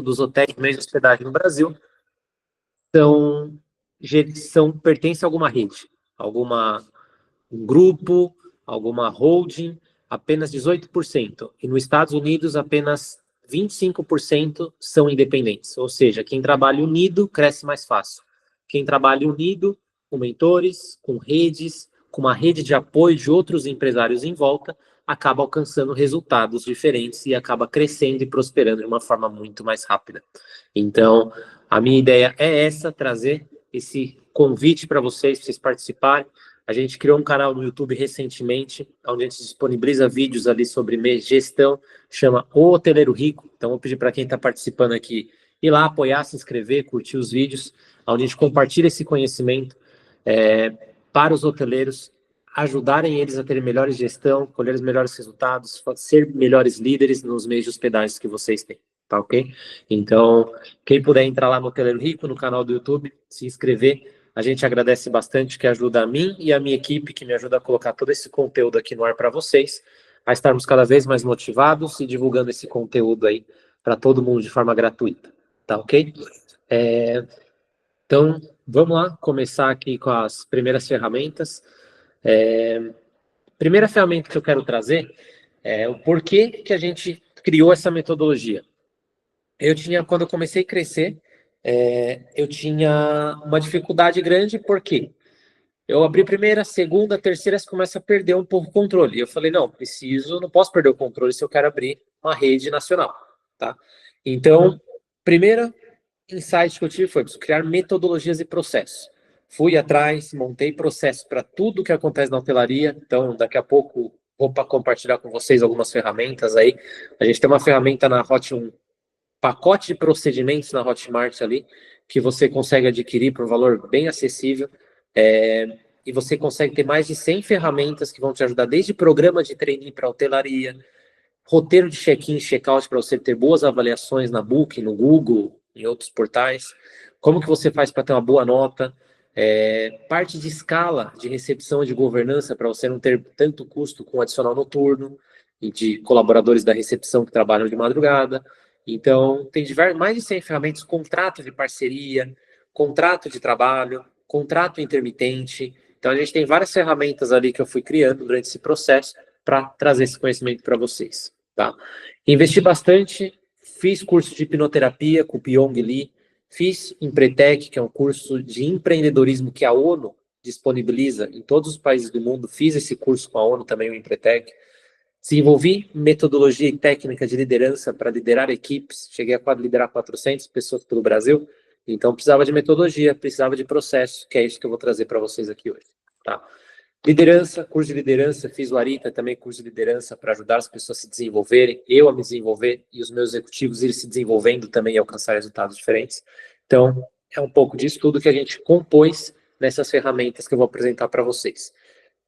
dos hotéis de hospedagem no Brasil pertencem a alguma rede, um grupo, alguma holding, apenas 18%. E nos Estados Unidos, apenas 25% são independentes. Ou seja, quem trabalha unido cresce mais fácil. Quem trabalha unido, com mentores, com redes, com uma rede de apoio de outros empresários em volta, acaba alcançando resultados diferentes e acaba crescendo e prosperando de uma forma muito mais rápida. Então, a minha ideia é essa, trazer esse convite para vocês participarem. A gente criou um canal no YouTube recentemente, onde a gente disponibiliza vídeos ali sobre gestão, chama O Hoteleiro Rico. Então, vou pedir para quem está participando aqui ir lá, apoiar, se inscrever, curtir os vídeos, onde a gente compartilha esse conhecimento para os hoteleiros, ajudarem eles a terem melhores gestão, colher os melhores resultados, ser melhores líderes nos meios de hospedagem que vocês têm, tá ok? Então, quem puder entrar lá no Hoteleiro Rico, no canal do YouTube, se inscrever, a gente agradece bastante, que ajuda a mim e a minha equipe, que me ajuda a colocar todo esse conteúdo aqui no ar para vocês, a estarmos cada vez mais motivados e divulgando esse conteúdo aí para todo mundo de forma gratuita, tá ok? Então, vamos lá, começar aqui com as primeiras ferramentas. Primeira ferramenta que eu quero trazer é o porquê que a gente criou essa metodologia. Quando eu comecei a crescer, eu tinha uma dificuldade grande, porque eu abri primeira, segunda, terceira, você começa a perder um pouco o controle. E eu falei, não posso perder o controle se eu quero abrir uma rede nacional, tá? Então, primeiro insight que eu tive foi criar metodologias e processos. Fui atrás, montei processos para tudo que acontece na hotelaria. Então, daqui a pouco, vou compartilhar com vocês algumas ferramentas aí. A gente tem uma ferramenta na Hotmart, pacote de procedimentos na Hotmart ali, que você consegue adquirir por um valor bem acessível, e você consegue ter mais de 100 ferramentas que vão te ajudar, desde programa de trainee para hotelaria, roteiro de check-in e check-out para você ter boas avaliações na Booking, no Google, em outros portais, como que você faz para ter uma boa nota, parte de escala de recepção e de governança para você não ter tanto custo com adicional noturno e de colaboradores da recepção que trabalham de madrugada. Então, tem mais de 100 ferramentas, contrato de parceria, contrato de trabalho, contrato intermitente. Então, a gente tem várias ferramentas ali que eu fui criando durante esse processo para trazer esse conhecimento para vocês, tá? Investi bastante, fiz curso de hipnoterapia com o Pyong Lee, fiz Empretec, que é um curso de empreendedorismo que a ONU disponibiliza em todos os países do mundo, fiz esse curso com a ONU também, o Empretec. Desenvolvi metodologia e técnica de liderança para liderar equipes. Cheguei a liderar 400 pessoas pelo Brasil. Então, precisava de metodologia, precisava de processo, que é isso que eu vou trazer para vocês aqui hoje. Tá? Liderança, curso de liderança. Fiz o Arita também, curso de liderança, para ajudar as pessoas a se desenvolverem, eu a me desenvolver e os meus executivos irem se desenvolvendo também e alcançar resultados diferentes. Então, é um pouco disso tudo que a gente compôs nessas ferramentas que eu vou apresentar para vocês.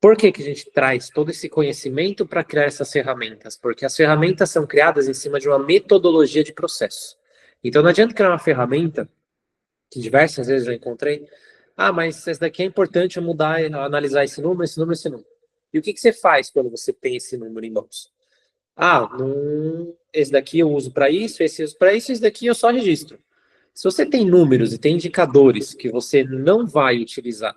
Por que a gente traz todo esse conhecimento para criar essas ferramentas? Porque as ferramentas são criadas em cima de uma metodologia de processo. Então, não adianta criar uma ferramenta, que diversas vezes eu encontrei, mas essa daqui é importante eu mudar, analisar esse número, esse número, esse número. E o que você faz quando você tem esse número em mãos? Esse daqui eu uso para isso, esse eu uso para isso, esse daqui eu só registro. Se você tem números e tem indicadores que você não vai utilizar,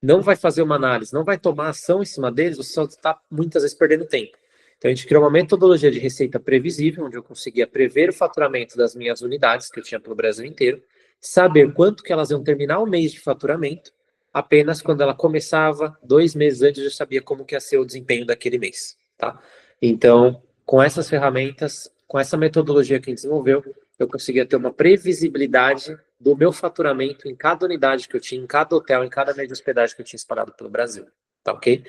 não vai fazer uma análise, não vai tomar ação em cima deles, você só está muitas vezes perdendo tempo. Então, a gente criou uma metodologia de receita previsível, onde eu conseguia prever o faturamento das minhas unidades, que eu tinha pelo Brasil inteiro, saber quanto que elas iam terminar o mês de faturamento, apenas quando ela começava, 2 meses antes, eu já sabia como que ia ser o desempenho daquele mês. Tá? Então, com essas ferramentas, com essa metodologia que a gente desenvolveu, eu conseguia ter uma previsibilidade do meu faturamento em cada unidade que eu tinha, em cada hotel, em cada meio de hospedagem que eu tinha espalhado pelo Brasil, tá ok?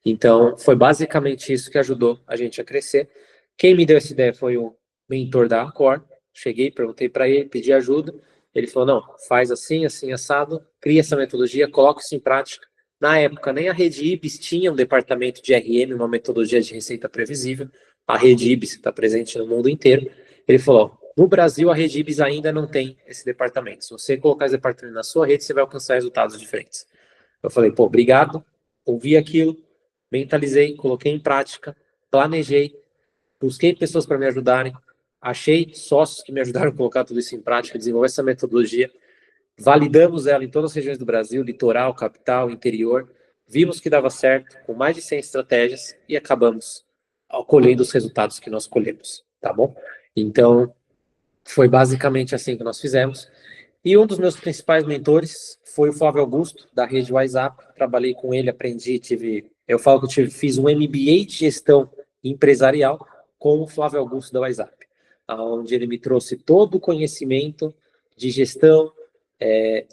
Então, foi basicamente isso que ajudou a gente a crescer. Quem me deu essa ideia foi o mentor da Accor. Cheguei, perguntei para ele, pedi ajuda. Ele falou, não, faz assim, assim, assado, cria essa metodologia, coloca isso em prática. Na época, nem a Rede Ibis tinha um departamento de RM, uma metodologia de receita previsível. A Rede Ibis está presente no mundo inteiro. Ele falou, no Brasil, a Rede Ibis ainda não tem esse departamento. Se você colocar esse departamento na sua rede, você vai alcançar resultados diferentes. Eu falei, obrigado, ouvi aquilo, mentalizei, coloquei em prática, planejei, busquei pessoas para me ajudarem, achei sócios que me ajudaram a colocar tudo isso em prática, desenvolver essa metodologia, validamos ela em todas as regiões do Brasil, litoral, capital, interior, vimos que dava certo, com mais de 100 estratégias, e acabamos colhendo os resultados que nós colhemos, tá bom? Então, foi basicamente assim que nós fizemos. E um dos meus principais mentores foi o Flávio Augusto, da rede WhatsApp. Trabalhei com ele, aprendi, eu falo que fiz um MBA de gestão empresarial com o Flávio Augusto da WhatsApp, onde ele me trouxe todo o conhecimento de gestão,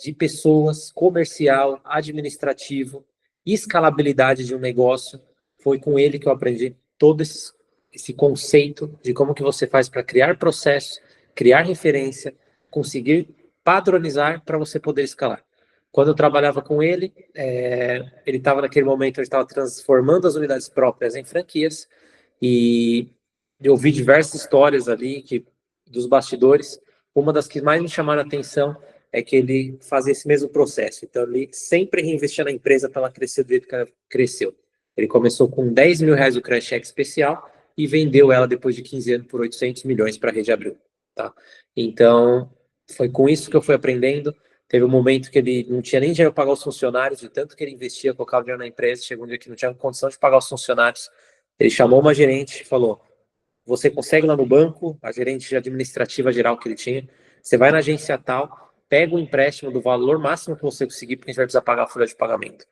de pessoas, comercial, administrativo, escalabilidade de um negócio. Foi com ele que eu aprendi todo esse conceito de como que você faz para criar processo, criar referência, conseguir padronizar para você poder escalar. Quando eu trabalhava com ele, ele estava naquele momento, ele estava transformando as unidades próprias em franquias, e eu vi diversas histórias ali dos bastidores. Uma das que mais me chamaram a atenção é que ele fazia esse mesmo processo. Então, ele sempre reinvestia na empresa para ela crescer do jeito que ela cresceu. Ele começou com 10 mil reais o Crash Check especial e vendeu ela depois de 15 anos por 800 milhões para a Rede Abril. Tá? Então, foi com isso que eu fui aprendendo. Teve um momento que ele não tinha nem dinheiro para pagar os funcionários, de tanto que ele investia, colocava dinheiro na empresa. Chegou um dia que não tinha condição de pagar os funcionários. Ele chamou uma gerente e falou: você consegue lá no banco, a gerente administrativa geral que ele tinha, você vai na agência tal, pega o empréstimo do valor máximo que você conseguir, porque a gente vai precisar pagar a folha de pagamento.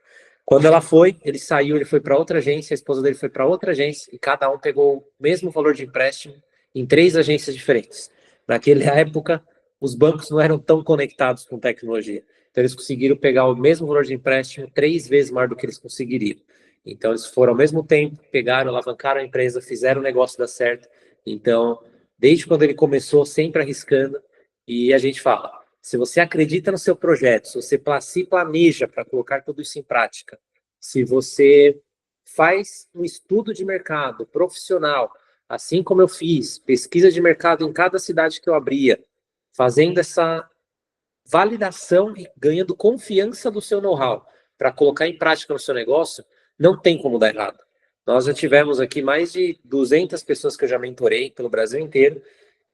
Quando ela foi, ele saiu, ele foi para outra agência, a esposa dele foi para outra agência, e cada um pegou o mesmo valor de empréstimo em 3 agências diferentes. Naquela época, os bancos não eram tão conectados com tecnologia. Então, eles conseguiram pegar o mesmo valor de empréstimo 3 vezes mais do que eles conseguiriam. Então, eles foram ao mesmo tempo, pegaram, alavancaram a empresa, fizeram o negócio dar certo. Então, desde quando ele começou, sempre arriscando, e a gente fala, se você acredita no seu projeto, se você se planeja para colocar tudo isso em prática, se você faz um estudo de mercado profissional, assim como eu fiz, pesquisa de mercado em cada cidade que eu abria, fazendo essa validação e ganhando confiança do seu know-how para colocar em prática no seu negócio, não tem como dar errado. Nós já tivemos aqui mais de 200 pessoas que eu já mentorei pelo Brasil inteiro,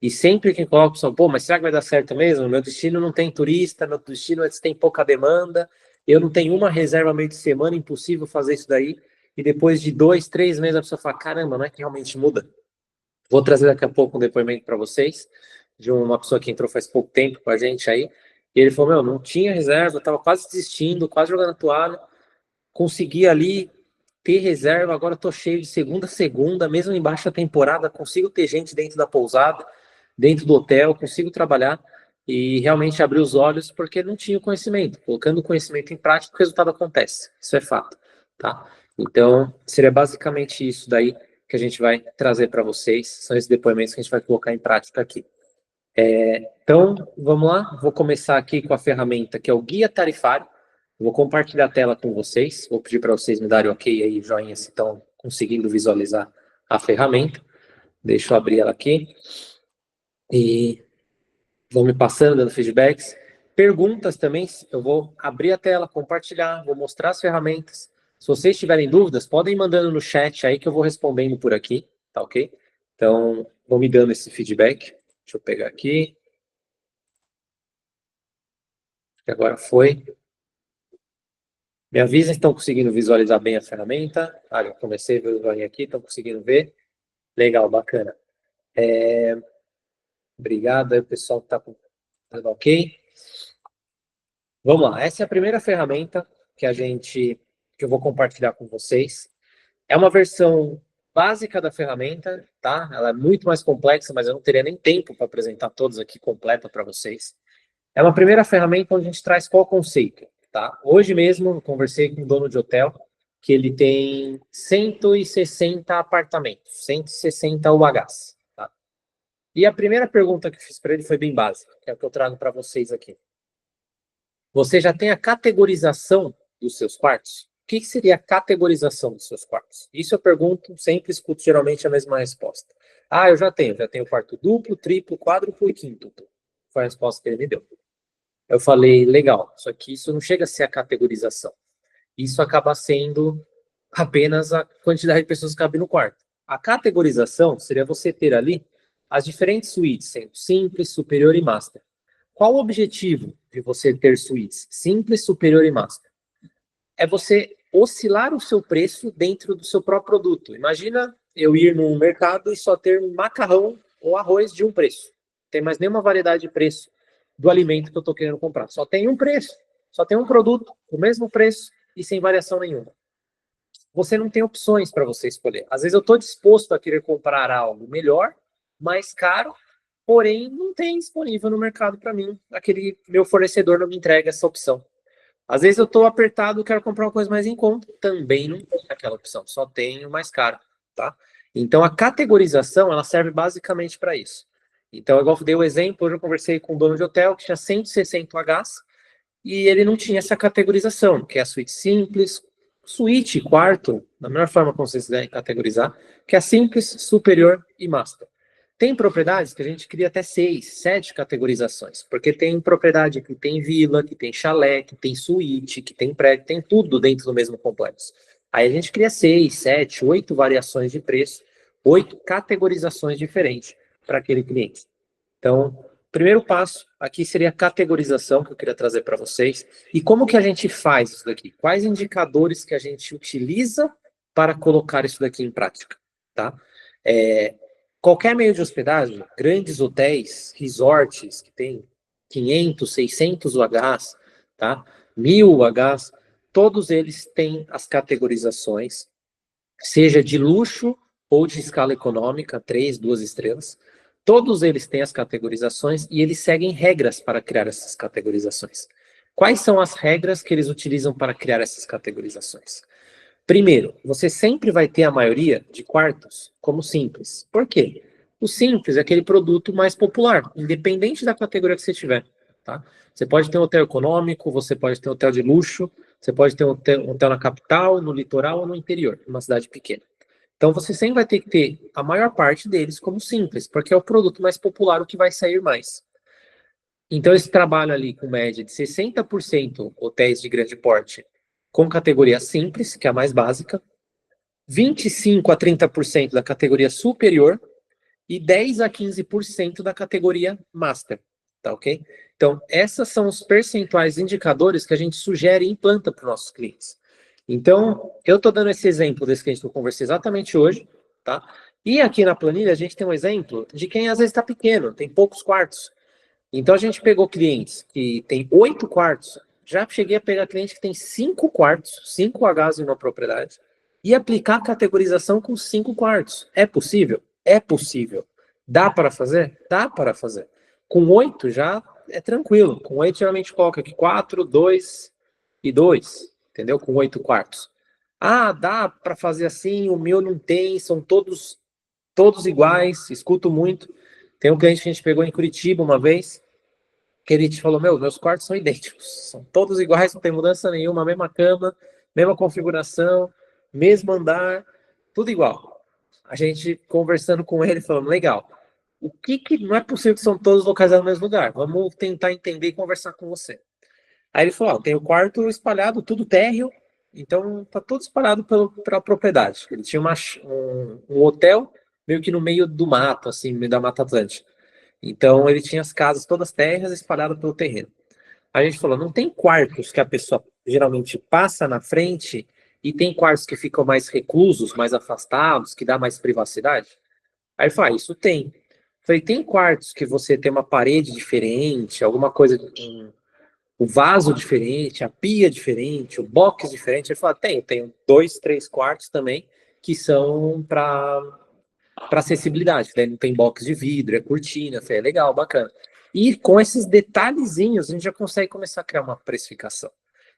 e sempre que coloco opção, pô, mas será que vai dar certo mesmo? Meu destino não tem turista, meu destino tem pouca demanda, eu não tenho uma reserva meio de semana, impossível fazer isso daí. E depois de 2, 3 meses a pessoa fala, caramba, não é que realmente muda? Vou trazer daqui a pouco um depoimento para vocês, de uma pessoa que entrou faz pouco tempo com a gente aí, e ele falou, não tinha reserva, estava quase desistindo, quase jogando a toalha, consegui ali ter reserva, agora estou cheio de segunda a segunda, mesmo em baixa temporada, consigo ter gente dentro da pousada, dentro do hotel, consigo trabalhar, e realmente abrir os olhos porque não tinha conhecimento. Colocando o conhecimento em prática, o resultado acontece. Isso é fato, tá? Então, seria basicamente isso daí que a gente vai trazer para vocês. São esses depoimentos que a gente vai colocar em prática aqui. Então, vamos lá. Vou começar aqui com a ferramenta que é o Guia Tarifário. Vou compartilhar a tela com vocês. Vou pedir para vocês me darem ok aí, joinha, se estão conseguindo visualizar a ferramenta. Deixa eu abrir ela aqui. E vão me passando, dando feedbacks. Perguntas também, eu vou abrir a tela, compartilhar, vou mostrar as ferramentas. Se vocês tiverem dúvidas, podem ir mandando no chat aí que eu vou respondendo por aqui, tá ok? Então, vão me dando esse feedback. Deixa eu pegar aqui. Agora foi. Me avisem se estão conseguindo visualizar bem a ferramenta. Ah, já comecei a ver aqui, estão conseguindo ver. Legal, bacana. Obrigado aí, o pessoal que está dando ok. Vamos lá, essa é a primeira ferramenta que eu vou compartilhar com vocês. É uma versão básica da ferramenta, tá? Ela é muito mais complexa, mas eu não teria nem tempo para apresentar todas aqui completa para vocês. É uma primeira ferramenta onde a gente traz qual conceito, tá? Hoje mesmo eu conversei com um dono de hotel que ele tem 160 apartamentos, 160 UHs, tá? E a primeira pergunta que eu fiz para ele foi bem básica, que é o que eu trago para vocês aqui. Você já tem a categorização dos seus quartos? O que seria a categorização dos seus quartos? Isso eu pergunto, sempre escuto geralmente a mesma resposta. Ah, eu já tenho quarto duplo, triplo, quádruplo e quíntuplo. Foi a resposta que ele me deu. Eu falei, legal, só que isso não chega a ser a categorização. Isso acaba sendo apenas a quantidade de pessoas que cabem no quarto. A categorização seria você ter ali as diferentes suítes, sendo simples, superior e master. Qual o objetivo de você ter suítes simples, superior e master? É você oscilar o seu preço dentro do seu próprio produto. Imagina eu ir no mercado e só ter macarrão ou arroz de um preço. Não tem mais nenhuma variedade de preço do alimento que eu estou querendo comprar. Só tem um preço, só tem um produto, o mesmo preço e sem variação nenhuma. Você não tem opções para você escolher. Às vezes eu estou disposto a querer comprar algo melhor, mais caro, porém não tem disponível no mercado para mim. Aquele meu fornecedor não me entrega essa opção. Às vezes eu estou apertado, quero comprar uma coisa mais em conta, também não tem aquela opção, só tem o mais caro, tá? Então a categorização, ela serve basicamente para isso. Então, igual eu dei o exemplo, hoje eu conversei com um dono de hotel que tinha 160 UHs e ele não tinha essa categorização, que é a suíte simples, suíte, quarto, da melhor forma como vocês quiserem categorizar, que é simples, superior e master. Tem propriedades que a gente cria até 6, 7 categorizações, porque tem propriedade que tem vila, que tem chalé, que tem suíte, que tem prédio, tem tudo dentro do mesmo complexo. Aí a gente cria 6, 7, 8 variações de preço, 8 categorizações diferentes para aquele cliente. Então, primeiro passo aqui seria a categorização que eu queria trazer para vocês. E como que a gente faz isso daqui? Quais indicadores que a gente utiliza para colocar isso daqui em prática, tá? Qualquer meio de hospedagem, grandes hotéis, resorts que tem 500, 600 UHs, tá? 1000 UHs, todos eles têm as categorizações, seja de luxo ou de escala econômica, 3, 2 estrelas. Todos eles têm as categorizações e eles seguem regras para criar essas categorizações. Quais são as regras que eles utilizam para criar essas categorizações? Primeiro, você sempre vai ter a maioria de quartos como simples. Por quê? O simples é aquele produto mais popular, independente da categoria que você tiver. Tá? Você pode ter um hotel econômico, você pode ter um hotel de luxo, você pode ter um hotel na capital, no litoral ou no interior, numa cidade pequena. Então você sempre vai ter que ter a maior parte deles como simples, porque é o produto mais popular, o que vai sair mais. Então esse trabalho ali com média de 60% hotéis de grande porte com categoria simples, que é a mais básica, 25 a 30% da categoria superior e 10 a 15% da categoria master, tá ok? Então, essas são os percentuais indicadores que a gente sugere e implanta para os nossos clientes. Então, eu estou dando esse exemplo desse cliente que eu conversei exatamente hoje, tá? E aqui na planilha a gente tem um exemplo de quem às vezes está pequeno, tem poucos quartos. Então, a gente pegou clientes que tem 8 quartos, já cheguei a pegar cliente que tem 5 quartos, 5 Hs em uma propriedade, e aplicar a categorização com 5 quartos. É possível? É possível. Dá para fazer? Dá para fazer. Com 8 já é tranquilo. Com 8 geralmente coloca aqui 4, 2 e 2, entendeu? Com 8 quartos. Ah, dá para fazer assim, o meu não tem, são todos iguais, escuto muito. Tem um cliente que a gente pegou em Curitiba uma vez, que ele te falou, meus quartos são idênticos, são todos iguais, não tem mudança nenhuma, mesma cama, mesma configuração, mesmo andar, tudo igual. A gente conversando com ele, falando, legal, o que não é possível que são todos localizados no mesmo lugar? Vamos tentar entender e conversar com você. Aí ele falou, tem o quarto espalhado, tudo térreo, então tá tudo espalhado pela propriedade. Ele tinha um hotel meio que no meio do mato, assim, no meio da Mata Atlântica. Então ele tinha as casas todas térreas espalhadas pelo terreno. A gente falou, não tem quartos que a pessoa geralmente passa na frente e tem quartos que ficam mais reclusos, mais afastados, que dá mais privacidade? Aí ele falou, isso tem. Falei, tem quartos que você tem uma parede diferente, alguma coisa, o vaso diferente, a pia diferente, o box diferente? Ele falou, tem 2, 3 quartos também que são para acessibilidade, né? Não tem box de vidro, é cortina, é legal, bacana. E com esses detalhezinhos, a gente já consegue começar a criar uma precificação.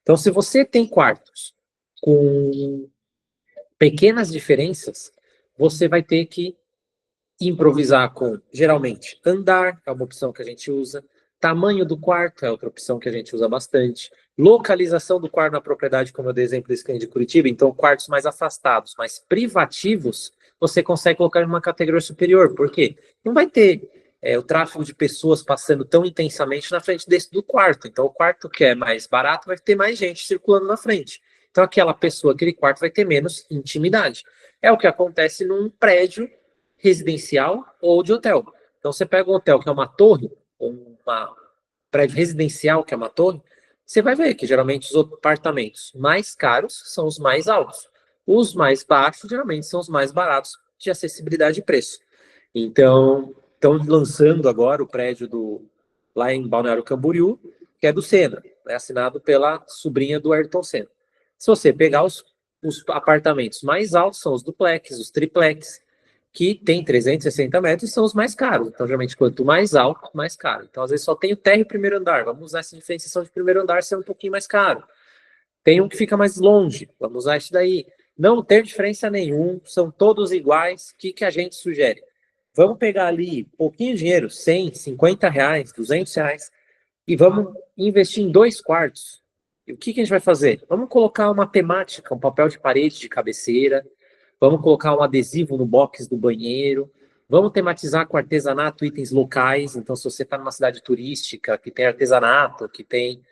Então, se você tem quartos com pequenas diferenças, você vai ter que improvisar com, geralmente, andar, é uma opção que a gente usa, tamanho do quarto é outra opção que a gente usa bastante, localização do quarto na propriedade, como eu dei exemplo desse cliente de Curitiba, então quartos mais afastados, mais privativos, você consegue colocar em uma categoria superior. Por quê? Não vai ter o tráfego de pessoas passando tão intensamente na frente desse do quarto. Então, o quarto que é mais barato vai ter mais gente circulando na frente. Então, aquela pessoa, aquele quarto vai ter menos intimidade. É o que acontece num prédio residencial ou de hotel. Então, você pega um hotel que é uma torre, ou um prédio residencial que é uma torre, você vai ver que geralmente os apartamentos mais caros são os mais altos. Os mais baixos, geralmente, são os mais baratos de acessibilidade e preço. Então, estão lançando agora o prédio lá em Balneário Camboriú, que é do Senna, né, assinado pela sobrinha do Ayrton Senna. Se você pegar os apartamentos mais altos, são os duplex, os triplex, que tem 360 metros e são os mais caros. Então, geralmente, quanto mais alto, mais caro. Então, às vezes, só tem o térreo e o primeiro andar. Vamos usar essa diferenciação de primeiro andar ser um pouquinho mais caro. Tem um que fica mais longe. Vamos usar esse daí. Não tem diferença nenhuma, são todos iguais. O que a gente sugere? Vamos pegar ali pouquinho de dinheiro, 100, 50 reais, 200 reais, e vamos investir em 2 quartos. E o que a gente vai fazer? Vamos colocar uma temática, um papel de parede de cabeceira, vamos colocar um adesivo no box do banheiro, vamos tematizar com artesanato itens locais. Então, se você está numa cidade turística, que tem artesanato, que tem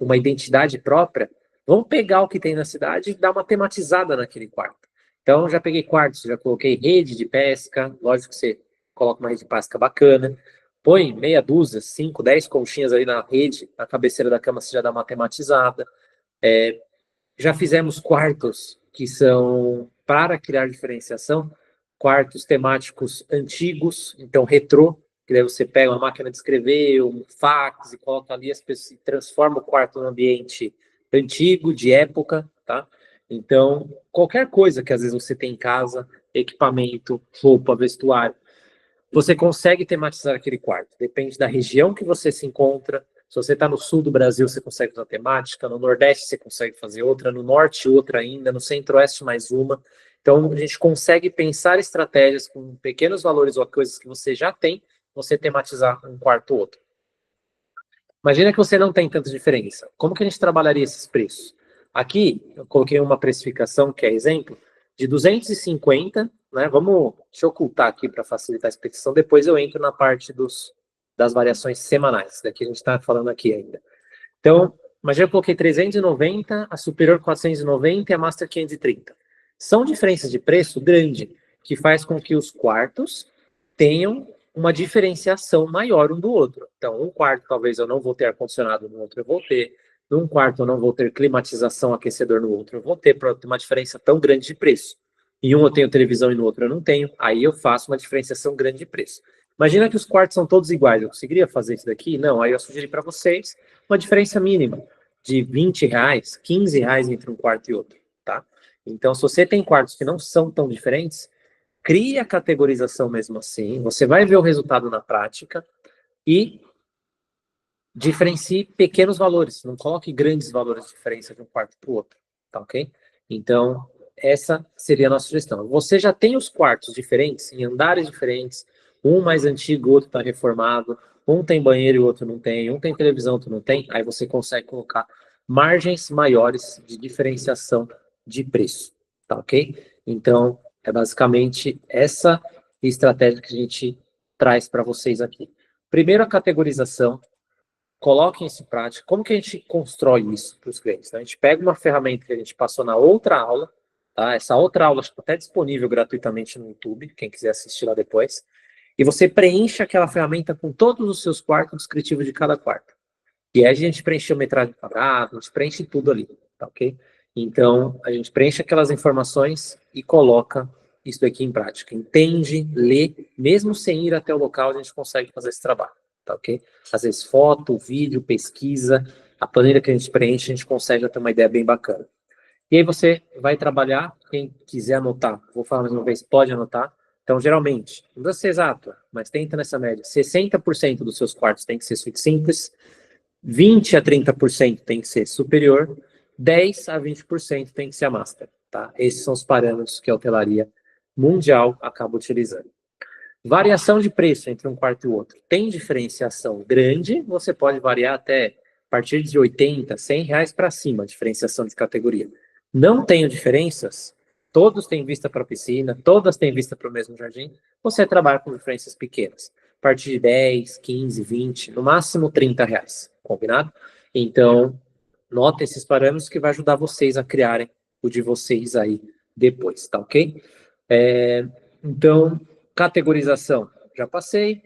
uma identidade própria, vamos pegar o que tem na cidade e dar uma tematizada naquele quarto. Então, já peguei quartos, já coloquei rede de pesca, lógico que você coloca uma rede de pesca bacana, põe meia dúzia, 5, 10 conchinhas ali na rede, na cabeceira da cama você já dá uma tematizada. Já fizemos quartos que são, para criar diferenciação, quartos temáticos antigos, então retrô, que daí você pega uma máquina de escrever, um fax e coloca ali, as pessoas, e transforma o quarto num ambiente antigo, de época, tá? Então, qualquer coisa que às vezes você tem em casa, equipamento, roupa, vestuário, você consegue tematizar aquele quarto. Depende da região que você se encontra. Se você está no sul do Brasil, você consegue fazer uma temática. No Nordeste, você consegue fazer outra. No Norte, outra ainda. No Centro-Oeste, mais uma. Então, a gente consegue pensar estratégias com pequenos valores ou coisas que você já tem, você tematizar um quarto ou outro. Imagina que você não tem tanta diferença. Como que a gente trabalharia esses preços? Aqui, eu coloquei uma precificação, que é exemplo, de 250, né? Deixa eu ocultar aqui para facilitar a explicação, depois eu entro na parte das variações semanais, daqui a gente está falando aqui ainda. Então, imagina que eu coloquei 390, a superior 490 e a master 530. São diferenças de preço grande, que faz com que os quartos tenham uma diferenciação maior um do outro. Então, um quarto talvez eu não vou ter ar-condicionado, no outro eu vou ter. Num quarto eu não vou ter climatização, aquecedor, no outro eu vou ter, para ter uma diferença tão grande de preço. Em um eu tenho televisão e no outro eu não tenho, aí eu faço uma diferenciação grande de preço. Imagina que os quartos são todos iguais, eu conseguiria fazer isso daqui? Não, aí eu sugeri para vocês uma diferença mínima de 20 reais, 15 reais entre um quarto e outro, tá? Então, se você tem quartos que não são tão diferentes, crie a categorização mesmo assim, você vai ver o resultado na prática e diferencie pequenos valores, não coloque grandes valores de diferença de um quarto para o outro, tá ok? Então, essa seria a nossa sugestão. Você já tem os quartos diferentes, em andares diferentes, um mais antigo, o outro está reformado, um tem banheiro e o outro não tem, um tem televisão, outro não tem, aí você consegue colocar margens maiores de diferenciação de preço, tá ok? Então, é basicamente essa estratégia que a gente traz para vocês aqui. Primeiro, a categorização. Coloquem isso em prática. Como que a gente constrói isso para os clientes? A gente pega uma ferramenta que a gente passou na outra aula, tá? Essa outra aula está até disponível gratuitamente no YouTube, quem quiser assistir lá depois. E você preenche aquela ferramenta com todos os seus quartos, descritivos de cada quarto. E aí a gente preenche o metragem quadrado, a gente preenche tudo ali, tá ok? Então, a gente preenche aquelas informações e coloca isso aqui em prática. Entende, lê, mesmo sem ir até o local, a gente consegue fazer esse trabalho, tá ok? Às vezes foto, vídeo, pesquisa, a planilha que a gente preenche, a gente consegue ter uma ideia bem bacana. E aí você vai trabalhar, quem quiser anotar, vou falar mais uma vez, pode anotar. Então, geralmente, não precisa ser exato, mas tenta nessa média, 60% dos seus quartos tem que ser suíte simples, 20 a 30% tem que ser superior, 10 a 20% tem que ser a master, tá? Esses são os parâmetros que a hotelaria mundial acaba utilizando. Variação de preço entre um quarto e o outro. Tem diferenciação grande, você pode variar até a partir de 80, 100 reais para cima, diferenciação de categoria. Não tenho diferenças, todos têm vista para a piscina, todas têm vista para o mesmo jardim, você trabalha com diferenças pequenas. A partir de 10, 15, 20, no máximo 30 reais, combinado? Então, nota esses parâmetros que vai ajudar vocês a criarem o de vocês aí depois, tá ok? Então, categorização, já passei.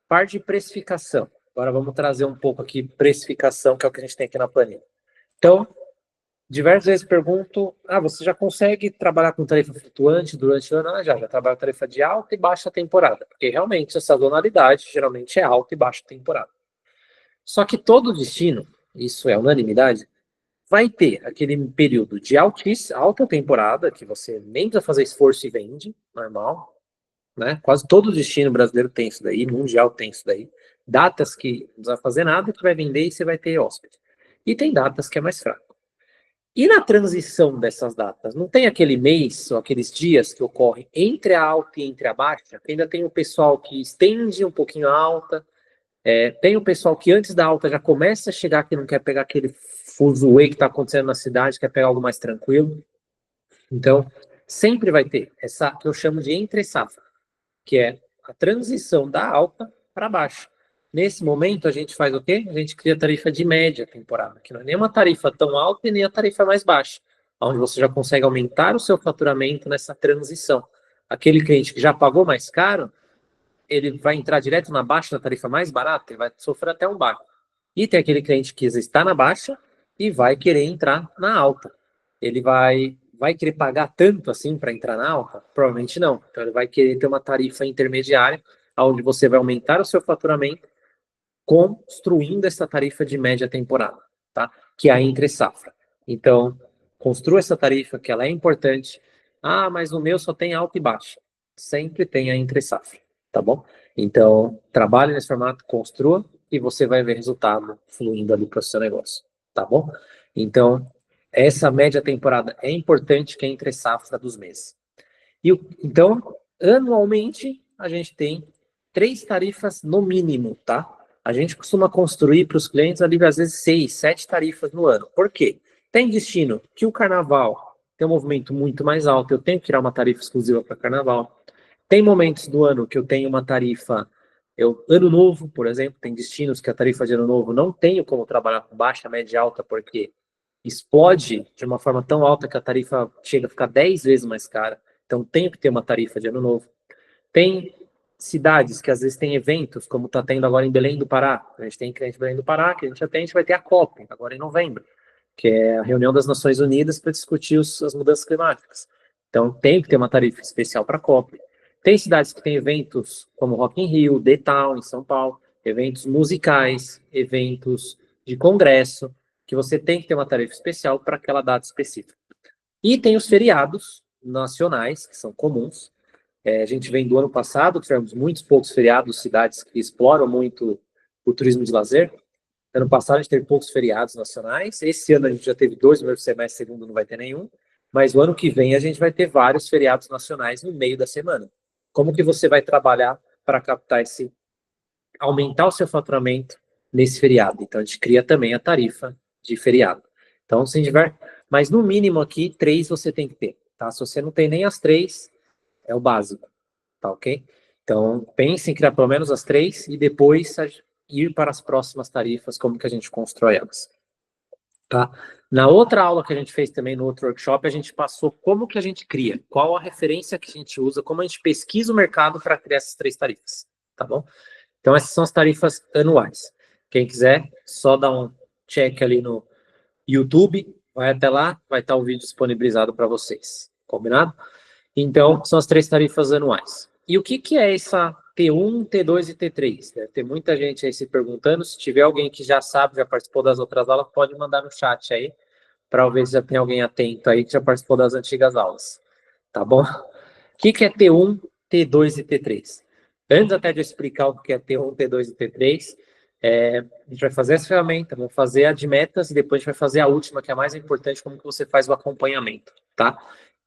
Parte de precificação. Agora vamos trazer um pouco aqui precificação, que é o que a gente tem aqui na planilha. Então, diversas vezes pergunto, você já consegue trabalhar com tarifa flutuante durante o ano? Já trabalho com tarifa de alta e baixa temporada, porque realmente essa sazonalidade geralmente é alta e baixa temporada. Só que todo destino, isso é unanimidade, vai ter aquele período de alta temporada, que você nem precisa fazer esforço e vende, normal, né? Quase todo destino brasileiro tem isso daí, mundial tem isso daí. Datas que não precisa fazer nada, que vai vender e você vai ter hóspede. E tem datas que é mais fraco. E na transição dessas datas, não tem aquele mês ou aqueles dias que ocorrem entre a alta e entre a baixa? Ainda tem o pessoal que estende um pouquinho a alta, tem o pessoal que antes da alta já começa a chegar, que não quer pegar aquele fuzuê que está acontecendo na cidade, quer pegar algo mais tranquilo. Então, sempre vai ter essa que eu chamo de entre-safra, que é a transição da alta para baixa. Nesse momento, a gente faz o quê? A gente cria tarifa de média temporada, que não é nem uma tarifa tão alta e nem a tarifa mais baixa, onde você já consegue aumentar o seu faturamento nessa transição. Aquele cliente que já pagou mais caro, ele vai entrar direto na baixa, na tarifa mais barata, ele vai sofrer até um baixo. E tem aquele cliente que está na baixa e vai querer entrar na alta. Ele vai querer pagar tanto assim para entrar na alta? Provavelmente não. Então ele vai querer ter uma tarifa intermediária, onde você vai aumentar o seu faturamento construindo essa tarifa de média temporada, tá? Que é a entre safra. Então, construa essa tarifa, que ela é importante. Mas o meu só tem alta e baixa. Sempre tem a entre safra, tá bom? Então, trabalhe nesse formato, construa e você vai ver resultado fluindo ali para o seu negócio, tá bom? Então, essa média temporada é importante, que é entre safra dos meses. Então, anualmente, a gente tem 3 tarifas no mínimo, tá? A gente costuma construir para os clientes ali, às vezes, 6, 7 tarifas no ano. Por quê? Tem destino que o carnaval tem um movimento muito mais alto, eu tenho que tirar uma tarifa exclusiva para carnaval. Tem momentos do ano que eu tenho uma tarifa, ano novo, por exemplo, tem destinos que a tarifa de ano novo não tenho como trabalhar com baixa, média e alta, porque explode de uma forma tão alta que a tarifa chega a ficar 10 vezes mais cara. Então tem que ter uma tarifa de ano novo. Tem cidades que às vezes tem eventos, como está tendo agora em Belém do Pará. A gente tem cliente em Belém do Pará, que a gente atende, vai ter a COP, agora em novembro, que é a reunião das Nações Unidas para discutir as mudanças climáticas. Então tem que ter uma tarifa especial para a COP. Tem cidades que têm eventos como Rock in Rio, The Town, em São Paulo, eventos musicais, eventos de congresso, que você tem que ter uma tarifa especial para aquela data específica. E tem os feriados nacionais, que são comuns. A gente vem do ano passado, tivemos muitos poucos feriados, cidades que exploram muito o turismo de lazer. Ano passado a gente teve poucos feriados nacionais. Esse ano a gente já teve 2 no primeiro semestre, segundo não vai ter nenhum. Mas o ano que vem a gente vai ter vários feriados nacionais no meio da semana. Como que você vai trabalhar para captar aumentar o seu faturamento nesse feriado? Então a gente cria também a tarifa de feriado. Então, se tiver, mas no mínimo aqui, 3 você tem que ter, tá? Se você não tem nem as 3, é o básico, tá ok? Então, pense em criar pelo menos as 3 e depois ir para as próximas tarifas, como que a gente constrói elas, tá? Na outra aula que a gente fez também, no outro workshop, a gente passou como que a gente cria, qual a referência que a gente usa, como a gente pesquisa o mercado para criar essas 3 tarifas, tá bom? Então, essas são as tarifas anuais. Quem quiser, só dá um check ali no YouTube, vai até lá, vai estar o vídeo disponibilizado para vocês. Combinado? Então, são as 3 tarifas anuais. E o que é essa T1, T2 e T3? Deve ter muita gente aí se perguntando. Se tiver alguém que já sabe, já participou das outras aulas, pode mandar no chat aí, para ver se já tem alguém atento aí que já participou das antigas aulas. Tá bom? O que é T1, T2 e T3? Antes até de eu explicar o que é T1, T2 e T3, a gente vai fazer essa ferramenta, vamos fazer a de metas e depois a gente vai fazer a última, que é a mais importante, como que você faz o acompanhamento, tá?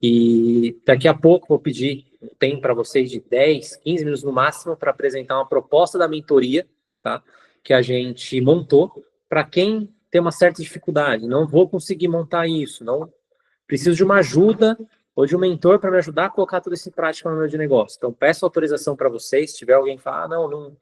E daqui a pouco vou pedir um tempo para vocês de 10, 15 minutos no máximo para apresentar uma proposta da mentoria, tá? Que a gente montou para quem tem uma certa dificuldade. Não vou conseguir montar isso, não preciso de uma ajuda ou de um mentor para me ajudar a colocar tudo isso em prática no meu de negócio. Então, peço autorização para vocês. Se tiver alguém que fala, não,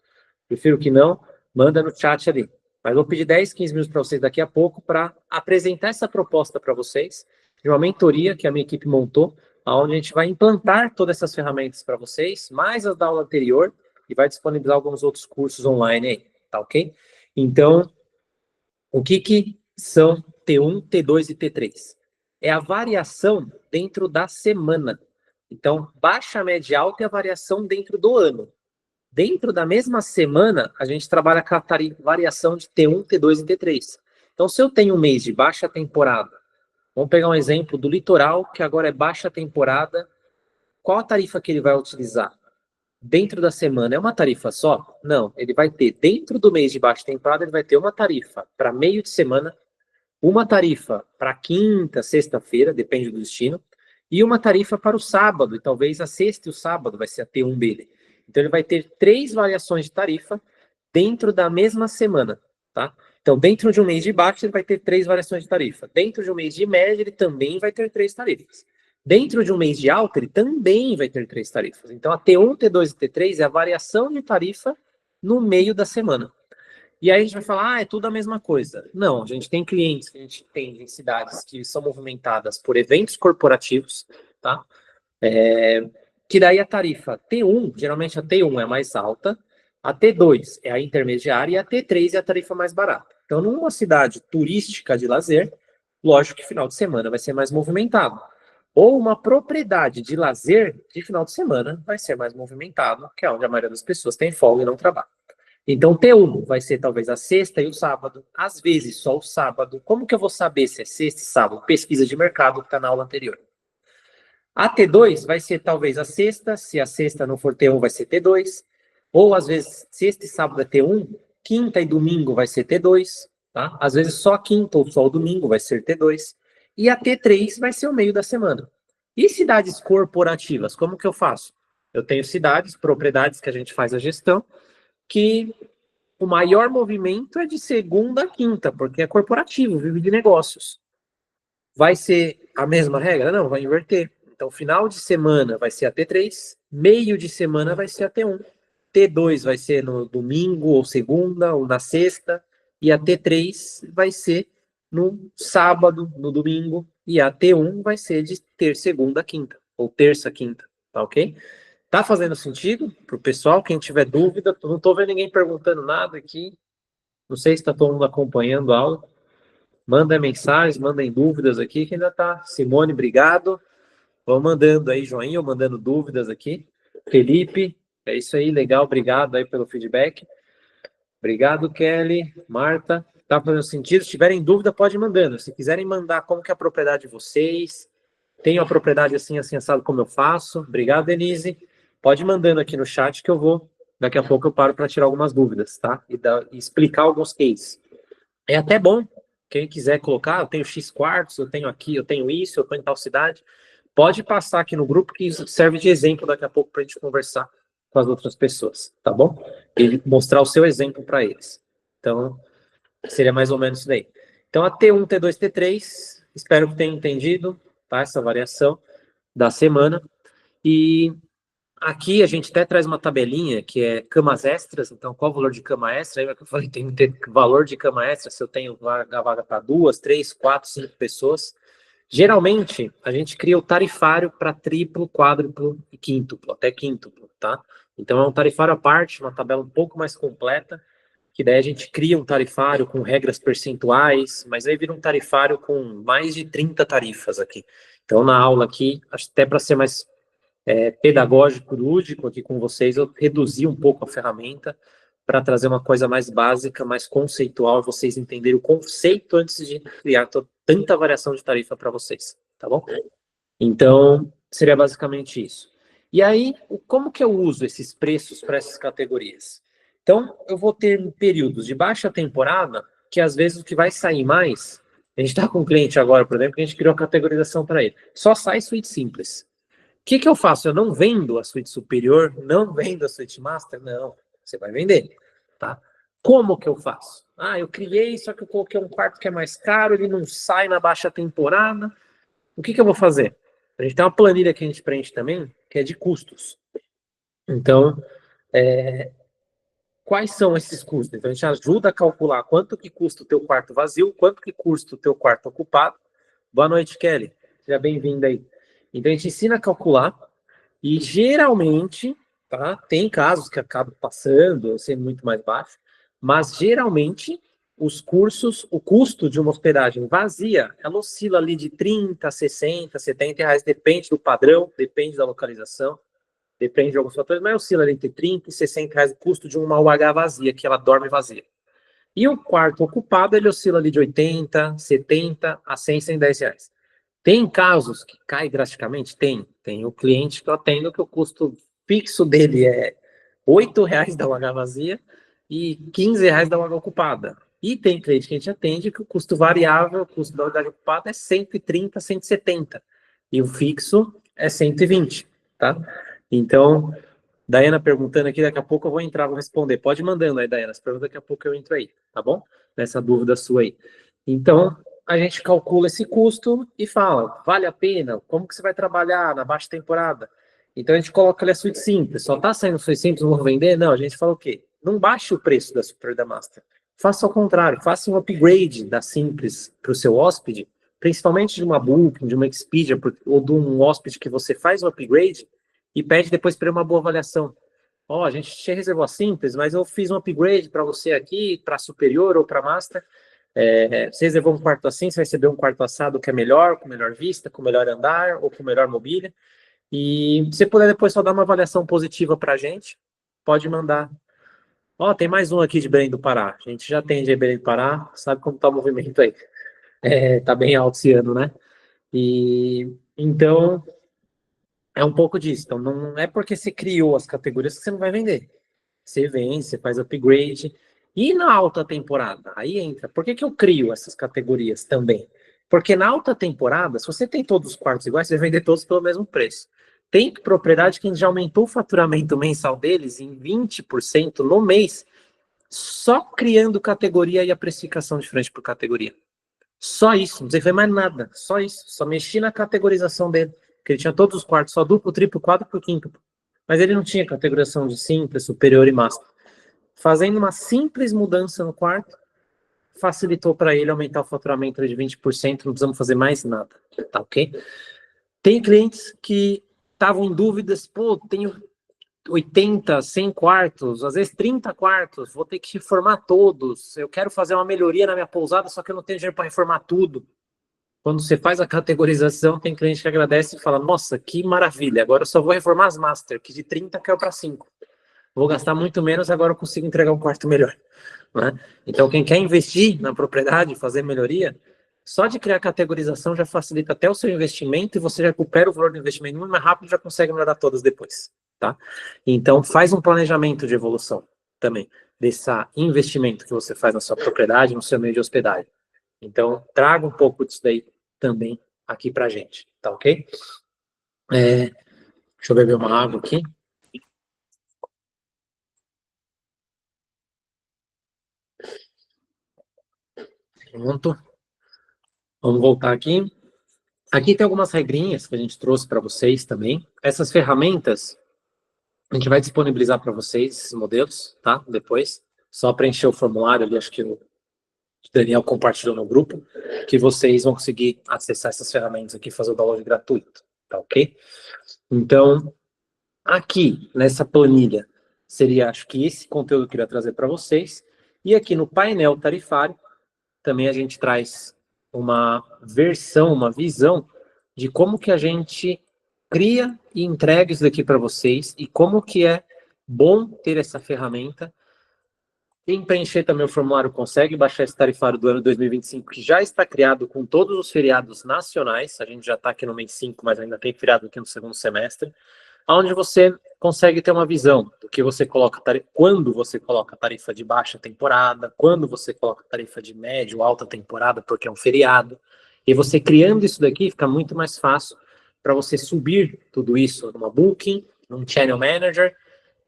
prefiro que não, manda no chat ali. Mas vou pedir 10, 15 minutos para vocês daqui a pouco para apresentar essa proposta para vocês, de uma mentoria que a minha equipe montou, onde a gente vai implantar todas essas ferramentas para vocês, mais as da aula anterior, e vai disponibilizar alguns outros cursos online aí, tá ok? Então, o que são T1, T2 e T3? É a variação dentro da semana. Então, baixa, média, alta é a variação dentro do ano. Dentro da mesma semana, a gente trabalha com a variação de T1, T2 e T3. Então, se eu tenho um mês de baixa temporada, vamos pegar um exemplo do litoral, que agora é baixa temporada, qual a tarifa que ele vai utilizar? Dentro da semana é uma tarifa só? Não, ele vai ter, dentro do mês de baixa temporada, ele vai ter uma tarifa para meio de semana, uma tarifa para quinta, sexta-feira, depende do destino, e uma tarifa para o sábado, e talvez a sexta e o sábado vai ser a T1 dele. Então ele vai ter 3 variações de tarifa dentro da mesma semana, tá? Então dentro de um mês de baixa ele vai ter 3 variações de tarifa. Dentro de um mês de média ele também vai ter 3 tarifas. Dentro de um mês de alta ele também vai ter 3 tarifas. Então a T1, T2 e T3 é a variação de tarifa no meio da semana. E aí a gente vai falar, é tudo a mesma coisa. Não, a gente tem clientes que a gente tem em cidades que são movimentadas por eventos corporativos, tá? Que daí a tarifa T1, geralmente a T1 é a mais alta, a T2 é a intermediária e a T3 é a tarifa mais barata. Então, numa cidade turística de lazer, lógico que final de semana vai ser mais movimentado. Ou uma propriedade de lazer de final de semana vai ser mais movimentado, que é onde a maioria das pessoas tem folga e não trabalha. Então, T1 vai ser talvez a sexta e o sábado, às vezes só o sábado. Como que eu vou saber se é sexta e sábado? Pesquisa de mercado que está na aula anterior. A T2 vai ser talvez a sexta, se a sexta não for T1 vai ser T2, ou às vezes sexta e sábado é T1, quinta e domingo vai ser T2, tá? Às vezes só quinta ou só o domingo vai ser T2, e a T3 vai ser o meio da semana. E cidades corporativas, como que eu faço? Eu tenho cidades, propriedades que a gente faz a gestão, que o maior movimento é de segunda a quinta, porque é corporativo, vive de negócios. Vai ser a mesma regra? Não, vai inverter. Então, final de semana vai ser a T3, meio de semana vai ser a T1. T2 vai ser no domingo, ou segunda, ou na sexta, e a T3 vai ser no sábado, no domingo, e a T1 vai ser de terça, segunda, quinta, ou terça, quinta, tá ok? Tá fazendo sentido pro pessoal? Quem tiver dúvida, não tô vendo ninguém perguntando nada aqui, não sei se tá todo mundo acompanhando a aula. Manda mensagens, mandem dúvidas aqui, que ainda tá. Simone, obrigado. Vão mandando aí, joinha, mandando dúvidas aqui. Felipe, é isso aí, legal, obrigado aí pelo feedback. Obrigado, Kelly, Marta. Tá fazendo sentido? Se tiverem dúvida, pode ir mandando. Se quiserem mandar como que é a propriedade de vocês, tenho a propriedade assim, assim, assado como eu faço. Obrigado, Denise. Pode ir mandando aqui no chat que eu vou. Daqui a pouco eu paro para tirar algumas dúvidas, tá? E explicar alguns cases. É até bom, quem quiser colocar, eu tenho X quartos, eu tenho aqui, eu tenho isso, eu estou em tal cidade. Pode passar aqui no grupo que isso serve de exemplo daqui a pouco para a gente conversar com as outras pessoas, tá bom? E mostrar o seu exemplo para eles. Então, seria mais ou menos isso daí. Então, a T1, T2, T3, espero que tenham entendido, tá? Essa variação da semana. E aqui a gente até traz uma tabelinha que é camas extras, então qual o valor de cama extra? Aí eu falei, tem que ter valor de cama extra, se eu tenho vaga para 2, 3, 4, 5 pessoas. Geralmente, a gente cria o tarifário para triplo, quádruplo e quíntuplo, até quíntuplo, tá? Então é um tarifário à parte, uma tabela um pouco mais completa, que daí a gente cria um tarifário com regras percentuais, mas aí vira um tarifário com mais de 30 tarifas aqui. Então na aula aqui, até para ser mais pedagógico, lúdico aqui com vocês, eu reduzi um pouco a ferramenta para trazer uma coisa mais básica, mais conceitual, vocês entenderem o conceito antes de criar tanta variação de tarifa para vocês, tá bom? Então, seria basicamente isso. E aí, como que eu uso esses preços para essas categorias? Então, eu vou ter períodos de baixa temporada, que às vezes o que vai sair mais, a gente está com um cliente agora, por exemplo, que a gente criou a categorização para ele, só sai suíte simples. O que que eu faço? Eu não vendo a suíte superior, não vendo a suíte master? Não, você vai vender, tá? Como que eu faço? Ah, eu criei, só que eu coloquei um quarto que é mais caro, ele não sai na baixa temporada. O que que eu vou fazer? A gente tem uma planilha que a gente preenche também, que é de custos. Então, quais são esses custos? Então, a gente ajuda a calcular quanto que custa o teu quarto vazio, quanto que custa o teu quarto ocupado. Boa noite, Kelly. Seja bem-vinda aí. Então, a gente ensina a calcular e, geralmente, tá? Tem casos que acabam passando, sendo muito mais baixo, mas geralmente os cursos, o custo de uma hospedagem vazia, ela oscila ali de 30, 60, 70 reais, depende do padrão, depende da localização, depende de alguns fatores, mas oscila ali entre 30 e 60 reais o custo de uma UH vazia, que ela dorme vazia. E o quarto ocupado, ele oscila ali de 80, 70 a 100, 110 reais. Tem casos que cai drasticamente? Tem. Tem o cliente que eu atendo que o custo fixo dele é R$ 8 da UH vazia e R$ 15 da UH ocupada. E tem cliente que a gente atende que o custo variável, o custo da UH ocupada é 130, 170. E o fixo é 120, tá? Então, Daiana perguntando aqui, daqui a pouco eu vou entrar, vou responder. Pode ir mandando aí, Daiana, as perguntas daqui a pouco eu entro aí, tá bom? Nessa dúvida sua aí. Então, a gente calcula esse custo e fala, vale a pena? Como que você vai trabalhar na baixa temporada? Então, a gente coloca ali a suíte simples. Só tá saindo suíte simples, não vou vender? Não, a gente fala o quê? Não baixe o preço da Super da Master. Faça ao contrário, faça um upgrade da simples para o seu hóspede, principalmente de uma Booking, de uma Expedia, ou de um hóspede que você faz o upgrade, e pede depois para uma boa avaliação. Ó, a gente te reservou a simples, mas eu fiz um upgrade para você aqui, para superior ou para master. Você reservou um quarto assim, você vai receber um quarto assado que é melhor, com melhor vista, com melhor andar ou com melhor mobília. E se puder depois só dar uma avaliação positiva para a gente, pode mandar. Ó, tem mais um aqui de Belém do Pará. A gente já atende aí Belém do Pará, sabe como está o movimento aí. Tá bem alto esse ano, né? E então é um pouco disso. Então, não é porque você criou as categorias que você não vai vender. Você vende, você faz upgrade. E na alta temporada? Aí entra. Por que que eu crio essas categorias também? Porque na alta temporada, se você tem todos os quartos iguais, você vai vender todos pelo mesmo preço. Tem propriedade que já aumentou o faturamento mensal deles em 20% no mês, só criando categoria e a precificação de frente por categoria. Só isso, não sei fazer mais nada. Só isso. Só mexi na categorização dele. Porque ele tinha todos os quartos, só duplo, triplo, quádruplo, quíntuplo. Mas ele não tinha categorização de simples, superior e master. Fazendo uma simples mudança no quarto, facilitou para ele aumentar o faturamento de 20%, não precisamos fazer mais nada. Tá ok? Tem clientes que estavam em dúvidas, pô, tenho 80, 100 quartos, às vezes 30 quartos, vou ter que reformar todos. Eu quero fazer uma melhoria na minha pousada, só que eu não tenho dinheiro para reformar tudo. Quando você faz a categorização, tem cliente que agradece e fala, nossa, que maravilha, agora eu só vou reformar as master, que de 30 caiu para 5. Vou gastar muito menos, agora eu consigo entregar um quarto melhor. Né? Então, quem quer investir na propriedade, fazer melhoria, só de criar categorização já facilita até o seu investimento e você já recupera o valor do investimento muito mais rápido e já consegue melhorar todas depois. Tá? Então, faz um planejamento de evolução também, desse investimento que você faz na sua propriedade, no seu meio de hospedagem. Então, traga um pouco disso daí também aqui pra gente, tá ok? Deixa eu beber uma água aqui. Pronto. Vamos voltar aqui. Aqui tem algumas regrinhas que a gente trouxe para vocês também. Essas ferramentas, a gente vai disponibilizar para vocês esses modelos, tá? Depois, só preencher o formulário ali, acho que o Daniel compartilhou no grupo, que vocês vão conseguir acessar essas ferramentas aqui e fazer o download gratuito, tá ok? Então, aqui nessa planilha, seria, acho que esse conteúdo que eu queria trazer para vocês. E aqui no painel tarifário, também a gente traz uma versão, uma visão de como que a gente cria e entrega isso daqui para vocês e como que é bom ter essa ferramenta. Quem preencher também o formulário consegue baixar esse tarifário do ano 2025, que já está criado com todos os feriados nacionais. A gente já está aqui no mês 5, mas ainda tem feriado aqui no segundo semestre, onde você consegue ter uma visão do que você coloca, quando você coloca tarifa de baixa temporada, quando você coloca tarifa de média ou alta temporada, porque é um feriado. E você criando isso daqui, fica muito mais fácil para você subir tudo isso numa Booking, num Channel Manager,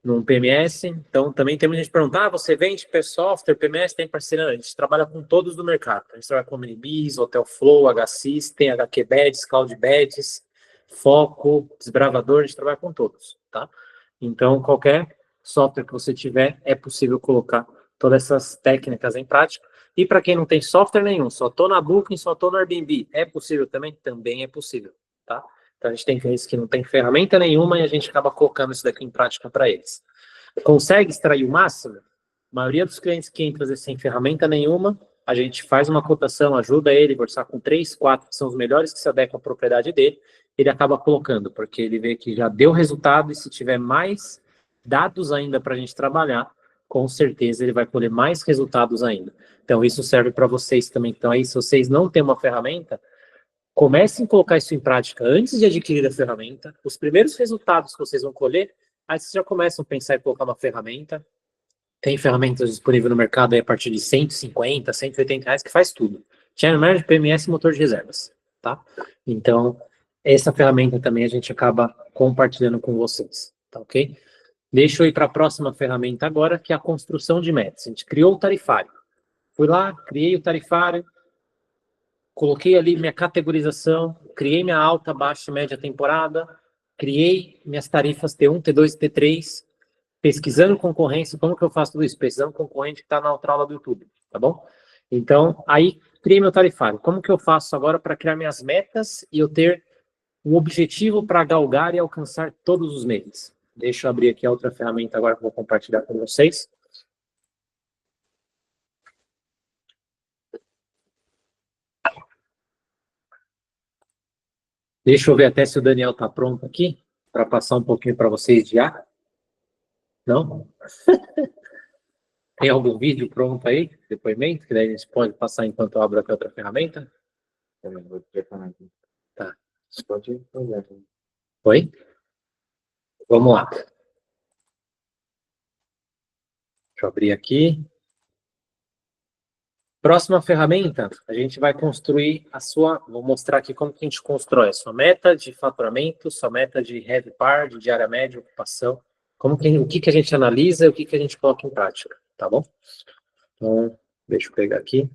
num PMS. Então, também tem muita gente perguntar, você vende software, PMS, tem parceria? A gente trabalha com todos do mercado. A gente trabalha com Minibiz, Hotel Flow, HSystem, HQ Badges, Cloud Badges, Foco, Desbravador, a gente trabalha com todos, tá? Então, qualquer software que você tiver, é possível colocar todas essas técnicas em prática. E para quem não tem software nenhum, só estou na Booking, só estou no Airbnb, é possível também? Também é possível, tá? Então a gente tem clientes que não tem ferramenta nenhuma e a gente acaba colocando isso daqui em prática para eles. Consegue extrair o máximo? A maioria dos clientes que entram sem ferramenta nenhuma, a gente faz uma cotação, ajuda ele a conversar com 3, 4, que são os melhores que se adequam à propriedade dele, ele acaba colocando, porque ele vê que já deu resultado e se tiver mais dados ainda para a gente trabalhar, com certeza ele vai colher mais resultados ainda. Então isso serve para vocês também. Então aí, se vocês não têm uma ferramenta, comecem a colocar isso em prática antes de adquirir a ferramenta. Os primeiros resultados que vocês vão colher, aí vocês já começam a pensar em colocar uma ferramenta. Tem ferramentas disponíveis no mercado aí a partir de 150, 180 reais que faz tudo. Channel Manager, PMS e motor de reservas, tá? Então, essa ferramenta também a gente acaba compartilhando com vocês, tá ok? Deixa eu ir para a próxima ferramenta agora, que é a construção de metas. A gente criou o tarifário. Fui lá, criei o tarifário, coloquei ali minha categorização, criei minha alta, baixa e média temporada, criei minhas tarifas T1, T2 e T3, pesquisando concorrência. Como que eu faço tudo isso? Pesquisando concorrente que está na outra aula do YouTube, tá bom? Então, aí criei meu tarifário. Como que eu faço agora para criar minhas metas e eu ter um objetivo para galgar e alcançar todos os meses? Deixa eu abrir aqui a outra ferramenta agora que eu vou compartilhar com vocês. Deixa eu ver até se o Daniel está pronto aqui, para passar um pouquinho para vocês de ar. Não? Tem algum vídeo pronto aí? Depoimento? Que daí a gente pode passar enquanto eu abro aqui outra ferramenta? Tá. Oi? Vamos lá. Deixa eu abrir aqui. Próxima ferramenta, a gente vai construir a sua... Vou mostrar aqui como que a gente constrói a sua meta de faturamento, sua meta de heavy par, de diária média, ocupação. O que a gente analisa e o que a gente coloca em prática, tá bom? Então, deixa eu pegar aqui.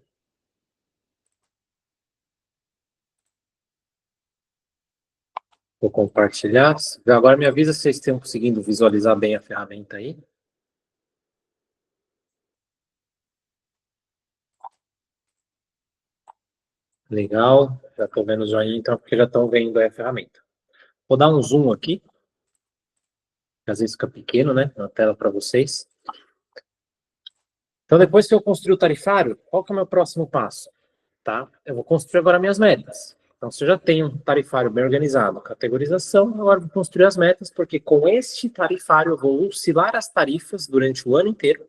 Vou compartilhar. Agora me avisa se vocês estão conseguindo visualizar bem a ferramenta aí. Legal. Já estou vendo o joinha, então, porque já estão vendo aí a ferramenta. Vou dar um zoom aqui. Às vezes fica pequeno, né? Na tela para vocês. Então, depois que eu construir o tarifário, qual que é o meu próximo passo? Tá? Eu vou construir agora minhas metas. Então, se eu já tenho um tarifário bem organizado, categorização, agora eu vou construir as metas, porque com este tarifário eu vou oscilar as tarifas durante o ano inteiro.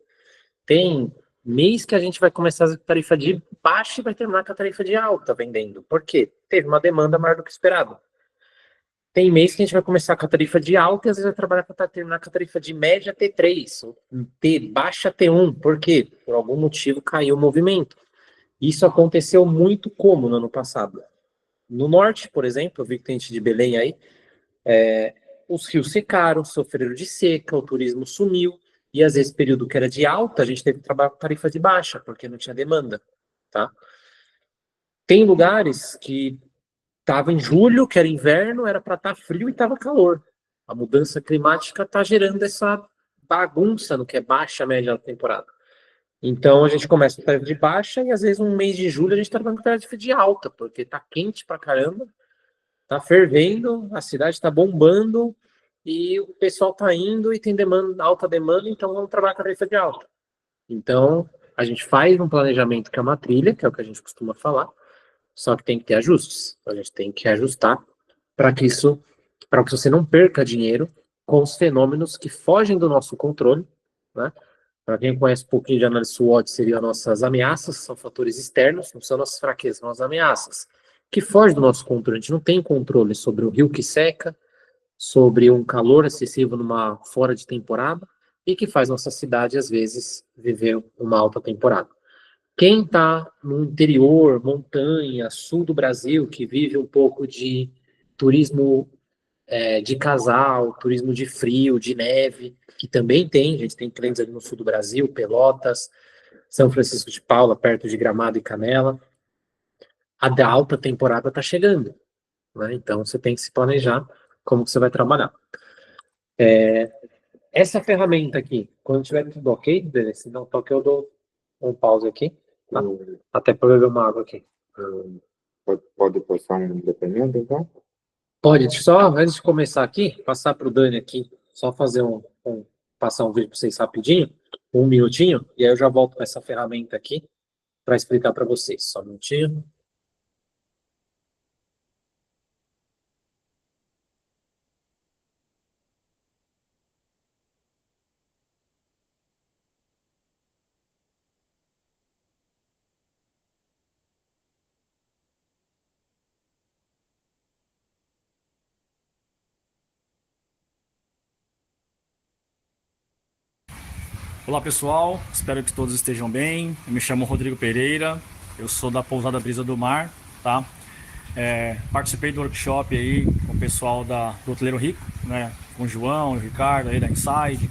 Tem mês que a gente vai começar a tarifa de baixa e vai terminar com a tarifa de alta vendendo. Por quê? Teve uma demanda maior do que esperado. Tem mês que a gente vai começar com a tarifa de alta e às vezes vai trabalhar para terminar com a tarifa de média T3, ou baixa T1. Por quê? Por algum motivo caiu o movimento. Isso aconteceu muito como no ano passado. No norte, por exemplo, eu vi que tem gente de Belém aí, os rios secaram, sofreram de seca, o turismo sumiu, e às vezes, período que era de alta, a gente teve que trabalhar com tarifa de baixa, porque não tinha demanda, tá? Tem lugares que estava em julho, que era inverno, era para estar frio e estava calor. A mudança climática está gerando essa bagunça no que é baixa, média da temporada. Então a gente começa com tarifa de baixa e às vezes um mês de julho a gente está com tarifa de alta, porque tá quente pra caramba, tá fervendo, a cidade está bombando e o pessoal tá indo e tem demanda, alta demanda, então vamos trabalhar com a tarifa de alta. Então a gente faz um planejamento que é uma trilha, que é o que a gente costuma falar, só que tem que ter ajustes. A gente tem que ajustar para que isso, para que você não perca dinheiro com os fenômenos que fogem do nosso controle, né? Para quem conhece um pouquinho de análise SWOT, seriam nossas ameaças, são fatores externos, não são nossas fraquezas, são as ameaças, que fogem do nosso controle. A gente não tem controle sobre o rio que seca, sobre um calor excessivo numa fora de temporada, e que faz nossa cidade, às vezes, viver uma alta temporada. Quem está no interior, montanha, sul do Brasil, que vive um pouco de turismo de casal, turismo de frio, de neve, que também tem, a gente tem clientes ali no sul do Brasil, Pelotas, São Francisco de Paula, perto de Gramado e Canela. A da alta temporada está chegando, né? Então você tem que se planejar como que você vai trabalhar. Essa ferramenta aqui, quando tiver tudo ok, se não toque eu dou um pause aqui, tá? Até para beber uma água aqui. Pode postar um depoimento, então? Pode, só antes de começar aqui, passar para o Dani aqui, só fazer passar um vídeo para vocês rapidinho, um minutinho, e aí eu já volto com essa ferramenta aqui para explicar para vocês. Só um minutinho. Olá pessoal, espero que todos estejam bem. Eu me chamo Rodrigo Pereira, eu sou da Pousada Brisa do Mar, tá? Participei do workshop aí com o pessoal do Hoteleiro Rico, né? Com o João, o Ricardo aí da Inside.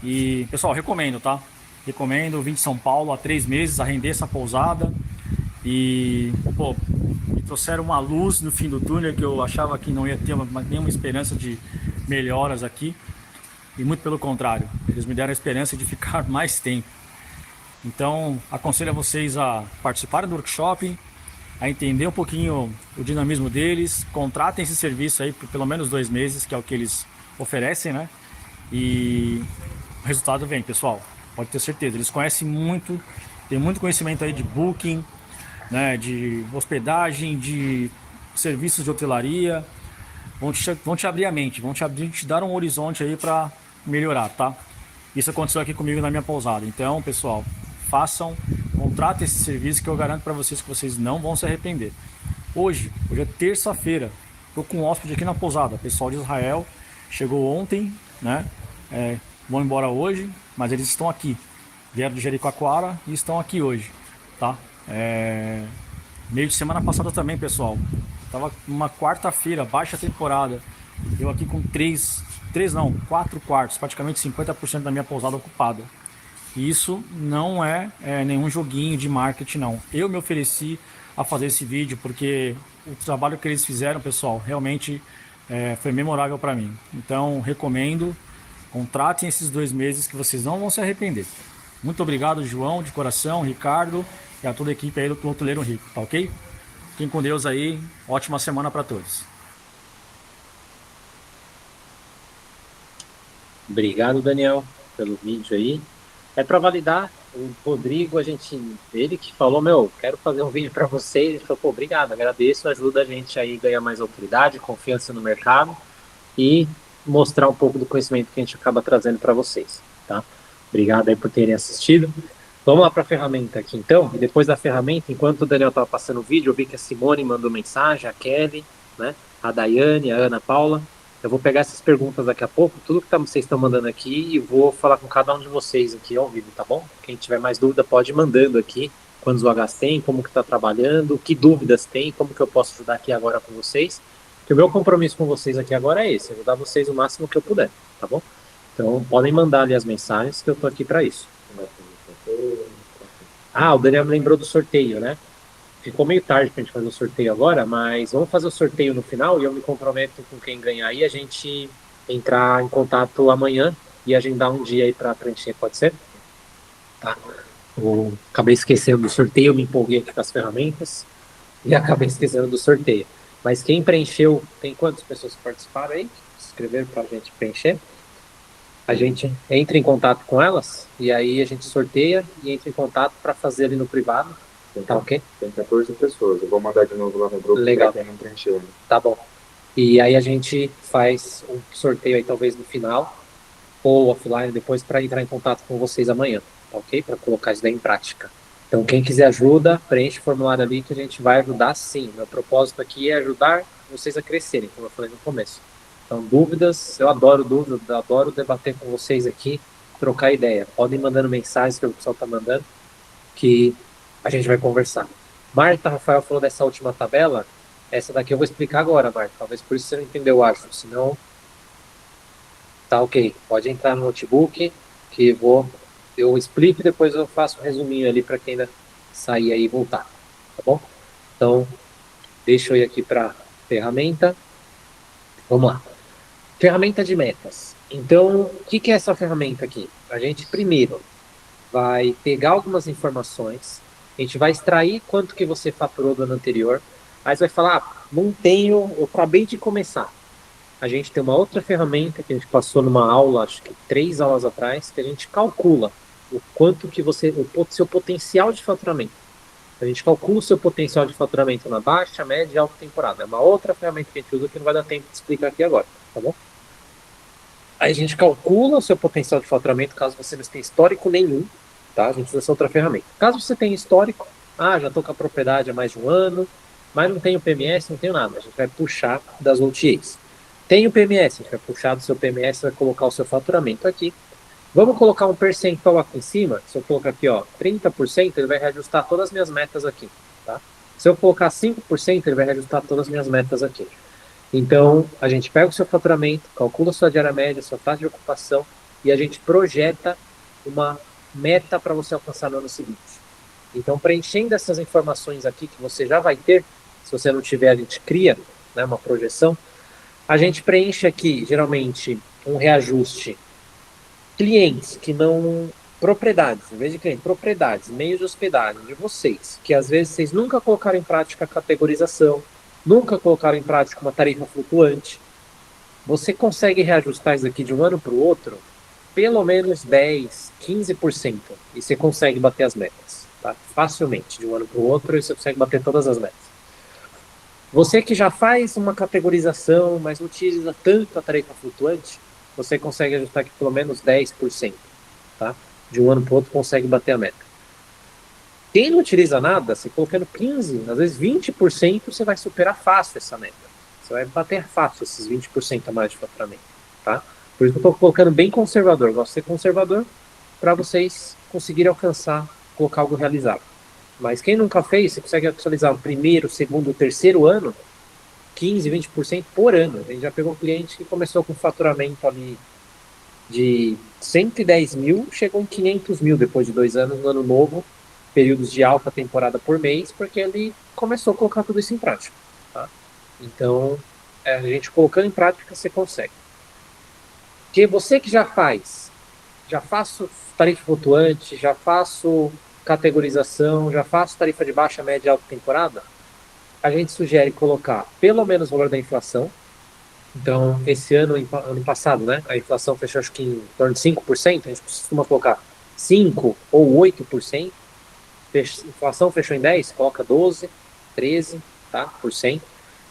E pessoal, recomendo, tá? Recomendo, vim de São Paulo há 3 meses a render essa pousada e, pô, me trouxeram uma luz no fim do túnel que eu achava que não ia ter nenhuma esperança de melhoras aqui. E muito pelo contrário, eles me deram a esperança de ficar mais tempo. Então, aconselho a vocês a participarem do workshop, a entender um pouquinho o dinamismo deles, contratem esse serviço aí por pelo menos 2 meses, que é o que eles oferecem, né? E o resultado vem, pessoal, pode ter certeza. Eles conhecem muito, tem muito conhecimento aí de booking, né? De hospedagem, de serviços de hotelaria. Vão te abrir a mente, te dar um horizonte aí para melhorar, tá? Isso aconteceu aqui comigo na minha pousada. Então, pessoal, façam, contratem esse serviço que eu garanto para vocês que vocês não vão se arrepender. Hoje é terça-feira, tô com um hóspede aqui na pousada, pessoal de Israel, chegou ontem, né? Vão embora hoje, mas eles estão aqui. Vieram de Jericoacoara e estão aqui hoje, tá? Meio de semana passada também, pessoal. Tava uma quarta-feira, baixa temporada. Eu aqui com 4 quartos, praticamente 50% da minha pousada ocupada. E isso não é nenhum joguinho de marketing, não. Eu me ofereci a fazer esse vídeo porque o trabalho que eles fizeram, pessoal, realmente foi memorável para mim. Então, recomendo, contratem esses 2 meses que vocês não vão se arrepender. Muito obrigado, João, de coração, Ricardo e a toda a equipe aí do Hoteleiro Rico, tá ok? Fiquem com Deus aí, ótima semana para todos. Obrigado, Daniel, pelo vídeo aí. É para validar, o Rodrigo, ele que falou, meu, quero fazer um vídeo para vocês. Ele falou, pô, obrigado, agradeço, ajuda a gente aí a ganhar mais autoridade, confiança no mercado e mostrar um pouco do conhecimento que a gente acaba trazendo para vocês, tá? Obrigado aí por terem assistido. Vamos lá para a ferramenta aqui, então. E depois da ferramenta, enquanto o Daniel estava passando o vídeo, eu vi que a Simone mandou mensagem, a Kelly, né? A Daiane, a Ana Paula. Eu vou pegar essas perguntas daqui a pouco, tudo que vocês estão mandando aqui, e vou falar com cada um de vocês aqui ao vivo, tá bom? Quem tiver mais dúvida pode ir mandando aqui quantos OHs tem, como que está trabalhando, que dúvidas tem, como que eu posso ajudar aqui agora com vocês. Porque o meu compromisso com vocês aqui agora é esse, ajudar vocês o máximo que eu puder, tá bom? Então podem mandar ali as mensagens que eu tô aqui para isso. Ah, o Daniel me lembrou do sorteio, né? Ficou meio tarde pra gente fazer o sorteio agora, mas vamos fazer o sorteio no final e eu me comprometo com quem ganhar aí, a gente entrar em contato amanhã e agendar um dia aí para preencher, pode ser? Tá. Eu acabei esquecendo do sorteio, me empolguei aqui com as ferramentas e acabei esquecendo do sorteio. Mas quem preencheu, tem quantas pessoas que participaram aí? Se inscreveram para a gente preencher? A gente entra em contato com elas e aí a gente sorteia e entra em contato para fazer ali no privado. Tá ok? Tem 14 pessoas. Eu vou mandar de novo lá no grupo. Legal. Pra quem não preencheu. Tá bom. E aí a gente faz um sorteio aí talvez no final ou offline depois para entrar em contato com vocês amanhã, tá ok? Para colocar isso daí em prática. Então quem quiser ajuda, preenche o formulário ali que a gente vai ajudar sim. Meu propósito aqui é ajudar vocês a crescerem, como eu falei no começo. Então dúvidas, eu adoro dúvidas, eu adoro debater com vocês aqui, trocar ideia. Podem mandando mensagens que o pessoal tá mandando, que a gente vai conversar. Marta Rafael falou dessa última tabela. Essa daqui eu vou explicar agora, Marta. Talvez por isso você não entendeu, acho. Senão, tá ok. Pode entrar no notebook, que eu explico e depois eu faço um resuminho ali para quem ainda sair aí e voltar. Tá bom? Então, deixa eu ir aqui para ferramenta. Vamos lá. Ferramenta de metas. Então, o que é essa ferramenta aqui? A gente primeiro vai pegar algumas informações, a gente vai extrair quanto que você faturou do ano anterior, Aí você vai falar, não tenho, eu acabei de começar. A gente tem uma outra ferramenta que a gente passou numa aula, acho que 3 aulas atrás, que a gente calcula o quanto que você, o seu potencial de faturamento. A gente calcula o seu potencial de faturamento na baixa, média e alta temporada. É uma outra ferramenta que a gente usa que não vai dar tempo de explicar aqui agora, tá bom? Aí a gente calcula o seu potencial de faturamento caso você não tenha histórico nenhum, tá? A gente usa essa outra ferramenta. Caso você tenha histórico, já estou com a propriedade há mais de um ano, mas não tenho PMS, não tenho nada. A gente vai puxar das OTAs. Tem o PMS, a gente vai puxar do seu PMS, vai colocar o seu faturamento aqui. Vamos colocar um percentual aqui em cima. Se eu colocar aqui, 30%, ele vai reajustar todas as minhas metas aqui, tá? Se eu colocar 5%, ele vai reajustar todas as minhas metas aqui. Então, a gente pega o seu faturamento, calcula a sua diária média, sua taxa de ocupação, e a gente projeta uma meta para você alcançar no ano seguinte. Então, preenchendo essas informações aqui que você já vai ter, se você não tiver, a gente cria, né, uma projeção. A gente preenche aqui, geralmente, um reajuste. Clientes que não... Propriedades, em vez de cliente, propriedades, meios de hospedagem de vocês, que às vezes vocês nunca colocaram em prática a categorização, nunca colocaram em prática uma tarifa flutuante, você consegue reajustar isso aqui de um ano para o outro, pelo menos 10, 15%, e você consegue bater as metas, tá? Facilmente, de um ano para o outro, e você consegue bater todas as metas. Você que já faz uma categorização, mas não utiliza tanto a tarifa flutuante, você consegue ajustar aqui pelo menos 10%, tá? De um ano para o outro consegue bater a meta. Quem não utiliza nada, você colocando 15%, às vezes 20%, você vai superar fácil essa meta. Você vai bater fácil esses 20% a mais de faturamento, tá? Por isso que eu estou colocando bem conservador. Gosto de ser conservador para vocês conseguirem alcançar, colocar algo realizável. Mas quem nunca fez, você consegue atualizar o primeiro, segundo, terceiro ano, 15%, 20% por ano. A gente já pegou um cliente que começou com faturamento ali de 110 mil, chegou em 500 mil depois de 2 anos, no ano novo, períodos de alta temporada por mês, porque ele começou a colocar tudo isso em prática, tá? Então, a gente colocando em prática, você consegue. Porque você que já faço tarifa flutuante, já faço categorização, já faço tarifa de baixa, média e alta temporada, a gente sugere colocar pelo menos o valor da inflação. Então, esse ano passado, né, a inflação fechou acho que em torno de 5%, a gente costuma colocar 5% ou 8%. Inflação fechou em 10%, coloca 12%, 13%, tá, por cento.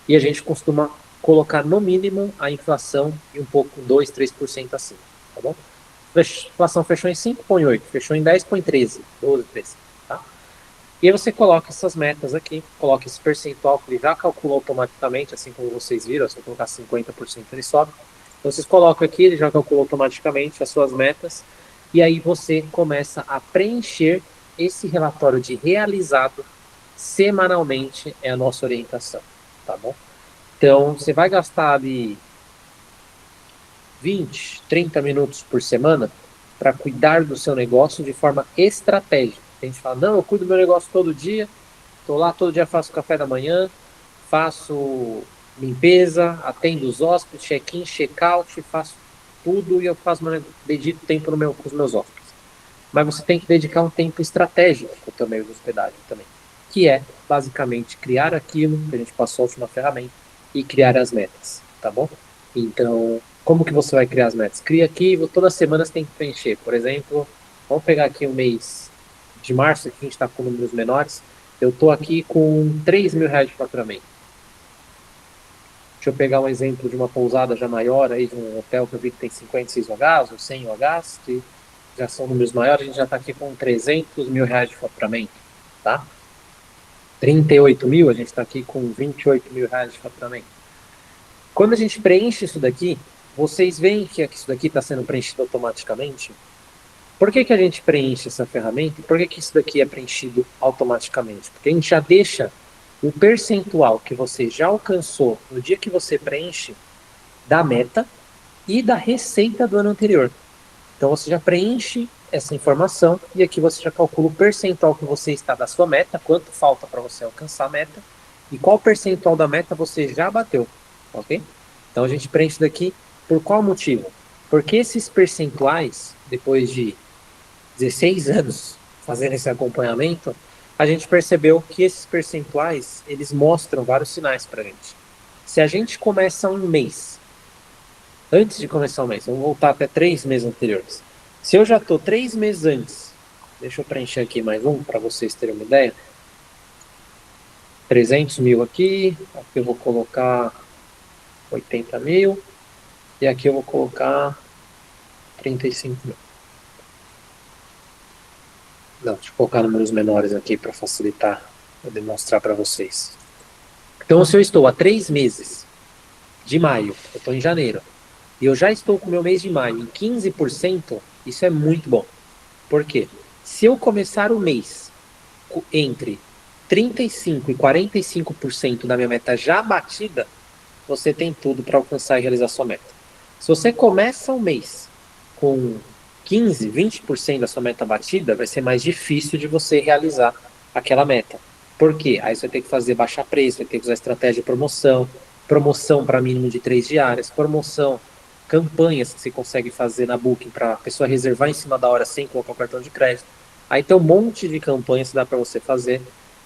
E a gente costuma colocar no mínimo a inflação e um pouco, 2%, 3% acima, tá bom? Inflação fechou em 5%, põe 8%, fechou em 10%, põe 13%, 12%, 13%, tá? E aí você coloca essas metas aqui, coloca esse percentual que ele já calcula automaticamente, assim como vocês viram, se eu colocar 50% ele sobe. Então vocês colocam aqui, ele já calcula automaticamente as suas metas, e aí você começa a preencher esse relatório de realizado semanalmente, é a nossa orientação, tá bom? Então você vai gastar ali 20, 30 minutos por semana para cuidar do seu negócio de forma estratégica. A gente fala, não, eu cuido do meu negócio todo dia, estou lá todo dia, faço café da manhã, faço limpeza, atendo os hóspedes, check-in, check-out, faço tudo e eu dedico tempo com os meus hóspedes. Mas você tem que dedicar um tempo estratégico para o teu meio de hospedagem também, que é basicamente criar aquilo que a gente passou a última ferramenta e criar as metas, tá bom? Então, como que você vai criar as metas? Cria aqui, toda semana você tem que preencher. Por exemplo, vamos pegar aqui o mês de março, que a gente está com números menores, eu estou aqui com R$3.000 de faturamento. Deixa eu pegar um exemplo de uma pousada já maior, aí de um hotel que eu vi que tem 56 OHs ou 100 OHs, que já são números maiores, a gente já está aqui com R$300.000 de faturamento, tá? 38 mil, a gente está aqui com R$28.000 de faturamento. Quando a gente preenche isso daqui, vocês veem que isso daqui está sendo preenchido automaticamente. Por que a gente preenche essa ferramenta? E por que isso daqui é preenchido automaticamente? Porque a gente já deixa o percentual que você já alcançou no dia que você preenche da meta e da receita do ano anterior. Então você já preenche essa informação e aqui você já calcula o percentual que você está da sua meta, quanto falta para você alcançar a meta e qual percentual da meta você já bateu, ok? Então a gente preenche daqui por qual motivo? Porque esses percentuais, depois de 16 anos fazendo esse acompanhamento, a gente percebeu que esses percentuais, eles mostram vários sinais para a gente. Se a gente começa um mês, antes de começar o mês, vamos voltar até 3 meses anteriores. Se eu já estou 3 meses antes, deixa eu preencher aqui mais um para vocês terem uma ideia. 300 mil aqui eu vou colocar 80 mil, e aqui eu vou colocar 35 mil. Não, deixa eu colocar números menores aqui para facilitar, para demonstrar para vocês. Então, se eu estou há 3 meses de maio, eu estou em janeiro, e eu já estou com o meu mês de maio em 15%, isso é muito bom. Por quê? Se eu começar o mês entre 35% e 45% da minha meta já batida, você tem tudo para alcançar e realizar sua meta. Se você começa o mês com 15%, 20% da sua meta batida, vai ser mais difícil de você realizar aquela meta. Por quê? Aí você vai ter que fazer baixar preço, vai ter que usar estratégia de promoção para mínimo de 3 diárias, promoção, campanhas que você consegue fazer na Booking para a pessoa reservar em cima da hora sem colocar o cartão de crédito. Aí tem um monte de campanhas que dá para você fazer,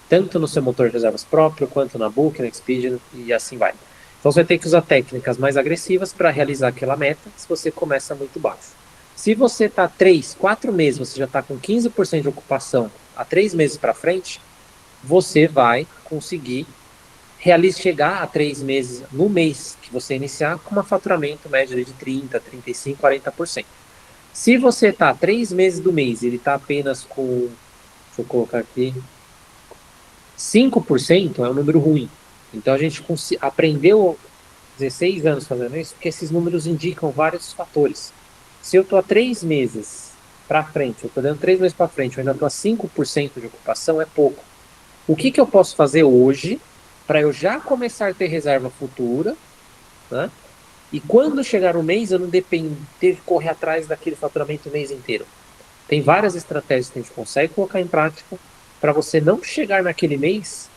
tanto no seu motor de reservas próprio, quanto na Booking, na Expedia, e assim vai. Então você vai ter que usar técnicas mais agressivas para realizar aquela meta, se você começa muito baixo. Se você está 3, 4 meses, você já está com 15% de ocupação há 3 meses para frente, você vai conseguir chegar a 3 meses no mês que você iniciar com um faturamento médio de 30%, 35%, 40%. Se você está 3 meses do mês e ele está apenas com, deixa eu colocar aqui, 5%, é um número ruim. Então a gente aprendeu 16 anos fazendo isso, porque esses números indicam vários fatores. Se eu estou há 3 meses para frente, eu estou dando 3 meses para frente, eu ainda estou a 5% de ocupação, é pouco. O que eu posso fazer hoje para eu já começar a ter reserva futura, né? E quando chegar o mês, eu não depender de correr atrás daquele faturamento o mês inteiro. Tem várias estratégias que a gente consegue colocar em prática para você não chegar naquele mês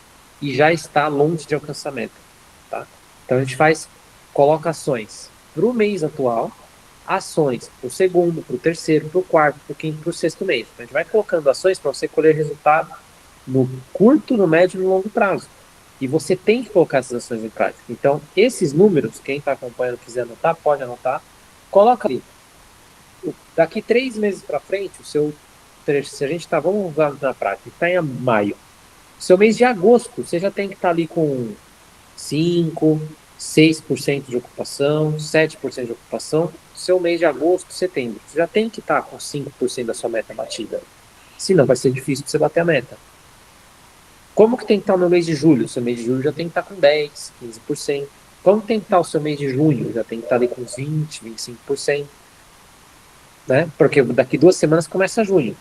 e já estar longe de alcançar a meta, tá? Então a gente coloca ações para o mês atual, ações para o segundo, para o terceiro, para o quarto, para o quinto, para o sexto mês. Então, a gente vai colocando ações para você colher resultado no curto, no médio e no longo prazo. E você tem que colocar essas ações em prática. Então, esses números, quem está acompanhando quiser anotar, pode anotar. Coloca ali. Daqui 3 meses para frente, se a gente está, vamos usar na prática, está em maio. Seu mês de agosto, você já tem que estar ali com 5%, 6% de ocupação, 7% de ocupação. Seu mês de agosto, setembro, você já tem que estar com 5% da sua meta batida. Senão vai ser difícil para você bater a meta. Como que tem que estar no mês de julho? O seu mês de julho já tem que estar com 10%, 15%. Como tem que estar o seu mês de junho? Já tem que estar ali com 20%, 25%. Né? Porque daqui 2 semanas começa junho.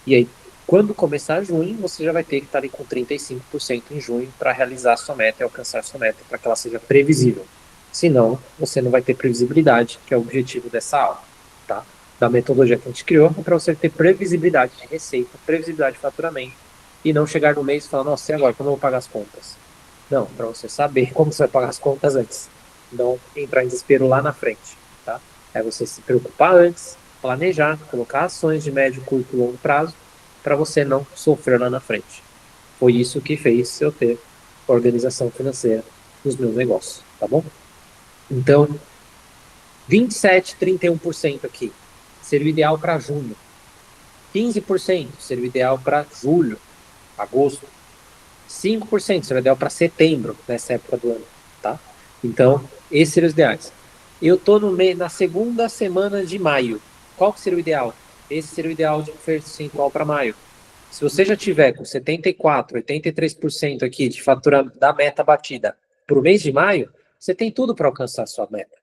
E aí, quando começar junho, você já vai ter que estar ali com 35% em junho para realizar a sua meta e alcançar a sua meta, para que ela seja previsível. Senão, você não vai ter previsibilidade, que é o objetivo dessa aula, tá? Da metodologia que a gente criou, é para você ter previsibilidade de receita, previsibilidade de faturamento, e não chegar no mês e falar, nossa, e agora, como eu vou pagar as contas? Não, para você saber como você vai pagar as contas antes. Não entrar em desespero lá na frente, tá? É você se preocupar antes, planejar, colocar ações de médio, curto e longo prazo, para você não sofrer lá na frente. Foi isso que fez eu ter organização financeira nos meus negócios, tá bom? Então, 27%, 31% aqui, seria o ideal para junho. 15% seria o ideal para julho, agosto. 5% seria o ideal para setembro, nessa época do ano, tá? Então, esses seriam os ideais. Eu estou na segunda semana de maio. Qual que seria o ideal? Esse seria o ideal de percentual para maio. Se você já tiver com 74%, 83% aqui de faturamento da meta batida para o mês de maio, você tem tudo para alcançar a sua meta.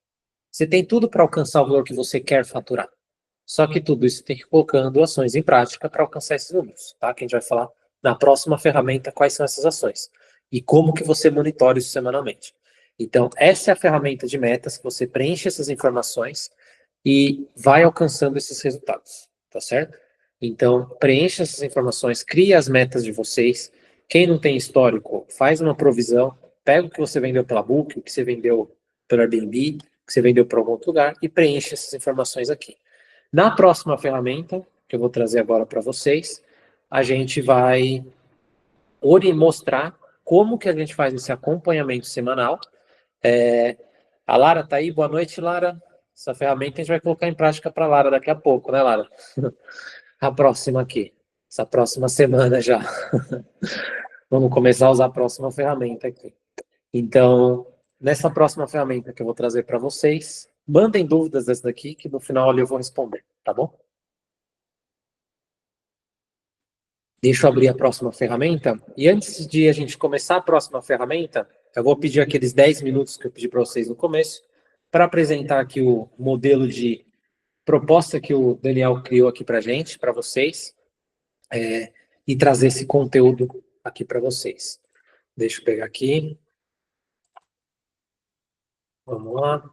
Você tem tudo para alcançar o valor que você quer faturar. Só que tudo isso tem que ir colocando ações em prática para alcançar esses números, tá? Que a gente vai falar na próxima ferramenta quais são essas ações e como que você monitora isso semanalmente. Então, essa é a ferramenta de metas que você preenche essas informações e vai alcançando esses resultados, tá certo? Então, preencha essas informações, cria as metas de vocês. Quem não tem histórico, faz uma provisão, pega o que você vendeu pela Book, o que você vendeu pelo Airbnb, o que você vendeu para algum outro lugar e preenche essas informações aqui. Na próxima ferramenta, que eu vou trazer agora para vocês, a gente vai mostrar como que a gente faz esse acompanhamento semanal. A Lara tá aí, boa noite, Lara. Essa ferramenta a gente vai colocar em prática para a Lara daqui a pouco, né, Lara? A próxima aqui, essa próxima semana já. Vamos começar a usar a próxima ferramenta aqui. Então, nessa próxima ferramenta que eu vou trazer para vocês, mandem dúvidas dessa daqui, que no final ali eu vou responder, tá bom? Deixa eu abrir a próxima ferramenta. E antes de a gente começar a próxima ferramenta, eu vou pedir aqueles 10 minutos que eu pedi para vocês no começo, para apresentar aqui o modelo de proposta que o Daniel criou aqui para a gente, para vocês, e trazer esse conteúdo aqui para vocês. Deixa eu pegar aqui. Vamos lá.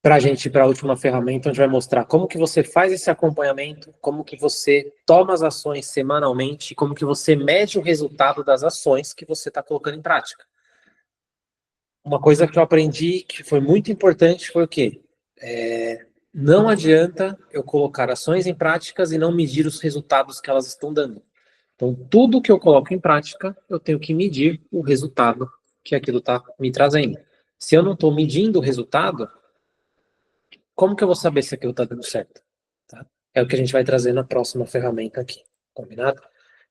Para a gente ir para a última ferramenta, onde vai mostrar como que você faz esse acompanhamento, como que você toma as ações semanalmente, como que você mede o resultado das ações que você está colocando em prática. Uma coisa que eu aprendi que foi muito importante foi o quê? Não adianta eu colocar ações em práticas e não medir os resultados que elas estão dando. Então, tudo que eu coloco em prática, eu tenho que medir o resultado que aquilo está me trazendo. Se eu não estou medindo o resultado, como que eu vou saber se aquilo está dando certo? Tá? É o que a gente vai trazer na próxima ferramenta aqui, combinado?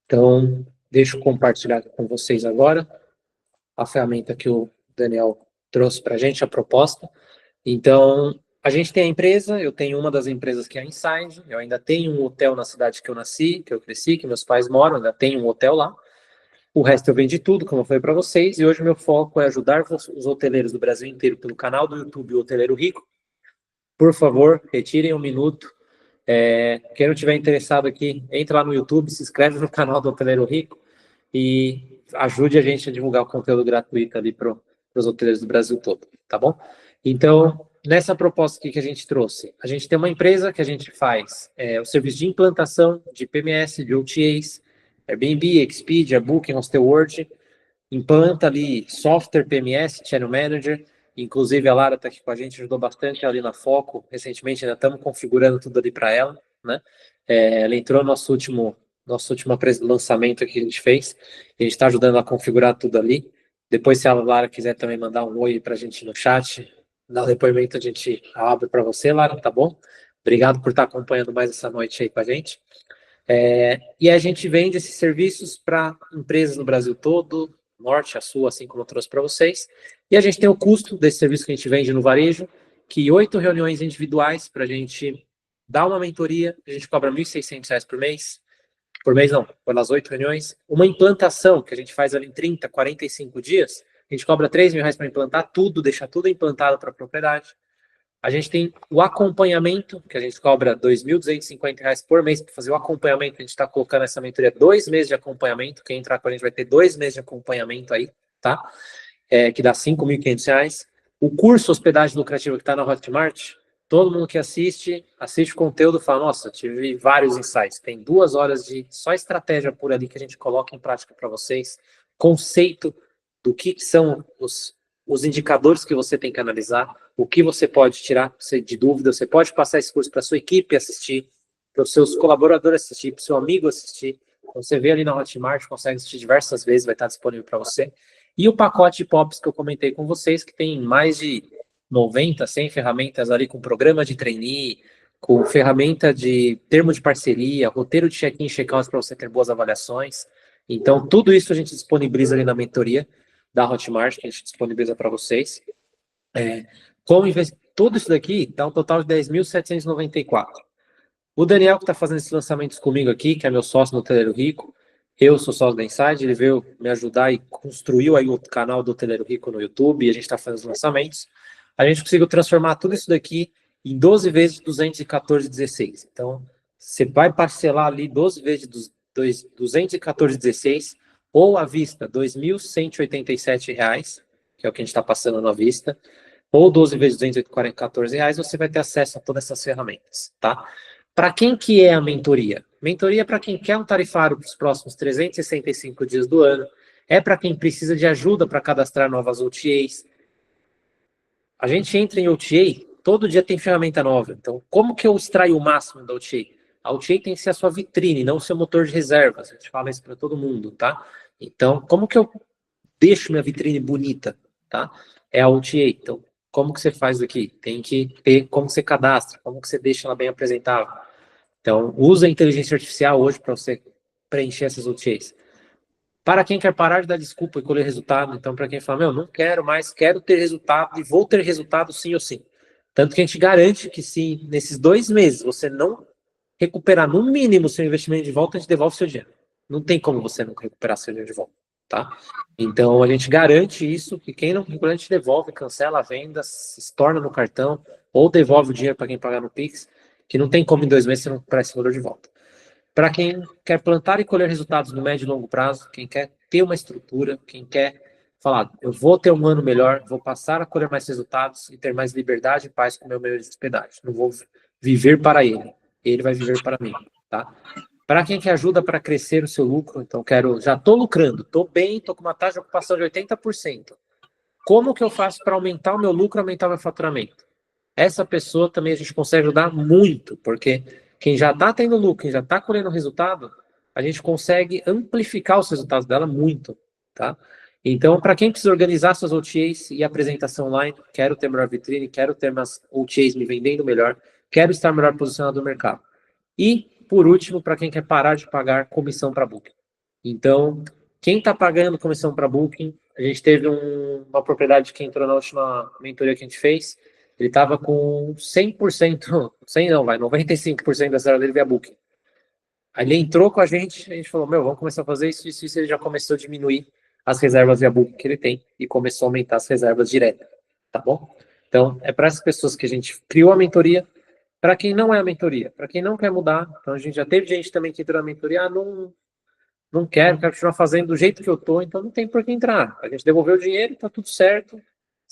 Então, deixa eu compartilhar com vocês agora a ferramenta que o Daniel trouxe para a gente, a proposta. Então, a gente tem a empresa, eu tenho uma das empresas que é a Inside, eu ainda tenho um hotel na cidade que eu nasci, que eu cresci, que meus pais moram, ainda tenho um hotel lá. O resto eu vendi tudo, como eu falei para vocês, e hoje o meu foco é ajudar os hoteleiros do Brasil inteiro pelo canal do YouTube, o Hoteleiro Rico. Por favor, retirem um minuto. Quem não estiver interessado aqui, entre lá no YouTube, se inscreve no canal do Hoteleiro Rico e ajude a gente a divulgar o conteúdo gratuito ali para os hoteleiros do Brasil todo, tá bom? Então, nessa proposta aqui que a gente trouxe, a gente tem uma empresa que a gente faz o serviço de implantação de PMS, de OTAs, Airbnb, Expedia, Booking, Hostelworld, implanta ali software PMS, Channel Manager, inclusive a Lara está aqui com a gente, ajudou bastante ali na Foco, recentemente ainda estamos configurando tudo ali para ela, né? Ela entrou no nosso último lançamento que a gente fez, e a gente está ajudando a configurar tudo ali. Depois, se a Lara quiser também mandar um oi para a gente no chat, dar um depoimento, a gente abre para você, Lara, tá bom? Obrigado por estar acompanhando mais essa noite aí com a gente. E a gente vende esses serviços para empresas no Brasil todo, norte a sul, assim como eu trouxe para vocês. E a gente tem o custo desse serviço que a gente vende no varejo, que 8 reuniões individuais para a gente dar uma mentoria, a gente cobra R$ 1.600 por mês. Por mês não, pelas 8 reuniões. Uma implantação, que a gente faz ali em 30, 45 dias, a gente cobra R$ 3.000 para implantar tudo, deixar tudo implantado para a propriedade. A gente tem o acompanhamento, que a gente cobra R$ 2.250 por mês para fazer o acompanhamento. A gente está colocando essa mentoria 2 meses de acompanhamento. Quem entrar com a gente vai ter 2 meses de acompanhamento aí, tá? Que dá R$ 5.500. O curso Hospedagem Lucrativa que está na Hotmart, todo mundo que assiste o conteúdo e fala, nossa, tive vários insights. Tem 2 horas de só estratégia por ali que a gente coloca em prática para vocês. Conceito do que são os indicadores que você tem que analisar, o que você pode tirar de dúvida, você pode passar esse curso para a sua equipe assistir, para os seus colaboradores assistir, para o seu amigo assistir. Então, você vê ali na Hotmart, consegue assistir diversas vezes, vai estar disponível para você. E o pacote de POPs que eu comentei com vocês, que tem mais de 90, 100 ferramentas ali com programa de trainee, com ferramenta de termo de parceria, roteiro de check-in e check-out para você ter boas avaliações. Então, tudo isso a gente disponibiliza ali na mentoria da Hotmart, que a gente disponibiliza para vocês. Tudo isso daqui dá um total de 10.794. O Daniel, que está fazendo esses lançamentos comigo aqui, que é meu sócio no Hoteleiro Rico, eu sou sócio da Inside, ele veio me ajudar e construiu aí o canal do Hoteleiro Rico no YouTube, e a gente está fazendo os lançamentos. A gente conseguiu transformar tudo isso daqui em 12 vezes de 214,16. Então, você vai parcelar ali 12 vezes de 214,16, ou à vista, R$ 2.187, que é o que a gente está passando na vista, ou 12 vezes de R$ 214, você vai ter acesso a todas essas ferramentas, tá? Para quem que é a mentoria? Mentoria é para quem quer um tarifário para os próximos 365 dias do ano, é para quem precisa de ajuda para cadastrar novas OTAs. A gente entra em OTA, todo dia tem ferramenta nova. Então, como que eu extraio o máximo da OTA? A OTA tem que ser a sua vitrine, não o seu motor de reservas. A gente fala isso para todo mundo, tá? Então, como que eu deixo minha vitrine bonita, tá? É a OTA. Então, como que você faz aqui? Tem que ter como você cadastra, como que você deixa ela bem apresentável. Então, usa a inteligência artificial hoje para você preencher essas OTAs. Para quem quer parar de dar desculpa e colher resultado, então para quem fala, não quero mais, quero ter resultado e vou ter resultado sim ou sim. Tanto que a gente garante que se nesses 2 meses você não recuperar no mínimo seu investimento de volta, a gente devolve seu dinheiro. Não tem como você não recuperar seu dinheiro de volta, tá? Então a gente garante isso, que quem não recupera, a gente devolve, cancela a venda, se estorna no cartão, ou devolve o dinheiro para quem pagar no Pix, que não tem como em 2 meses você não recuperar esse valor de volta. Para quem quer plantar e colher resultados no médio e longo prazo, quem quer ter uma estrutura, quem quer falar, eu vou ter um ano melhor, vou passar a colher mais resultados e ter mais liberdade e paz com o meu meio de hospedagem. Não vou viver para ele vai viver para mim, tá? Para quem quer ajuda para crescer o seu lucro, então já estou lucrando, estou bem, estou com uma taxa de ocupação de 80%. Como que eu faço para aumentar o meu lucro, aumentar o meu faturamento? Essa pessoa também a gente consegue ajudar muito, porque quem já está tendo lucro, quem já está colhendo resultado, a gente consegue amplificar os resultados dela muito, tá? Então, para quem precisa organizar suas OTAs e apresentação online, quero ter melhor vitrine, quero ter minhas OTAs me vendendo melhor, quero estar melhor posicionado no mercado. E, por último, para quem quer parar de pagar comissão para Booking. Então, quem está pagando comissão para Booking, a gente teve uma propriedade que entrou na última mentoria que a gente fez, ele estava com 100%, 100 não, 95% da reserva dele via Booking. Aí ele entrou com a gente falou, vamos começar a fazer isso, ele já começou a diminuir as reservas via Booking que ele tem e começou a aumentar as reservas diretas, tá bom? Então, é para essas pessoas que a gente criou a mentoria. Para quem não é a mentoria, para quem não quer mudar, então a gente já teve gente também que entrou na mentoria, não quero continuar fazendo do jeito que eu tô, então não tem por que entrar. A gente devolveu o dinheiro, tá tudo certo.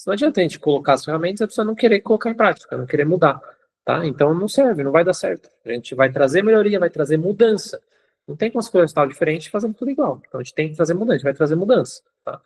Não adianta a gente colocar as ferramentas, a pessoa não querer colocar em prática, não querer mudar, tá? Então não serve, não vai dar certo. A gente vai trazer melhoria, vai trazer mudança. Não tem como as coisas estar diferentes fazendo tudo igual. Então a gente tem que trazer mudança, a gente vai trazer mudança, tá?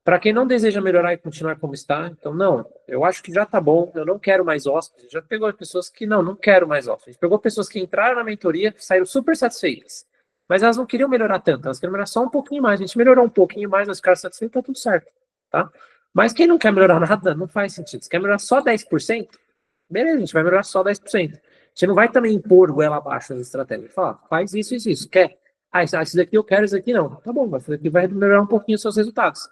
Para quem não deseja melhorar e continuar como está, então não, eu acho que já tá bom, eu não quero mais hóspedes. Já pegou pessoas que não quero mais hóspedes. Pegou pessoas que entraram na mentoria, saíram super satisfeitas. Mas elas não queriam melhorar tanto, elas queriam melhorar só um pouquinho mais. A gente melhorou um pouquinho mais, elas ficaram satisfeitas, tá tudo certo, tá? Mas quem não quer melhorar nada, não faz sentido. Se quer melhorar só 10%, beleza, a gente vai melhorar só 10%. A gente não vai também impor goela abaixo as estratégias. Fala, faz isso, isso, isso. Quer? Esse daqui eu quero, esse daqui não. Tá bom, esse daqui vai melhorar um pouquinho os seus resultados.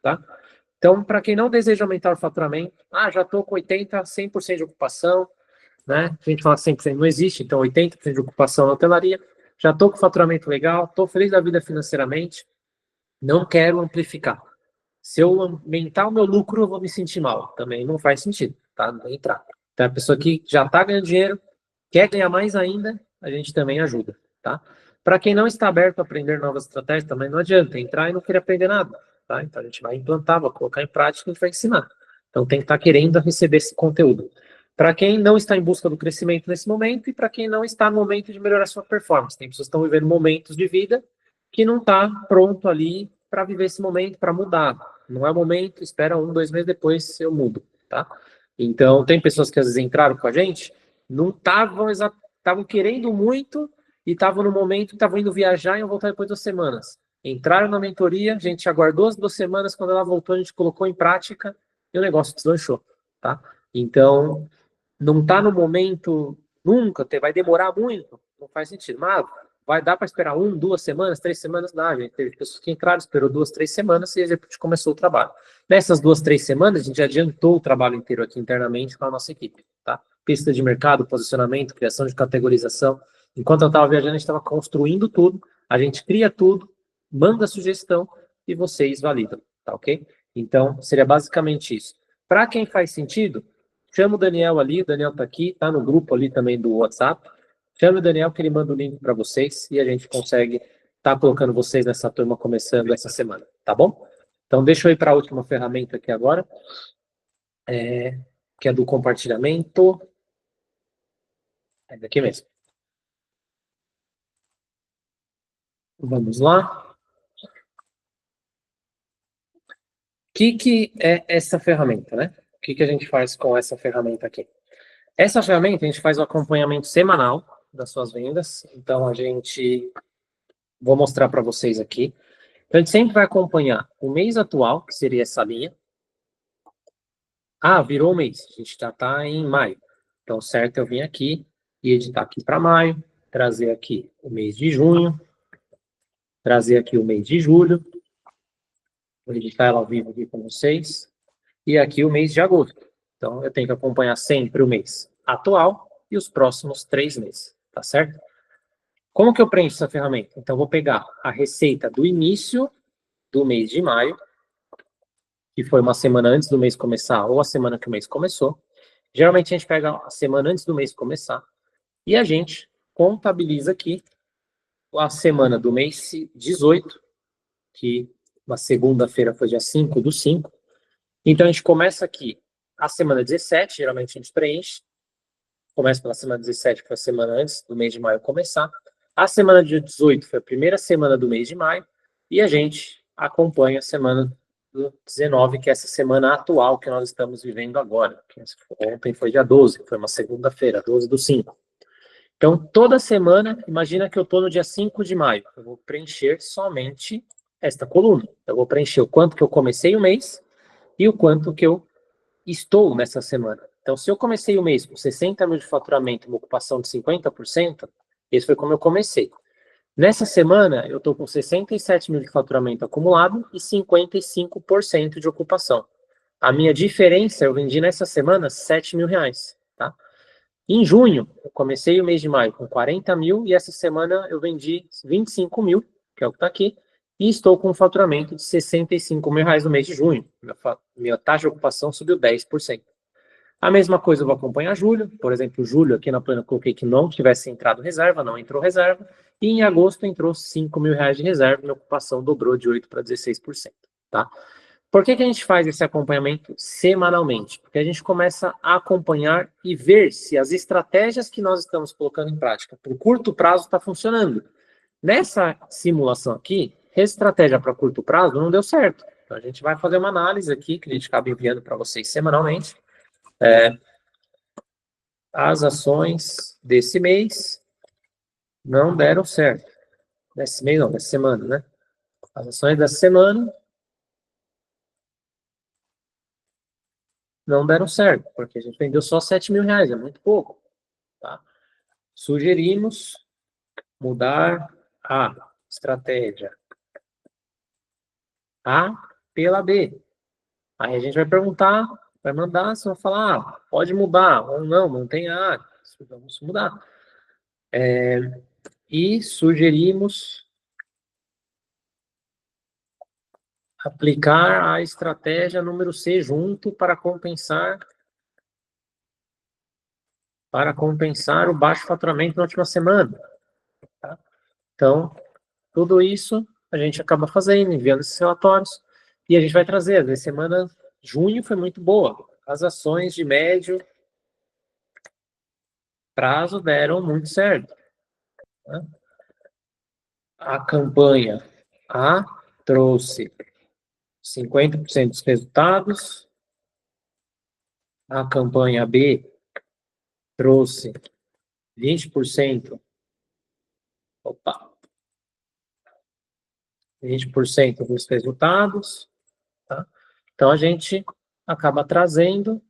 Tá? Então, para quem não deseja aumentar o faturamento, já estou com 80%, 100% de ocupação, né? A gente fala 100% não existe, então 80% de ocupação na hotelaria, já estou com faturamento legal, estou feliz da vida financeiramente, não quero amplificar. Se eu aumentar o meu lucro, eu vou me sentir mal. Também não faz sentido, tá? Não vai entrar. Então, a pessoa que já está ganhando dinheiro, quer ganhar mais ainda, a gente também ajuda, tá? Para quem não está aberto a aprender novas estratégias, também não adianta entrar e não querer aprender nada. Tá? Então a gente vai implantar, vai colocar em prática e a gente vai ensinar. Então tem que estar querendo receber esse conteúdo. Para quem não está em busca do crescimento nesse momento e para quem não está no momento de melhorar sua performance. Tem pessoas que estão vivendo momentos de vida que não está pronto ali para viver esse momento, para mudar. Não é o momento, espera 1, 2 meses depois eu mudo. Tá? Então tem pessoas que às vezes entraram com a gente, não estavam querendo muito e estavam no momento que estavam indo viajar e iam voltar depois de 2 semanas. Entraram na mentoria, a gente aguardou as 2 semanas, quando ela voltou, a gente colocou em prática e o negócio deslanchou, tá? Então, não tá no momento, nunca, vai demorar muito, não faz sentido. Mas vai dar para esperar 1, 2 semanas, 3 semanas? Dá, gente. Teve pessoas que entraram, esperou 2, 3 semanas e a gente começou o trabalho. Nessas 2, 3 semanas, a gente adiantou o trabalho inteiro aqui internamente com a nossa equipe, tá? Pista de mercado, posicionamento, criação de categorização. Enquanto eu estava viajando, a gente estava construindo tudo, a gente cria tudo, manda a sugestão e vocês validam, tá ok? Então, seria basicamente isso. Para quem faz sentido, chama o Daniel ali, o Daniel tá aqui, tá no grupo ali também do WhatsApp. Chama o Daniel que ele manda o link para vocês e a gente consegue colocando vocês nessa turma começando essa semana, tá bom? Então, deixa eu ir para a última ferramenta aqui agora, que é do compartilhamento. É daqui mesmo. Vamos lá. O que é essa ferramenta, né? O que a gente faz com essa ferramenta aqui? Essa ferramenta, a gente faz o acompanhamento semanal das suas vendas. Então, vou mostrar para vocês aqui. Então, a gente sempre vai acompanhar o mês atual, que seria essa linha. Ah, virou o mês, a gente já está em maio. Então, certo, eu vim aqui e editar aqui para maio, trazer aqui o mês de junho, trazer aqui o mês de julho, vou editar ela ao vivo aqui com vocês, e aqui o mês de agosto. Então, eu tenho que acompanhar sempre o mês atual e os próximos 3 meses, tá certo? Como que eu preencho essa ferramenta? Então, eu vou pegar a receita do início do mês de maio, que foi uma semana antes do mês começar, ou a semana que o mês começou. Geralmente, a gente pega a semana antes do mês começar, e a gente contabiliza aqui a semana do mês 18, que uma segunda-feira foi dia 5/5. Então, a gente começa aqui a semana 17, geralmente a gente preenche. Começa pela semana 17, que foi a semana antes do mês de maio começar. A semana de 18 foi a primeira semana do mês de maio. E a gente acompanha a semana do 19, que é essa semana atual que nós estamos vivendo agora. Ontem foi dia 12, foi uma segunda-feira, 12/5. Então, toda semana, imagina que eu estou no dia 5 de maio. Eu vou preencher somente esta coluna. Eu vou preencher o quanto que eu comecei o mês e o quanto que eu estou nessa semana. Então, se eu comecei o mês com 60 mil de faturamento e uma ocupação de 50%, esse foi como eu comecei. Nessa semana, eu estou com 67 mil de faturamento acumulado e 55% de ocupação. A minha diferença, eu vendi nessa semana 7 mil reais, tá? Em junho, eu comecei o mês de maio com 40 mil e essa semana eu vendi 25 mil, que é o que está aqui, e estou com um faturamento de 65 mil reais no mês de junho. Minha taxa de ocupação subiu 10%. A mesma coisa eu vou acompanhar julho. Por exemplo, julho aqui na plana eu coloquei que não tivesse entrado reserva, não entrou reserva. E em agosto entrou 5 mil reais de reserva, minha ocupação dobrou de 8% para 16%. Tá? Por que a gente faz esse acompanhamento semanalmente? Porque a gente começa a acompanhar e ver se as estratégias que nós estamos colocando em prática por curto prazo está funcionando. Nessa simulação aqui, estratégia para curto prazo não deu certo. Então a gente vai fazer uma análise aqui, que a gente acaba enviando para vocês semanalmente. As ações desse mês não deram certo. Desse mês não, dessa semana, né? As ações dessa semana não deram certo, porque a gente vendeu só 7 mil reais, é muito pouco. Tá? Sugerimos mudar a estratégia A pela B. Aí a gente vai perguntar, vai mandar, você vai falar, pode mudar, ou não, não tem A, vamos mudar. E sugerimos aplicar a estratégia número C junto para compensar o baixo faturamento na última semana. Tá? Então, tudo isso a gente acaba fazendo, enviando esses relatórios, e a gente vai trazer. A semana junho foi muito boa. As ações de médio prazo deram muito certo. Tá? A campanha A trouxe 50% dos resultados. A campanha B trouxe 20%. 20% dos resultados. Tá? Então, a gente acaba trazendo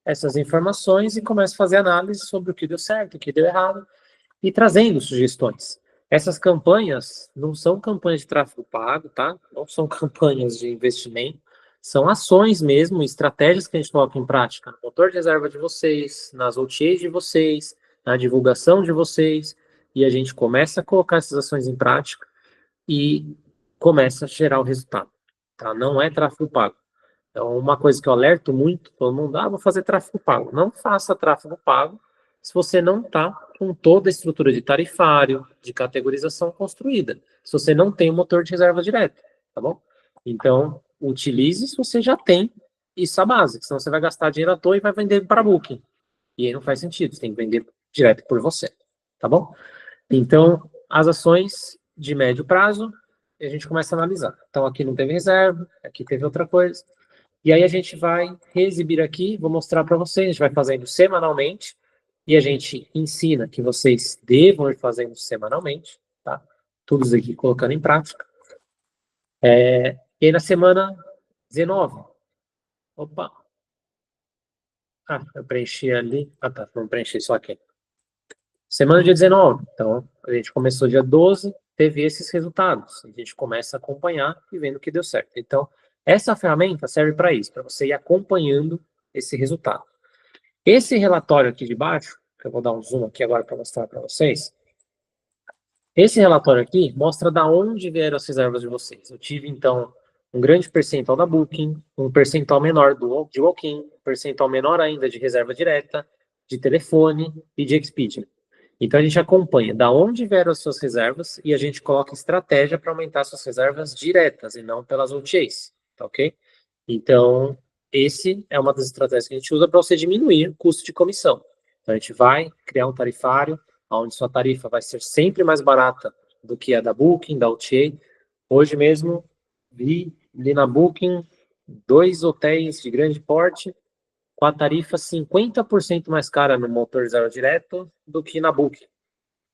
essas informações e começa a fazer análise sobre o que deu certo, o que deu errado, e trazendo sugestões. Essas campanhas não são campanhas de tráfego pago, tá? Não são campanhas de investimento, são ações mesmo, estratégias que a gente coloca em prática no motor de reserva de vocês, nas OTAs de vocês, na divulgação de vocês, e a gente começa a colocar essas ações em prática e começa a gerar o resultado, tá? Não é tráfego pago. Então, uma coisa que eu alerto muito, todo mundo, vou fazer tráfego pago. Não faça tráfego pago se você não está com toda a estrutura de tarifário, de categorização construída. Se você não tem o motor de reserva direto, tá bom? Então, utilize se você já tem isso à base, senão você vai gastar dinheiro à toa e vai vender para booking. E aí não faz sentido, você tem que vender direto por você, tá bom? Então, as ações de médio prazo, a gente começa a analisar. Então, aqui não teve reserva, aqui teve outra coisa. E aí a gente vai reexibir aqui, vou mostrar para vocês, a gente vai fazendo semanalmente, e a gente ensina que vocês devam ir fazendo semanalmente, tá? Tudo isso aqui colocando em prática. E aí na semana 19, opa, eu preenchi ali, tá, não preenchi só aqui. Semana dia 19, então a gente começou dia 12, teve esses resultados, a gente começa a acompanhar e vendo que deu certo. Então, essa ferramenta serve para isso, para você ir acompanhando esse resultado. Esse relatório aqui de baixo, que eu vou dar um zoom aqui agora para mostrar para vocês, esse relatório aqui mostra da onde vieram as reservas de vocês. Eu tive, então, um grande percentual da Booking, um percentual menor de walk-in, um percentual menor ainda de reserva direta, de telefone e de Expedia. Então, a gente acompanha da onde vieram as suas reservas e a gente coloca estratégia para aumentar suas reservas diretas e não pelas OTAs, tá ok? Então, esse é uma das estratégias que a gente usa para você diminuir o custo de comissão. Então, a gente vai criar um tarifário onde sua tarifa vai ser sempre mais barata do que a da Booking, da OTA. Hoje mesmo, vi ali na Booking 2 hotéis de grande porte com a tarifa 50% mais cara no motor zero direto do que na Booking.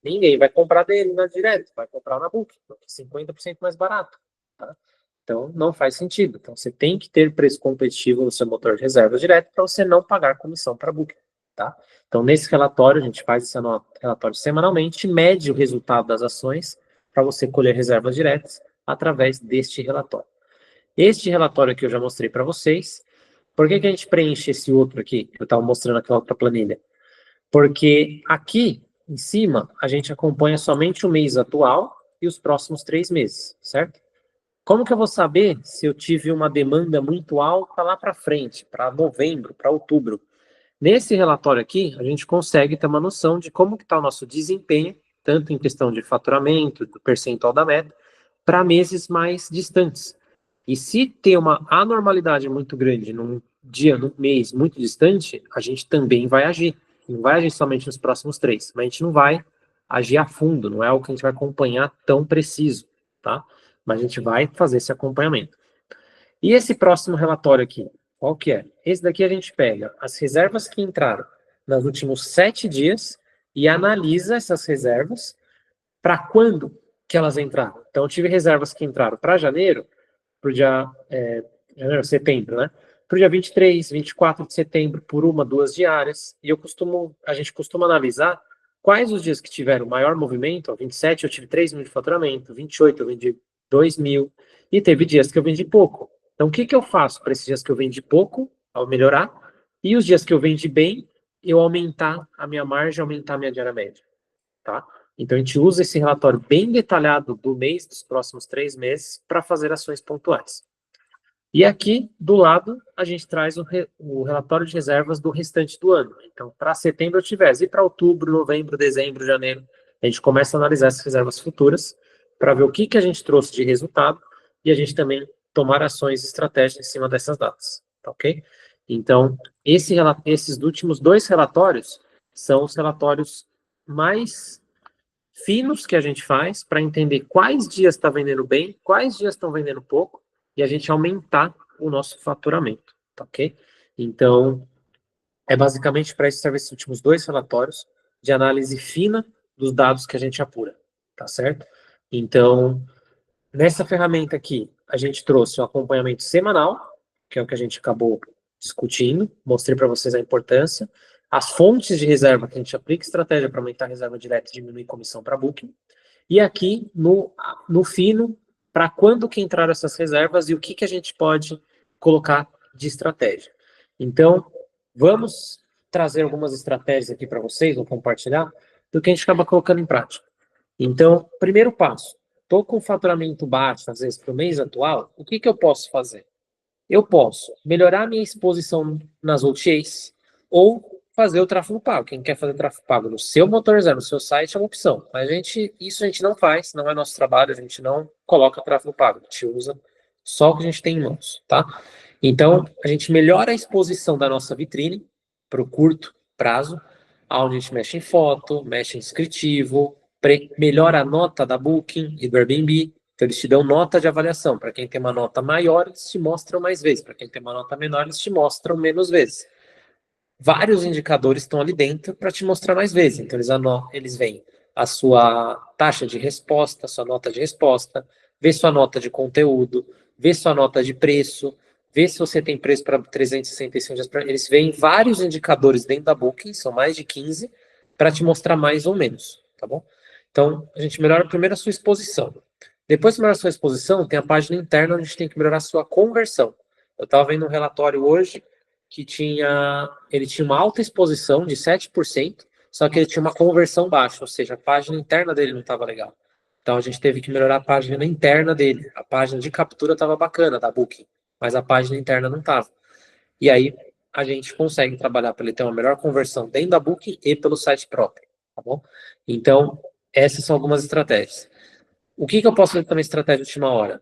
Ninguém vai comprar dele na direto, vai comprar na Booking, porque 50% mais barato. Tá? Então, não faz sentido. Então, você tem que ter preço competitivo no seu motor de reserva direto para você não pagar comissão para a Booking. Tá? Então, nesse relatório, a gente faz esse relatório semanalmente, mede o resultado das ações para você colher reservas diretas através deste relatório. Este relatório aqui eu já mostrei para vocês. Por que a gente preenche esse outro aqui, que eu estava mostrando naquela outra planilha? Porque aqui, em cima, a gente acompanha somente o mês atual e os próximos 3 meses, certo? Como que eu vou saber se eu tive uma demanda muito alta lá para frente, para novembro, para outubro? Nesse relatório aqui, a gente consegue ter uma noção de como que está o nosso desempenho, tanto em questão de faturamento, do percentual da meta, para meses mais distantes. E se tem uma anormalidade muito grande num dia, num mês muito distante, a gente também vai agir. Não vai agir somente nos próximos 3, mas a gente não vai agir a fundo, não é algo que a gente vai acompanhar tão preciso, tá? Mas a gente vai fazer esse acompanhamento. E esse próximo relatório aqui, qual que é? Esse daqui a gente pega as reservas que entraram nos últimos 7 dias e analisa essas reservas para quando que elas entraram. Então, eu tive reservas que entraram para janeiro, para o dia setembro, né? Para o dia 23, 24 de setembro, por 1, 2 diárias. E a gente costuma analisar quais os dias que tiveram maior movimento. Ó, 27 eu tive 3 mil de faturamento, 28 eu vendi 2 mil, e teve dias que eu vendi pouco. Então, o que eu faço para esses dias que eu vendi pouco, ao melhorar, e os dias que eu vendi bem, eu aumentar a minha margem, aumentar a minha diária média, tá? Então, a gente usa esse relatório bem detalhado do mês, dos próximos 3 meses, para fazer ações pontuais. E aqui, do lado, a gente traz o relatório de reservas do restante do ano. Então, para setembro eu tivesse, e para outubro, novembro, dezembro, janeiro, a gente começa a analisar essas reservas futuras para ver o que a gente trouxe de resultado e a gente também tomar ações estratégicas em cima dessas datas, tá ok? Então, esses últimos 2 relatórios são os relatórios mais finos que a gente faz para entender quais dias está vendendo bem, quais dias estão vendendo pouco, e a gente aumentar o nosso faturamento, tá ok? Então, é basicamente para isso que servem esses últimos 2 relatórios de análise fina dos dados que a gente apura, tá certo? Então, nessa ferramenta aqui, a gente trouxe um acompanhamento semanal, que é o que a gente acabou discutindo, mostrei para vocês a importância, as fontes de reserva, que a gente aplica estratégia para aumentar a reserva direta e diminuir comissão para Booking, e aqui no fino, para quando que entraram essas reservas e o que a gente pode colocar de estratégia. Então, vamos trazer algumas estratégias aqui para vocês, vou compartilhar, do que a gente acaba colocando em prática. Então, primeiro passo, estou com faturamento baixo, às vezes, para o mês atual, o que eu posso fazer? Eu posso melhorar a minha exposição nas OTAs ou fazer o tráfego pago. Quem quer fazer tráfego pago no seu motor zero, no seu site, é uma opção. Mas isso a gente não faz, não é nosso trabalho, a gente não coloca tráfego pago, a gente usa só o que a gente tem em mãos, tá? Então, a gente melhora a exposição da nossa vitrine para o curto prazo, onde a gente mexe em foto, mexe em descritivo, melhora a nota da Booking e do Airbnb. Então, eles te dão nota de avaliação. Para quem tem uma nota maior, eles te mostram mais vezes. Para quem tem uma nota menor, eles te mostram menos vezes. vários indicadores estão ali dentro para te mostrar mais vezes. Então, eles veem a sua taxa de resposta, a sua nota de resposta, vê sua nota de conteúdo, vê sua nota de preço, vê se você tem preço para 365 dias. Eles veem vários indicadores dentro da Booking, são mais de 15, para te mostrar mais ou menos, tá bom? Então, a gente melhora primeiro a sua exposição. Depois que melhora a sua exposição, tem a página interna onde a gente tem que melhorar a sua conversão. Eu estava vendo um relatório hoje que ele tinha uma alta exposição de 7%, só que ele tinha uma conversão baixa, ou seja, a página interna dele não estava legal. Então a gente teve que melhorar a página interna dele. A página de captura estava bacana, da Booking, mas a página interna não estava. E aí a gente consegue trabalhar para ele ter uma melhor conversão dentro da Booking e pelo site próprio, tá bom? Então, essas são algumas estratégias. O que eu posso fazer também estratégia de última hora?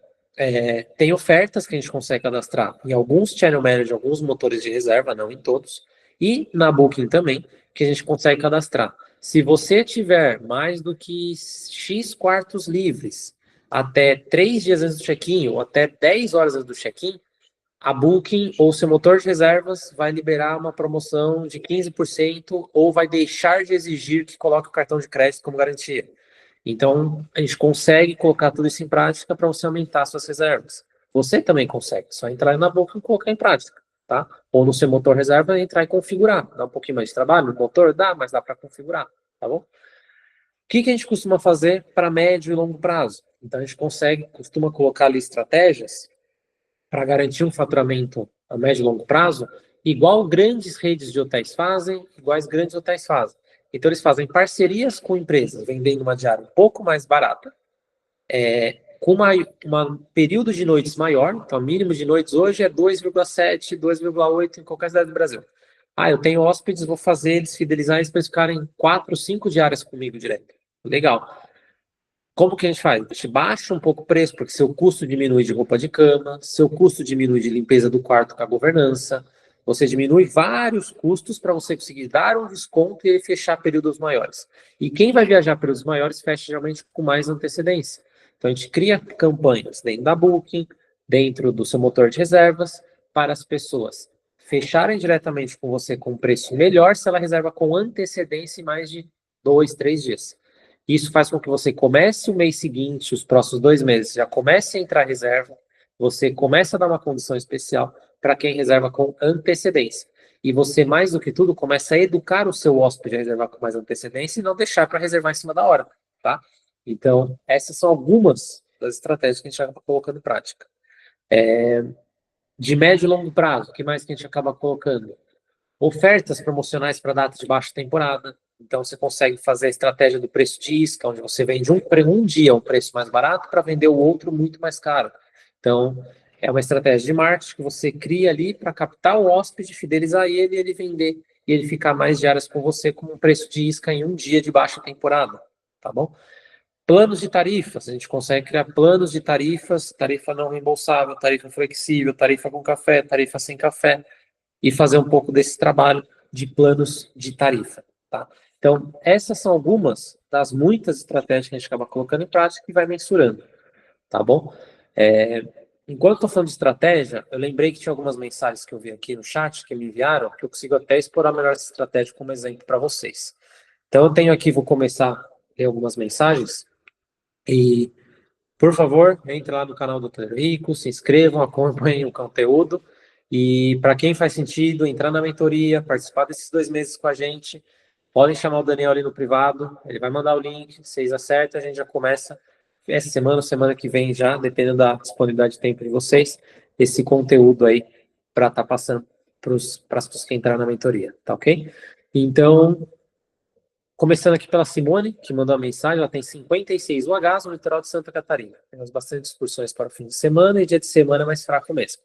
Tem ofertas que a gente consegue cadastrar em alguns channel managers, alguns motores de reserva, não em todos, e na Booking também, que a gente consegue cadastrar. Se você tiver mais do que X quartos livres até 3 dias antes do check-in ou até 10 horas antes do check-in, a Booking ou seu motor de reservas vai liberar uma promoção de 15% ou vai deixar de exigir que coloque o cartão de crédito como garantia. Então, a gente consegue colocar tudo isso em prática para você aumentar suas reservas. Você também consegue, só entrar na Booking e colocar em prática, tá? Ou no seu motor reserva, entrar e configurar. Dá um pouquinho mais de trabalho, no motor dá, mas dá para configurar, tá bom? O que a gente costuma fazer para médio e longo prazo? Então, a gente costuma colocar ali estratégias para garantir um faturamento a médio e longo prazo, igual grandes redes de hotéis fazem, iguais grandes hotéis fazem. Então, eles fazem parcerias com empresas, vendendo uma diária um pouco mais barata, com um período de noites maior. Então, o mínimo de noites hoje é 2,7, 2,8 em qualquer cidade do Brasil. Eu tenho hóspedes, vou fazer eles fidelizar eles para eles ficarem 4, 5 diárias comigo direto. Legal. Como que a gente faz? A gente baixa um pouco o preço, porque seu custo diminui de roupa de cama, seu custo diminui de limpeza do quarto com a governança, você diminui vários custos para você conseguir dar um desconto e fechar períodos maiores. E quem vai viajar períodos maiores fecha geralmente com mais antecedência. Então a gente cria campanhas dentro da Booking, dentro do seu motor de reservas, para as pessoas fecharem diretamente com você com um preço melhor se ela reserva com antecedência em mais de 2, 3 dias. Isso faz com que você comece o mês seguinte, os próximos 2 meses, já comece a entrar reserva, você começa a dar uma condição especial para quem reserva com antecedência. E você, mais do que tudo, começa a educar o seu hóspede a reservar com mais antecedência e não deixar para reservar em cima da hora, tá? Então, essas são algumas das estratégias que a gente acaba colocando em prática. De médio e longo prazo, o que mais que a gente acaba colocando? Ofertas promocionais para data de baixa temporada. Então, você consegue fazer a estratégia do preço de isca, onde você vende um dia um preço mais barato para vender o outro muito mais caro. Então, é uma estratégia de marketing que você cria ali para captar o hóspede, fidelizar ele vender e ele ficar mais diárias com você com um preço de isca em um dia de baixa temporada, tá bom? Planos de tarifas, a gente consegue criar planos de tarifas, tarifa não reembolsável, tarifa flexível, tarifa com café, tarifa sem café, e fazer um pouco desse trabalho de planos de tarifa, tá? Então, essas são algumas das muitas estratégias que a gente acaba colocando em prática e vai mensurando, tá bom? Enquanto eu estou falando de estratégia, eu lembrei que tinha algumas mensagens que eu vi aqui no chat que me enviaram, que eu consigo até explorar melhor essa estratégia como exemplo para vocês. Então, eu tenho aqui, vou começar a ler algumas mensagens e, por favor, entre lá no canal do Dr. Rico, se inscrevam, acompanhem o conteúdo. E para quem faz sentido entrar na mentoria, participar desses 2 meses com a gente, podem chamar o Daniel ali no privado, ele vai mandar o link, vocês acertam, a gente já começa essa semana, semana que vem já, dependendo da disponibilidade de tempo de vocês, esse conteúdo aí para estar passando para as pessoas que entraram na mentoria, tá ok? Então, começando aqui pela Simone, que mandou a mensagem, ela tem 56 UHs no litoral de Santa Catarina. Temos bastante excursões para o fim de semana e dia de semana mais fraco mesmo.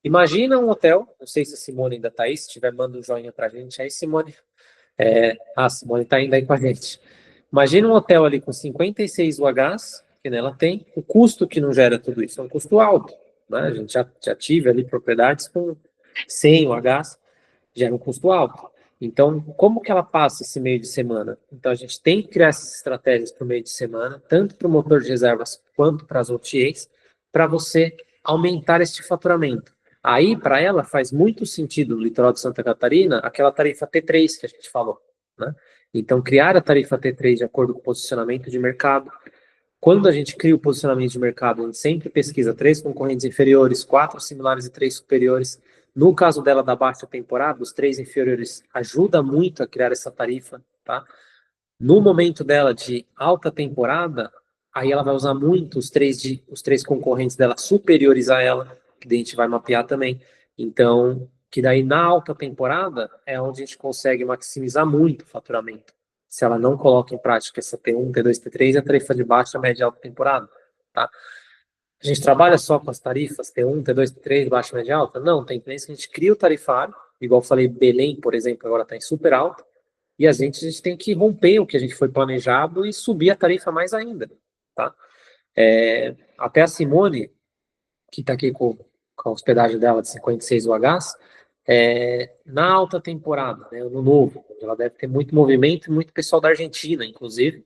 Imagina um hotel, não sei se a Simone ainda está aí, se tiver, manda um joinha para a gente aí, Simone. A Simone está ainda aí com a gente. Imagina um hotel ali com 56 UHs, que nela tem, o custo que não gera tudo isso é um custo alto, né? A gente já tive ali propriedades com 100 UHs, gera um custo alto. Então, como que ela passa esse meio de semana? Então, a gente tem que criar essas estratégias para o meio de semana, tanto para o motor de reservas quanto para as OTAs, para você aumentar este faturamento. Aí, para ela, faz muito sentido no litoral de Santa Catarina aquela tarifa T3 que a gente falou, né? Então, criar a tarifa T3 de acordo com o posicionamento de mercado. Quando a gente cria o posicionamento de mercado, a gente sempre pesquisa 3 concorrentes inferiores, 4 similares e 3 superiores. No caso dela da baixa temporada, os 3 inferiores ajuda muito a criar essa tarifa, tá? No momento dela de alta temporada, aí ela vai usar muito os três concorrentes dela superiores a ela, que daí a gente vai mapear também. Então, que daí na alta temporada é onde a gente consegue maximizar muito o faturamento. Se ela não coloca em prática essa T1, T2, T3, é a tarifa de baixa, média e alta temporada, tá? A gente trabalha só com as tarifas T1, T2, T3, baixa, média e alta? Não, tem clientes que a gente cria o tarifário, igual eu falei, Belém, por exemplo, agora está em super alta, e a gente tem que romper o que a gente foi planejado e subir a tarifa mais ainda, tá? Até a Simone, que está aqui com a hospedagem dela de 56 UHs, na alta temporada, né, no novo, ela deve ter muito movimento e muito pessoal da Argentina, inclusive.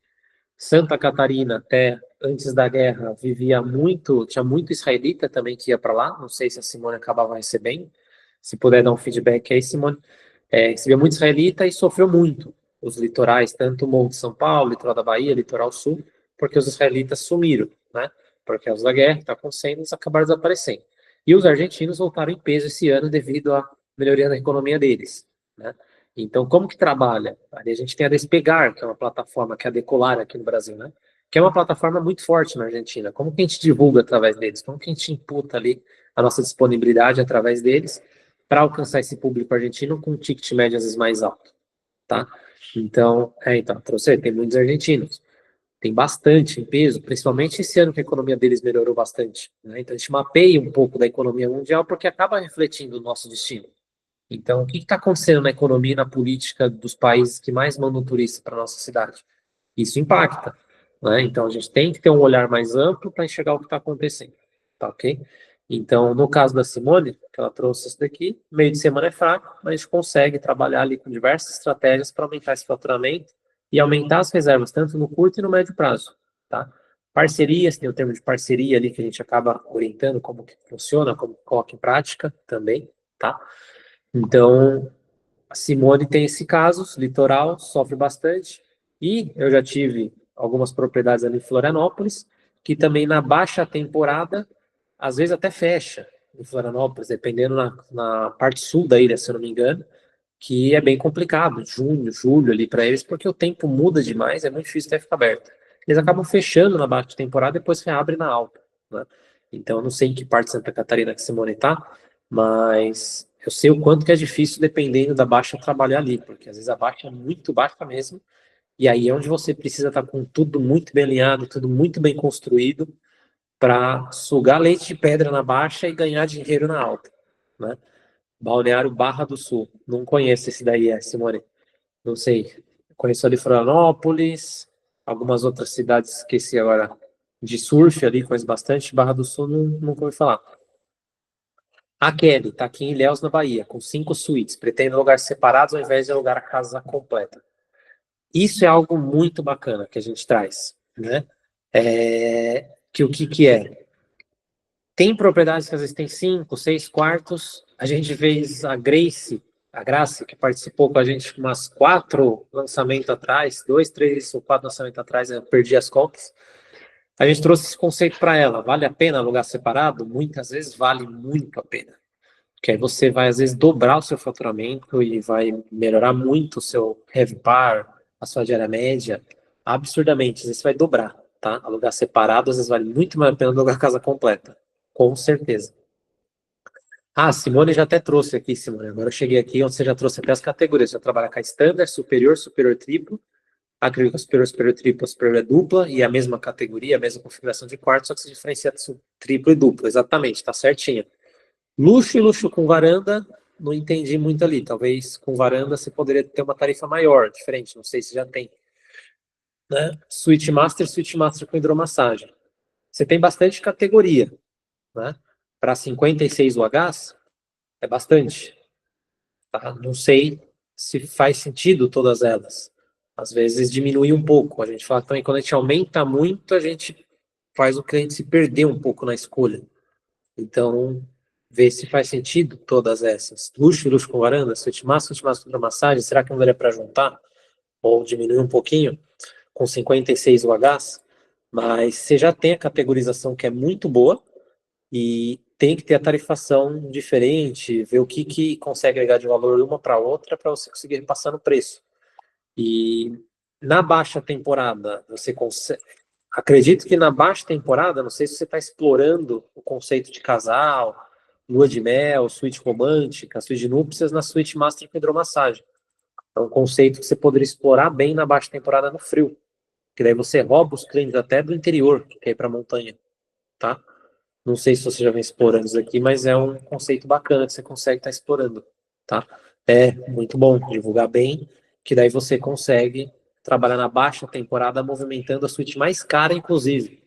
Santa Catarina, até antes da guerra, tinha muito israelita também que ia para lá, não sei se a Simone acabava recebendo, se puder dar um feedback aí, Simone. Recebia muito israelita e sofreu muito os litorais, tanto o Morro de São Paulo, litoral da Bahia, litoral sul, porque os israelitas sumiram, né? Por causa da guerra que está acontecendo, eles acabaram desaparecendo. E os argentinos voltaram em peso esse ano devido à melhoria da economia deles, né? Então, como que trabalha? Ali a gente tem a Despegar, que é uma plataforma, que é a Decolar aqui no Brasil, né? Que é uma plataforma muito forte na Argentina. Como que a gente divulga através deles? Como que a gente imputa ali a nossa disponibilidade através deles para alcançar esse público argentino com um ticket médio às vezes mais alto, tá? Então, trouxe, tem muitos argentinos. Tem bastante em peso, principalmente esse ano que a economia deles melhorou bastante, né? Então, a gente mapeia um pouco da economia mundial porque acaba refletindo o nosso destino. Então, o que está acontecendo na economia e na política dos países que mais mandam turistas para nossa cidade? Isso impacta, né? Então, a gente tem que ter um olhar mais amplo para enxergar o que está acontecendo, tá ok? Então, no caso da Simone, que ela trouxe isso daqui, meio de semana é fraco, mas a gente consegue trabalhar ali com diversas estratégias para aumentar esse faturamento e aumentar as reservas, tanto no curto e no médio prazo, tá? Parcerias, tem o termo de parceria ali que a gente acaba orientando como que funciona, como que coloca em prática também, tá? Então, a Simone tem esse caso, litoral, sofre bastante, e eu já tive algumas propriedades ali em Florianópolis, que também na baixa temporada, às vezes até fecha em Florianópolis, dependendo na parte sul da ilha, se eu não me engano, que é bem complicado, junho, julho ali para eles, porque o tempo muda demais, é muito difícil até ficar aberto. Eles acabam fechando na baixa temporada e depois reabrem na alta, né? Então, eu não sei em que parte de Santa Catarina que Simone está, mas eu sei o quanto que é difícil dependendo da baixa trabalhar ali, porque às vezes a baixa é muito baixa mesmo, e aí é onde você precisa estar com tudo muito bem alinhado, tudo muito bem construído, para sugar leite de pedra na baixa e ganhar dinheiro na alta, né? Balneário Barra do Sul. Não conheço esse daí, Simone. Não sei. Conheço ali Florianópolis, algumas outras cidades, esqueci agora, de surf ali, conheço bastante. Barra do Sul, nunca ouvi falar. A Kelly está aqui em Ilhéus, na Bahia, com 5 suítes. Pretende lugares separados ao invés de alugar a casa completa. Isso é algo muito bacana que a gente traz, né? Que o que é? Tem propriedades que às vezes tem 5, 6 quartos. A gente fez a Grace, que participou com a gente umas 4 lançamentos atrás, 2, 3 ou 4 lançamentos atrás, eu perdi as contas. A gente trouxe esse conceito para ela. Vale a pena alugar separado? Muitas vezes vale muito a pena. Porque aí você vai, às vezes, dobrar o seu faturamento e vai melhorar muito o seu RevPAR, a sua diária média, absurdamente. Às vezes você vai dobrar, tá? Alugar separado, às vezes vale muito mais a pena alugar a casa completa. Com certeza. Ah, Simone já até trouxe aqui, Simone. Agora eu cheguei aqui onde você já trouxe até as categorias. Já trabalha com a standard, superior, superior triplo. Acredito que a superior, superior triplo, a superior é dupla e a mesma categoria, a mesma configuração de quarto, só que se diferencia de triplo e duplo. Exatamente, tá certinho. Luxo e luxo com varanda, não entendi muito ali. Talvez com varanda você poderia ter uma tarifa maior, diferente, não sei se já tem. Né? Suite Master com hidromassagem. Você tem bastante categoria, né? Para 56 UHs, é bastante. Tá? Não sei se faz sentido todas elas. Às vezes diminui um pouco. A gente fala também, quando a gente aumenta muito, a gente faz o cliente se perder um pouco na escolha. Então, ver se faz sentido todas essas. Luxo e luxo com varanda, suíte master com hidromassagem, será que não daria para juntar? Ou diminuir um pouquinho, com 56 UHs? Mas você já tem a categorização que é muito boa, e tem que ter a tarifação diferente, ver o que consegue agregar de valor uma para outra para você conseguir passar no preço. E na baixa temporada, você consegue. Acredito que na baixa temporada, não sei se você está explorando o conceito de casal, lua de mel, suíte romântica, suíte de núpcias na suíte master com hidromassagem. É um conceito que você poderia explorar bem na baixa temporada no frio. Que daí você rouba os clientes até do interior, que quer ir para a montanha, tá? Não sei se você já vem explorando isso aqui, mas é um conceito bacana que você consegue estar explorando, tá? É muito bom divulgar bem, que daí você consegue trabalhar na baixa temporada movimentando a suíte mais cara, inclusive,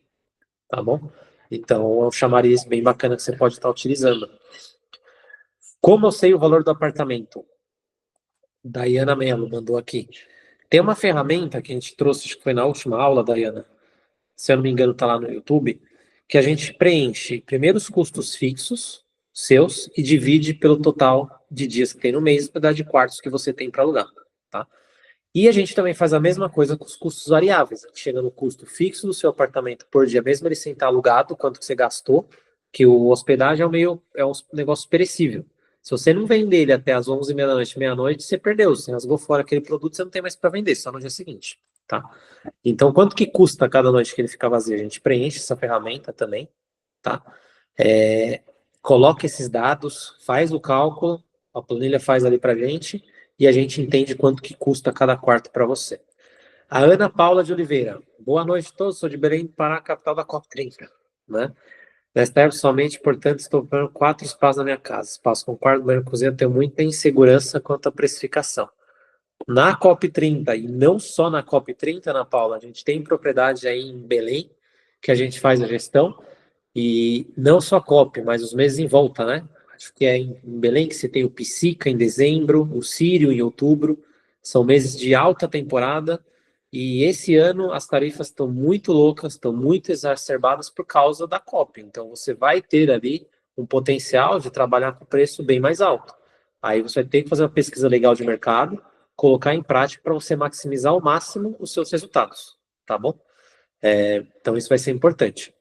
tá bom? Então é um chamariz bem bacana que você pode estar utilizando. Como eu sei o valor do apartamento? Daiana Mello mandou aqui. Tem uma ferramenta que a gente trouxe, acho que foi na última aula, Daiana, se eu não me engano, está lá no YouTube, que a gente preenche primeiro os custos fixos seus e divide pelo total de dias que tem no mês e quantidade de quartos que você tem para alugar, tá? E a gente também faz a mesma coisa com os custos variáveis. A gente chega no custo fixo do seu apartamento por dia, mesmo ele sem estar alugado, quanto que você gastou, que o hospedagem é um negócio perecível. Se você não vender ele até as 11h30 da noite, meia-noite, você perdeu. Você rasgou fora aquele produto, você não tem mais para vender, só no dia seguinte, tá? Então, quanto que custa cada noite que ele fica vazio? A gente preenche essa ferramenta também, tá? Coloca esses dados, faz o cálculo, a planilha faz ali pra gente, e a gente entende quanto que custa cada quarto para você. A Ana Paula de Oliveira. Boa noite a todos, sou de Belém Pará, capital da COP30, né? Nesta época, somente, portanto, estou comprando 4 espaços na minha casa. Espaço com quarto, banheiro, cozinha, tenho muita insegurança quanto à precificação. Na COP30, e não só na COP30, Ana Paula, a gente tem propriedade aí em Belém, que a gente faz a gestão, e não só a COP, mas os meses em volta, né? Acho que é em Belém que você tem o Psica em dezembro, o Sírio em outubro, são meses de alta temporada, e esse ano as tarifas estão muito loucas, estão muito exacerbadas por causa da COP, então você vai ter ali um potencial de trabalhar com preço bem mais alto. Aí você vai ter que fazer uma pesquisa legal de mercado, colocar em prática para você maximizar ao máximo os seus resultados, tá bom? Então isso vai ser importante.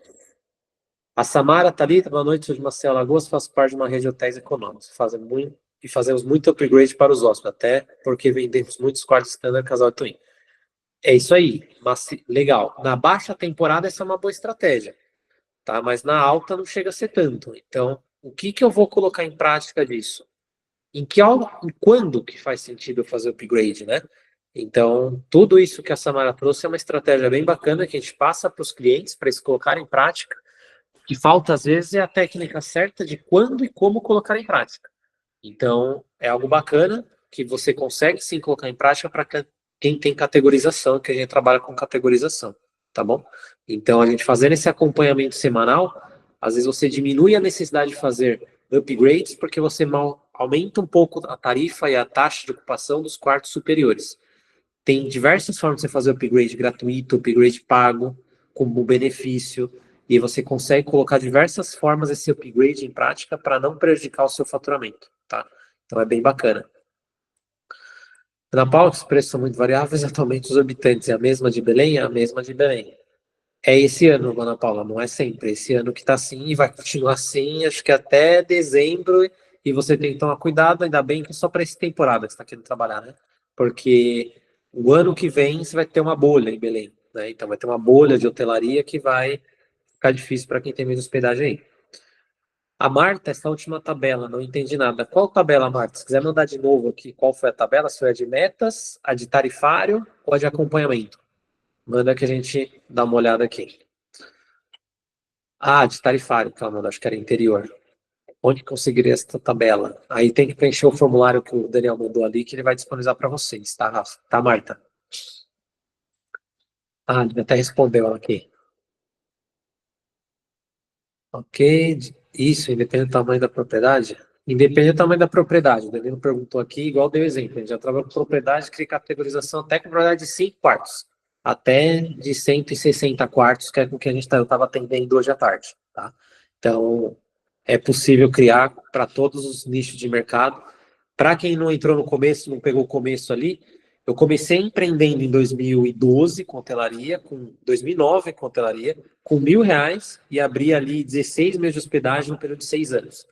A Samara Thalita, boa noite, sou de Maceió, Alagoas, faço parte de uma rede de hotéis econômicos. Fazemos muito upgrade para os hóspedes, até porque vendemos muitos quartos standard casal e twin. É isso aí, mas legal. Na baixa temporada essa é uma boa estratégia, tá? Mas na alta não chega a ser tanto. Então, o que eu vou colocar em prática disso? Em quando que faz sentido eu fazer upgrade, né? Então, tudo isso que a Samara trouxe é uma estratégia bem bacana que a gente passa para os clientes para eles colocarem em prática. O que falta às vezes é a técnica certa de quando e como colocar em prática. Então, é algo bacana que você consegue sim colocar em prática para quem tem categorização, que a gente trabalha com categorização, tá bom? Então, a gente fazendo esse acompanhamento semanal, às vezes você diminui a necessidade de fazer upgrades porque você aumenta um pouco a tarifa e a taxa de ocupação dos quartos superiores. Tem diversas formas de você fazer upgrade gratuito, upgrade pago, como benefício, e você consegue colocar diversas formas esse upgrade em prática para não prejudicar o seu faturamento, tá? Então é bem bacana. Ana Paula, os preços são muito variáveis, atualmente os habitantes é a mesma de Belém? É a mesma de Belém. É esse ano, Ana Paula, não é sempre. Esse ano que está assim e vai continuar assim, acho que até dezembro, e você tem que tomar cuidado, ainda bem que é só para essa temporada que você está querendo trabalhar, né? Porque o ano que vem você vai ter uma bolha em Belém, né? Então vai ter uma bolha de hotelaria que vai ficar difícil para quem tem menos hospedagem aí. A Marta, essa última tabela, não entendi nada. Qual tabela, Marta? Se quiser mandar de novo aqui, qual foi a tabela? Se foi a de metas, a de tarifário ou a de acompanhamento? Manda que a gente dá uma olhada aqui. Ah, de tarifário, calma, acho que era interior. Onde conseguiria essa tabela? Aí tem que preencher o formulário que o Daniel mandou ali, que ele vai disponibilizar para vocês, tá, Rafa? Tá, Marta? Ah, ele até respondeu ela aqui. Ok, isso, independente do tamanho da propriedade? Independente do tamanho da propriedade, o Danilo perguntou aqui, igual deu exemplo, a gente já trabalha com propriedade, cria categorização até com propriedade de 5 quartos, até de 160 quartos, que é com que eu estava atendendo hoje à tarde, tá? Então, é possível criar para todos os nichos de mercado. Para quem não entrou no começo, não pegou o começo ali, eu comecei empreendendo em 2012 com hotelaria, com 2009 com hotelaria, com R$ 1.000 e abri ali 16 meses de hospedagem no período de 6 anos.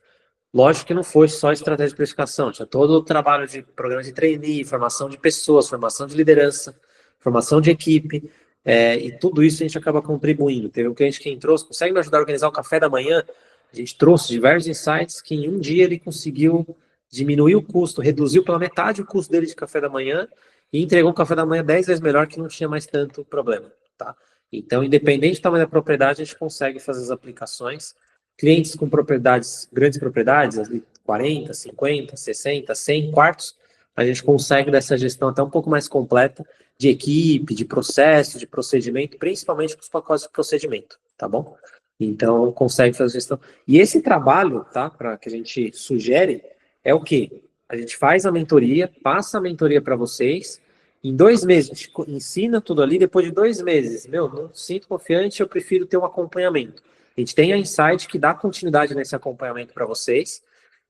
Lógico que não foi só estratégia de precificação, tinha todo o trabalho de programa de trainee, formação de pessoas, formação de liderança, formação de equipe, e tudo isso a gente acaba contribuindo. Teve um cliente que entrou, consegue me ajudar a organizar o café da manhã? A gente trouxe diversos insights que em um dia ele conseguiu diminuir o custo, reduziu pela metade o custo dele de café da manhã e entregou um café da manhã 10 vezes melhor, que não tinha mais tanto problema, tá? Então, independente do tamanho da propriedade, a gente consegue fazer as aplicações. Clientes com propriedades, grandes propriedades, 40, 50, 60, 100 quartos, a gente consegue dessa gestão até um pouco mais completa de equipe, de processo, de procedimento, principalmente com os pacotes de procedimento, tá bom? Então, consegue fazer a gestão. E esse trabalho, tá, para que a gente sugere, é o quê? A gente faz a mentoria, passa a mentoria para vocês, em 2 meses a gente ensina tudo ali, depois de 2 meses, não sinto confiante, eu prefiro ter um acompanhamento. A gente tem a Insight que dá continuidade nesse acompanhamento para vocês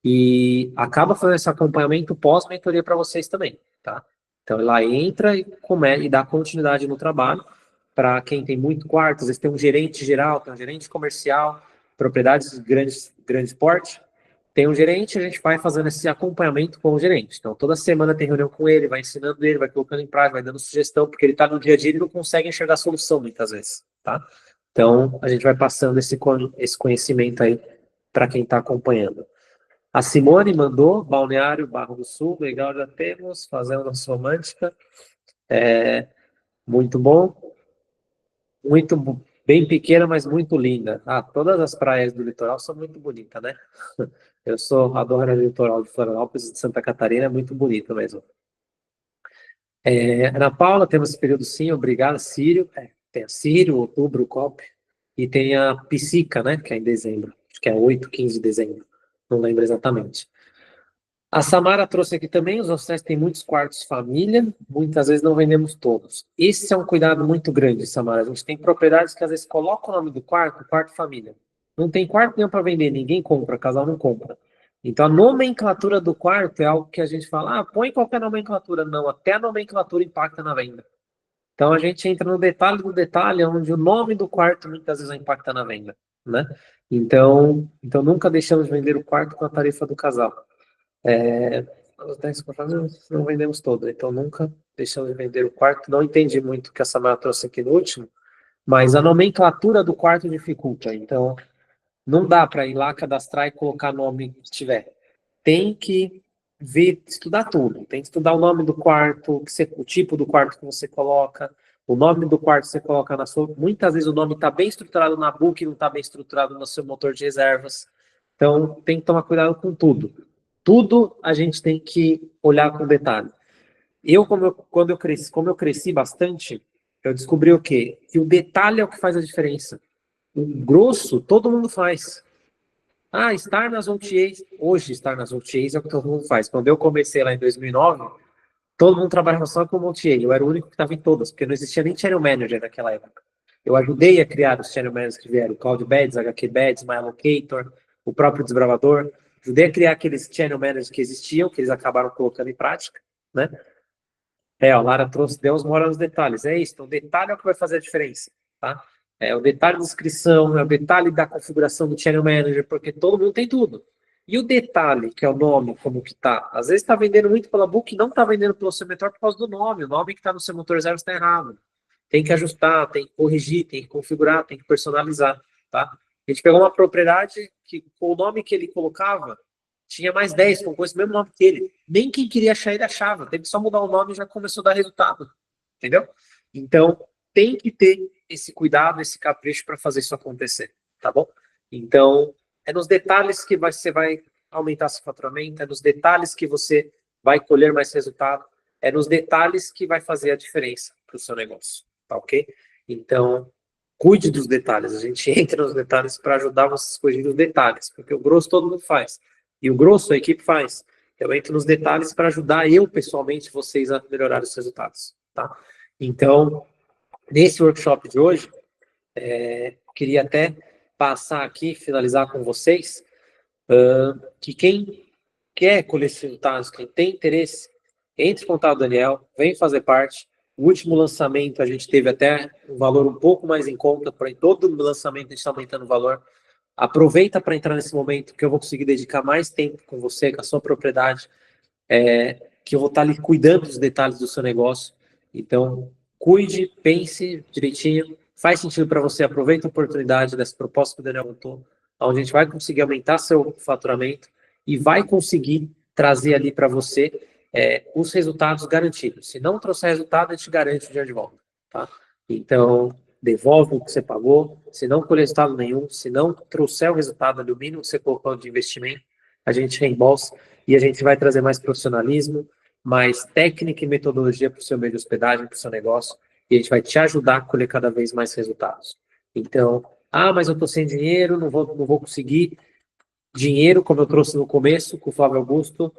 e acaba fazendo esse acompanhamento pós-mentoria para vocês também, tá? Então, ela entra e dá continuidade no trabalho para quem tem muito quarto, às vezes tem um gerente geral, tem um gerente comercial, propriedades de grande porte, tem um gerente, a gente vai fazendo esse acompanhamento com o gerente. Então, toda semana tem reunião com ele, vai ensinando ele, vai colocando em prática, vai dando sugestão, porque ele está no dia a dia e não consegue enxergar a solução muitas vezes, tá? Então, a gente vai passando esse conhecimento aí para quem está acompanhando. A Simone mandou, Balneário, Barra do Sul, legal, já temos, Fazenda Romântica, muito bom, bem pequena, mas muito linda. Todas as praias do litoral são muito bonitas, né? Eu adoro o litoral de Florianópolis e de Santa Catarina, é muito bonito mesmo. Ana Paula, temos esse período sim, obrigado, Sírio. Tem a Sírio, outubro, COP, e tem a Psica, né, que é em dezembro, acho que é 8, 15 de dezembro, não lembro exatamente. A Samara trouxe aqui também, os hostéis têm muitos quartos família, muitas vezes não vendemos todos. Esse é um cuidado muito grande, Samara. A gente tem propriedades que às vezes colocam o nome do quarto família. Não tem quarto nenhum para vender, ninguém compra, casal não compra. Então a nomenclatura do quarto é algo que a gente fala, põe qualquer nomenclatura. Não, até a nomenclatura impacta na venda. Então a gente entra no detalhe do detalhe, onde o nome do quarto muitas vezes impacta na venda, né? Então nunca deixamos de vender o quarto com a tarifa do casal. Os 10 contratos não vendemos todos, então nunca deixamos de vender o quarto. Não entendi muito o que a Samara trouxe aqui no último, mas a nomenclatura do quarto dificulta. Então, não dá para ir lá, cadastrar e colocar nome que tiver. Tem que ver, estudar tudo. Tem que estudar o nome do quarto, o tipo do quarto que você coloca, o nome do quarto que você coloca na sua. Muitas vezes o nome está bem estruturado na book e não está bem estruturado no seu motor de reservas. Então, tem que tomar cuidado com tudo. Tudo a gente tem que olhar com detalhe. Como eu cresci bastante, eu descobri o quê? Que o detalhe é o que faz a diferença. O grosso, todo mundo faz. Estar nas OTAs, hoje estar nas OTAs é o que todo mundo faz. Quando eu comecei lá em 2009, todo mundo trabalhava só com OTA. Eu era o único que estava em todas, porque não existia nem Channel Manager naquela época. Eu ajudei a criar os Channel Managers que vieram, o Cloudbeds, HQBeds, MyAllocator, o próprio Desbravador. Ajudei a criar aqueles Channel Managers que existiam, que eles acabaram colocando em prática, né? A Lara trouxe, Deus mora nos detalhes. É isso, então o detalhe é o que vai fazer a diferença, tá? É o detalhe da inscrição, é o detalhe da configuração do Channel Manager, porque todo mundo tem tudo. E o detalhe, que é o nome, como que tá? Às vezes está vendendo muito pela book e não está vendendo pelo seu motor por causa do nome. O nome que está no seu motor reserva está errado. Tem que ajustar, tem que corrigir, tem que configurar, tem que personalizar, tá? A gente pegou uma propriedade que, com o nome que ele colocava, tinha mais 10 com esse mesmo nome que ele. Nem quem queria achar ele achava. Teve que só mudar o nome e já começou a dar resultado. Entendeu? Então, tem que ter esse cuidado, esse capricho para fazer isso acontecer. Tá bom? Então, é nos detalhes que você vai aumentar seu faturamento, é nos detalhes que você vai colher mais resultado, é nos detalhes que vai fazer a diferença para o seu negócio. Tá ok? Então, cuide dos detalhes. A gente entra nos detalhes para ajudar vocês a corrigir os detalhes, porque o grosso todo mundo faz. E o grosso a equipe faz. Eu entro nos detalhes para ajudar eu, pessoalmente, vocês a melhorar os resultados. Tá? Então, nesse workshop de hoje, queria até passar aqui, finalizar com vocês, que quem quer colher esses resultados, quem tem interesse, entre em contato com o Daniel, vem fazer parte. O último lançamento a gente teve até um valor um pouco mais em conta, porém todo lançamento a gente está aumentando o valor. Aproveita para entrar nesse momento que eu vou conseguir dedicar mais tempo com você, com a sua propriedade, que eu vou estar ali cuidando dos detalhes do seu negócio. Então, cuide, pense direitinho, faz sentido para você, aproveita a oportunidade dessa proposta que o Daniel montou, onde a gente vai conseguir aumentar seu faturamento e vai conseguir trazer ali para você os resultados garantidos. Se não trouxer resultado, a gente garante o dinheiro de volta, tá? Então, devolve o que você pagou, se não colher resultado nenhum, se não trouxer o resultado ali, o mínimo que você colocou de investimento, a gente reembolsa e a gente vai trazer mais profissionalismo, mais técnica e metodologia para o seu meio de hospedagem, para o seu negócio, e a gente vai te ajudar a colher cada vez mais resultados. Então, mas eu estou sem dinheiro, não vou conseguir. Dinheiro, como eu trouxe no começo com o Flávio Augusto,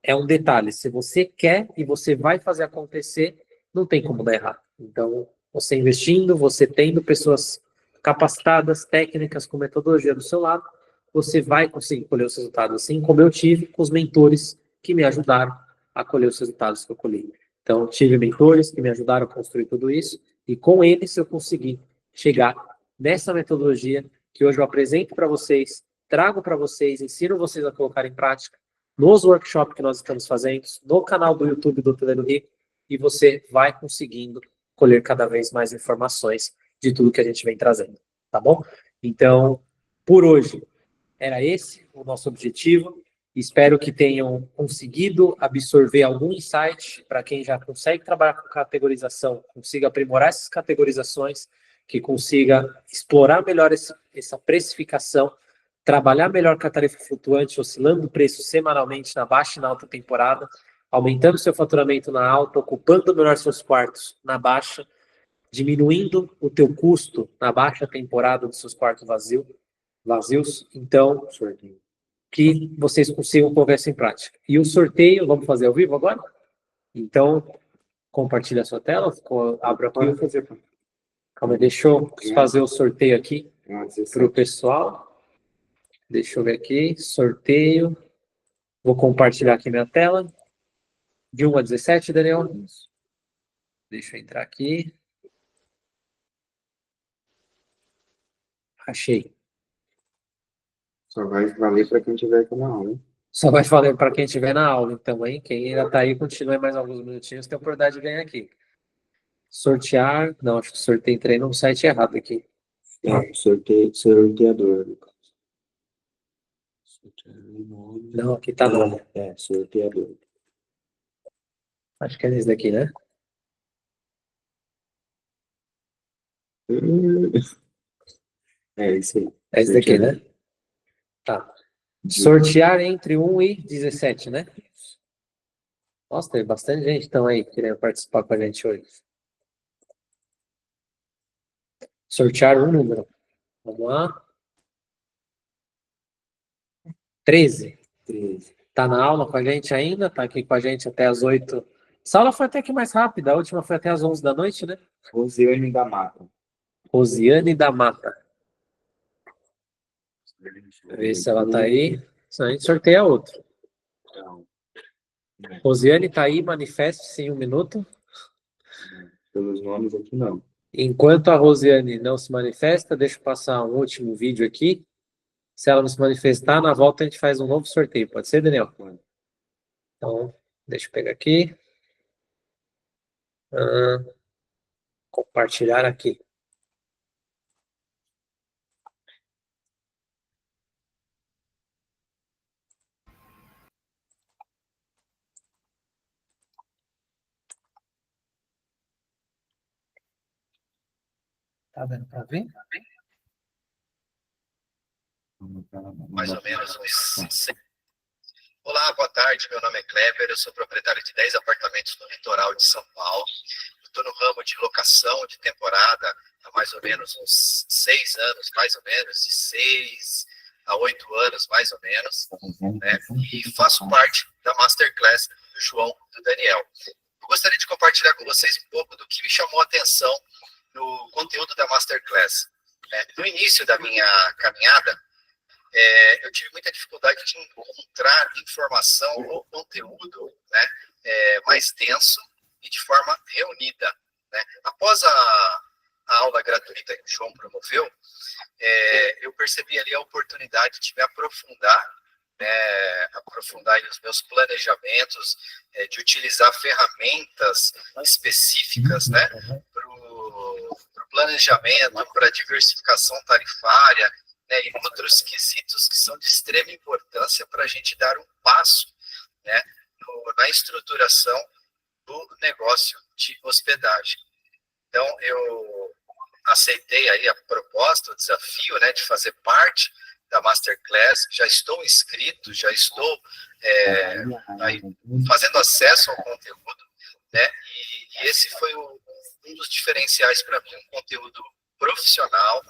é um detalhe. Se você quer e você vai fazer acontecer, não tem como dar errado. Então, você investindo, você tendo pessoas capacitadas, técnicas, com metodologia do seu lado, você vai conseguir colher os resultados, assim como eu tive com os mentores que me ajudaram a colher os resultados que eu colhi. Então, tive mentores que me ajudaram a construir tudo isso, e com eles eu consegui chegar nessa metodologia que hoje eu apresento para vocês, trago para vocês, ensino vocês a colocar em prática, nos workshops que nós estamos fazendo, no canal do YouTube do Hoteleiro Rico, e você vai conseguindo colher cada vez mais informações de tudo que a gente vem trazendo, tá bom? Então, por hoje, era esse o nosso objetivo. Espero que tenham conseguido absorver algum insight para quem já consegue trabalhar com categorização, consiga aprimorar essas categorizações, que consiga explorar melhor essa precificação, trabalhar melhor com a tarifa flutuante, oscilando o preço semanalmente na baixa e na alta temporada, aumentando seu faturamento na alta, ocupando melhor seus quartos na baixa, diminuindo o teu custo na baixa temporada dos seus quartos vazios. Então, que vocês consigam colocar isso em prática. E o sorteio, vamos fazer ao vivo agora? Então, compartilha a sua tela, abra aqui. Calma, deixa eu fazer o sorteio aqui para o pessoal. Deixa eu ver aqui, sorteio. Vou compartilhar aqui minha tela. De 1 a 17, Daniel. Deixa eu entrar aqui. Achei. Só vai valer para quem estiver aqui na aula, hein? Só vai valer para quem estiver na aula, então, hein? Quem ainda está aí, continue mais alguns minutinhos, tem a oportunidade de ganhar aqui. Sortear. Não, acho que sorteio, entrei num site errado aqui. Sorteador, no caso. Não, aqui tá não. Sorteador. Acho que é esse daqui, né? É isso aí. É esse daqui, né? Tá. Sortear entre 1 e 17, né? Nossa, tem bastante gente então aí querendo participar com a gente hoje. Sortear um número. Vamos lá. 13. Tá na aula com a gente ainda? Tá aqui com a gente até as 8. Essa aula foi até que mais rápida. A última foi até as 11 da noite, né? Rosiane da Mata. Rosiane da Mata. Ver se ela tá aí. Senão a gente sorteia outro. Rosiane tá aí, manifeste-se em 1 minuto. Pelos nomes aqui, não. Enquanto a Rosiane não se manifesta, deixa eu passar um último vídeo aqui. Se ela não se manifestar, na volta a gente faz um novo sorteio. Pode ser, Daniel? Então, deixa eu pegar aqui. Compartilhar aqui. Tá dando para ver? Mais ou menos uns... Olá, boa tarde, meu nome é Kleber, eu sou proprietário de 10 apartamentos no litoral de São Paulo. Estou no ramo de locação de temporada há mais ou menos uns 6 anos, mais ou menos, de 6 a 8 anos, mais ou menos, né? E faço parte da Masterclass do João e do Daniel. Eu gostaria de compartilhar com vocês um pouco do que me chamou a atenção no conteúdo da Masterclass. No início da minha caminhada, eu tive muita dificuldade de encontrar informação ou conteúdo, né, mais denso e de forma reunida, né? Após a aula gratuita que o João promoveu, eu percebi ali a oportunidade de me aprofundar, né, aprofundar os meus planejamentos, de utilizar ferramentas específicas, né, para o planejamento, para a diversificação tarifária, né, e outros quesitos que são de extrema importância para a gente dar um passo, né, na estruturação do negócio de hospedagem. Então, eu aceitei aí a proposta, o desafio, né, de fazer parte da Masterclass, já estou inscrito, já estou aí fazendo acesso ao conteúdo, né, e esse foi um dos diferenciais para mim, um conteúdo profissional,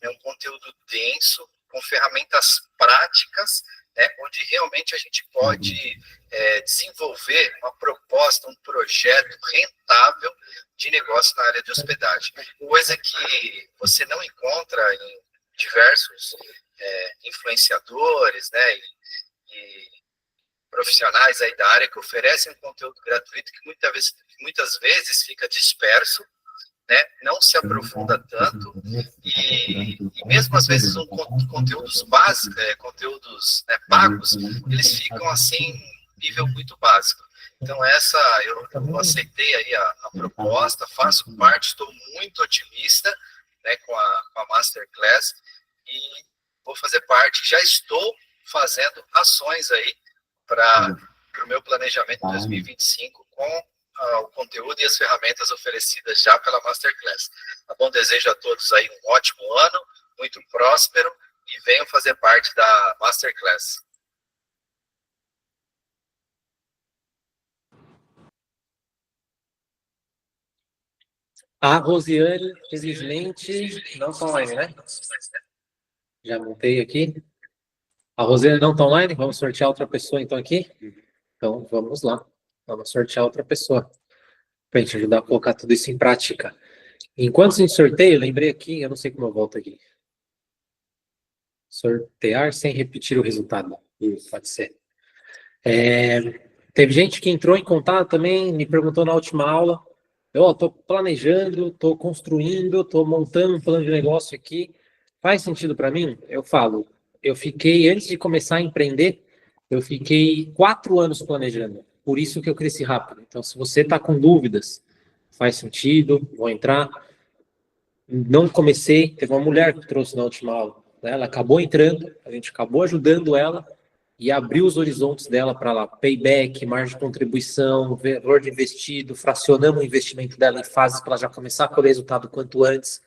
né, um conteúdo denso, com ferramentas práticas, né, onde realmente a gente pode desenvolver uma proposta, um projeto rentável de negócio na área de hospedagem. Coisa que você não encontra em diversos influenciadores, né, e profissionais aí da área que oferecem um conteúdo gratuito que muitas vezes fica disperso, né, não se aprofunda tanto e mesmo às vezes conteúdos básicos, conteúdos, né, pagos, eles ficam assim nível muito básico. Então eu aceitei aí a proposta, faço parte, estou muito otimista, né, com a Masterclass e vou fazer parte, já estou fazendo ações aí para o meu planejamento de 2025 com o conteúdo e as ferramentas oferecidas já pela Masterclass. Tá bom? Desejo a todos aí um ótimo ano, muito próspero, e venham fazer parte da Masterclass. A Rosiane, felizmente, não está online, né? Já montei aqui. A Rosiane não está online? Vamos sortear outra pessoa então aqui? Então, vamos lá. Vamos sortear outra pessoa. Para a gente ajudar a colocar tudo isso em prática. Enquanto a gente sorteia, eu lembrei aqui, eu não sei como eu volto aqui. Sortear sem repetir o resultado. Isso, pode ser. Teve gente que entrou em contato também, me perguntou na última aula. Eu estou planejando, estou construindo, estou montando um plano de negócio aqui. Faz sentido para mim? Eu falo, antes de começar a empreender, eu fiquei 4 anos planejando. Por isso que eu cresci rápido. Então, se você está com dúvidas, faz sentido, vou entrar. Não comecei, teve uma mulher que trouxe na última aula. Né? Ela acabou entrando, a gente acabou ajudando ela e abriu os horizontes dela para lá. Payback, margem de contribuição, valor de investido, fracionamos o investimento dela em fases para ela já começar a colher resultado quanto antes.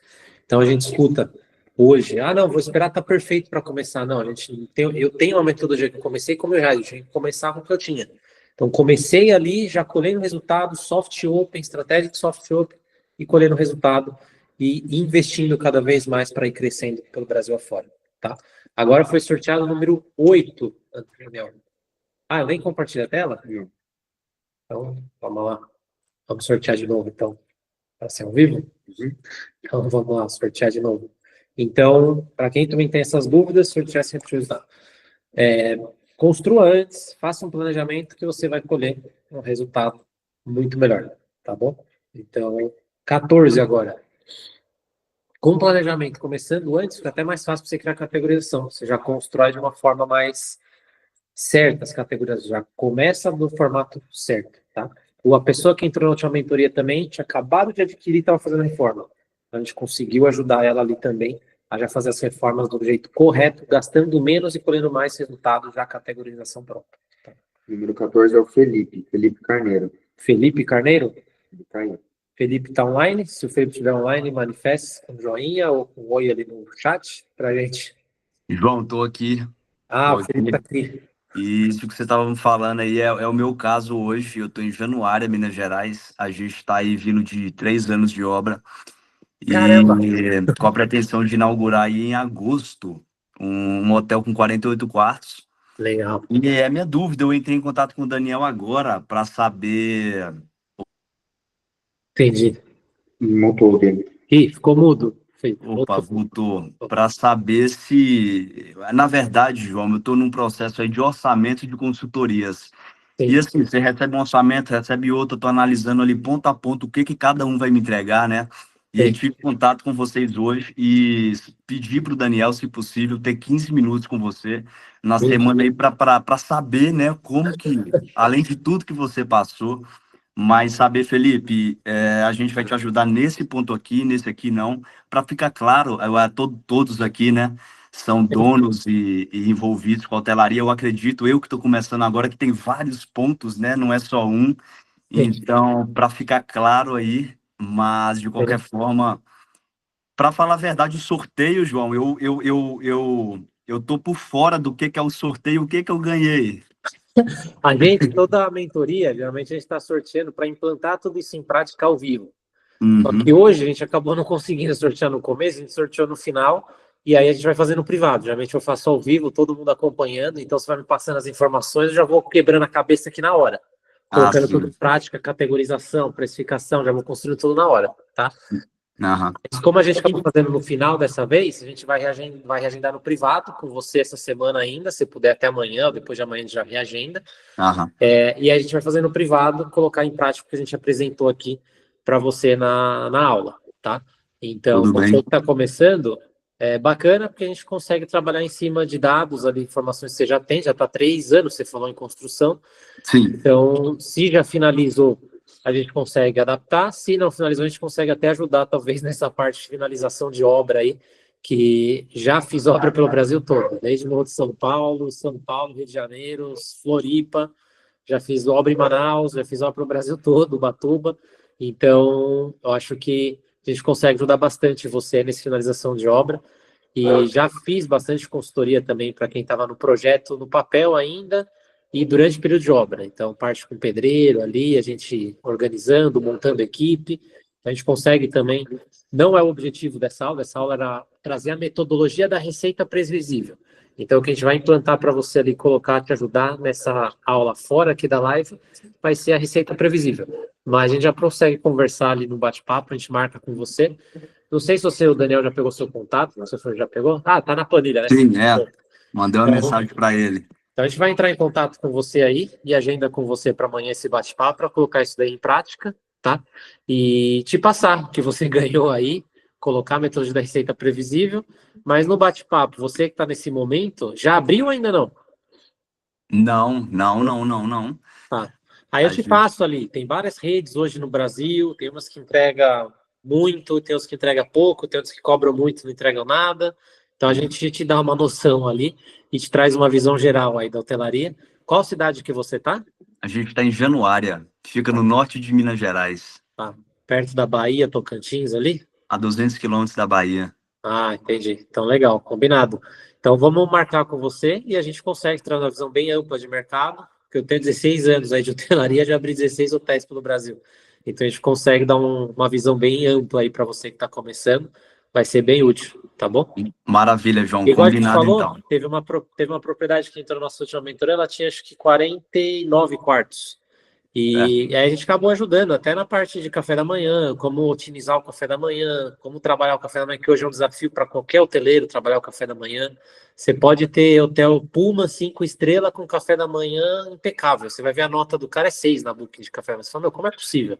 Então, a gente escuta hoje, não, vou esperar estar perfeito para começar. Não, eu tenho uma metodologia que eu comecei como eu tinha que começar com o que eu tinha. Então, comecei ali, já colhendo resultado, soft open, estratégia de soft open, e colhendo resultado, e investindo cada vez mais para ir crescendo pelo Brasil afora, tá? Agora foi sorteado o número 8, Daniel. Eu nem compartilhei a tela? Então, vamos lá. Vamos sortear de novo, então. Para ser ao vivo? Então, vamos lá, sortear de novo. Então, para quem também tem essas dúvidas, sortear sempre o resultado. Construa antes, faça um planejamento que você vai colher um resultado muito melhor, tá bom? Então, 14 agora. Com o planejamento começando antes, fica até mais fácil para você criar categorização. Você já constrói de uma forma mais certa as categorias, já começa no formato certo, tá? A pessoa que entrou na última mentoria também tinha acabado de adquirir e estava fazendo reforma. A gente conseguiu ajudar ela ali também a já fazer as reformas do jeito correto, gastando menos e colhendo mais resultados, já a categorização pronta. Tá? Número 14 é o Felipe Carneiro. Felipe Carneiro? Ele tá aí. Felipe está online. Se o Felipe estiver online, manifeste com um joinha ou com um oi ali no chat para a gente. João, estou aqui. O Felipe está aqui. E isso que você estava falando aí é o meu caso hoje. Eu estou em Januária, Minas Gerais. A gente está aí vindo de 3 anos de obra. Caramba. E com a pretensão de inaugurar aí em agosto um hotel com 48 quartos. Legal. E é a minha dúvida, eu entrei em contato com o Daniel agora para saber... Entendi. Montou o dele. Ficou mudo. Opa, voltou. Para saber se... Na verdade, João, eu estou num processo aí de orçamento de consultorias. Sim. E assim, você recebe um orçamento, recebe outro, eu estou analisando ali ponto a ponto o que cada um vai me entregar, né? E aí Sim. tive contato com vocês hoje e pedi para o Daniel, se possível, ter 15 minutos com você na semana aí para saber, né, como que, além de tudo que você passou, mas saber, Felipe, a gente vai te ajudar nesse ponto aqui, nesse aqui não, para ficar claro, todos aqui, né, são donos e envolvidos com a hotelaria. Eu acredito, eu que estou começando agora, que tem vários pontos, né, não é só um. Então, para ficar claro aí, mas de qualquer forma, para falar a verdade, o sorteio, João, eu tô por fora do que é o sorteio, o que eu ganhei. A gente, toda a mentoria, geralmente a gente está sorteando para implantar tudo isso em prática ao vivo. Só que hoje a gente acabou não conseguindo sortear no começo, a gente sorteou no final, e aí a gente vai fazer no privado. Geralmente eu faço ao vivo, todo mundo acompanhando, então você vai me passando as informações, eu já vou quebrando a cabeça aqui na hora. Colocando tudo em prática, categorização, precificação, já vou construindo tudo na hora, tá? Mas como a gente acabou fazendo no final dessa vez, a gente vai reagendar no privado com você essa semana ainda, se puder até amanhã, ou depois de amanhã a gente já reagenda. E aí a gente vai fazer no privado, colocar em prática o que a gente apresentou aqui para você na aula, tá? Então, Tudo você bem. que está começando, é bacana porque a gente consegue trabalhar em cima de dados ali, informações que você já tem, já está 3 anos, você falou em construção. Sim. Então, se já finalizou, a gente consegue adaptar. Se não finalizou, a gente consegue até ajudar, talvez, nessa parte de finalização de obra aí, que já fiz obra pelo Brasil todo, desde Morro de São Paulo, Rio de Janeiro, Floripa, já fiz obra em Manaus, já fiz obra para o Brasil todo, Ubatuba. Então, eu acho que a gente consegue ajudar bastante você nessa finalização de obra. E já fiz bastante consultoria também para quem estava no projeto, no papel ainda, e durante o período de obra. Então, parte com pedreiro ali, a gente organizando, montando equipe. A gente consegue também, não é o objetivo dessa aula era trazer a metodologia da receita previsível. Então, o que a gente vai implantar para você ali, colocar, te ajudar nessa aula fora aqui da live, vai ser a receita previsível. Mas a gente já consegue conversar ali no bate-papo, a gente marca com você. Não sei se o Daniel já pegou seu contato, se o senhor já pegou. Ah, tá na planilha, né? Sim, mandei uma mensagem para ele. Então a gente vai entrar em contato com você aí e agenda com você para amanhã esse bate-papo para colocar isso daí em prática, tá? E te passar o que você ganhou aí, colocar a metodologia da receita previsível, mas no bate-papo, você que está nesse momento, já abriu ou ainda não? Não. Tá. Aí eu te passo ali, tem várias redes hoje no Brasil, tem umas que entregam muito, tem uns que entregam pouco, tem outros que cobram muito e não entregam nada. Então a gente te dá uma noção ali e te traz uma visão geral aí da hotelaria. Qual cidade que você tá? A gente está em Januária, que fica no norte de Minas Gerais. Tá. Perto da Bahia, Tocantins ali? A 200 quilômetros da Bahia. Ah, entendi. Então legal, combinado. Então vamos marcar com você e a gente consegue trazer uma visão bem ampla de mercado, porque eu tenho 16 anos aí de hotelaria, já abri 16 hotéis pelo Brasil. Então a gente consegue dar uma visão bem ampla aí para você que está começando. Vai ser bem útil, tá bom? Maravilha, João. Igual a gente Combinado, falou, então. teve uma propriedade que entrou na nossa última mentoria, ela tinha acho que 49 quartos. E aí a gente acabou ajudando até na parte de café da manhã, como otimizar o café da manhã, como trabalhar o café da manhã, que hoje é um desafio para qualquer hoteleiro trabalhar o café da manhã. Você pode ter hotel Puma 5 estrelas com café da manhã impecável. Você vai ver a nota do cara é 6 na booking de café. Mas você fala, meu, como é possível?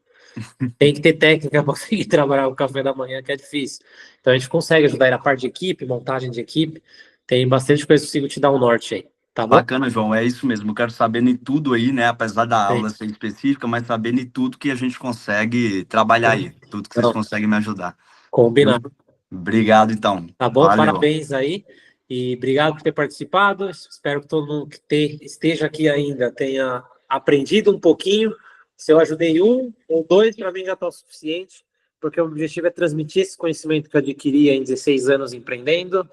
Tem que ter técnica para conseguir trabalhar o café da manhã, que é difícil. Então a gente consegue ajudar aí na parte de equipe, montagem de equipe. Tem bastante coisa que eu consigo te dar um norte aí. Tá bom? Bacana, João, é isso mesmo. Eu quero saber de tudo aí, né? Apesar da Sim. aula ser específica, mas saber de tudo que a gente consegue trabalhar aí. Tudo que vocês conseguem me ajudar. Combinado. Obrigado, então. Tá bom? Valeu. Parabéns aí. E obrigado por ter participado. Espero que todo mundo que esteja aqui ainda tenha aprendido um pouquinho. Se eu ajudei um ou dois, para mim já está o suficiente, porque o objetivo é transmitir esse conhecimento que eu adquiri em 16 anos empreendendo,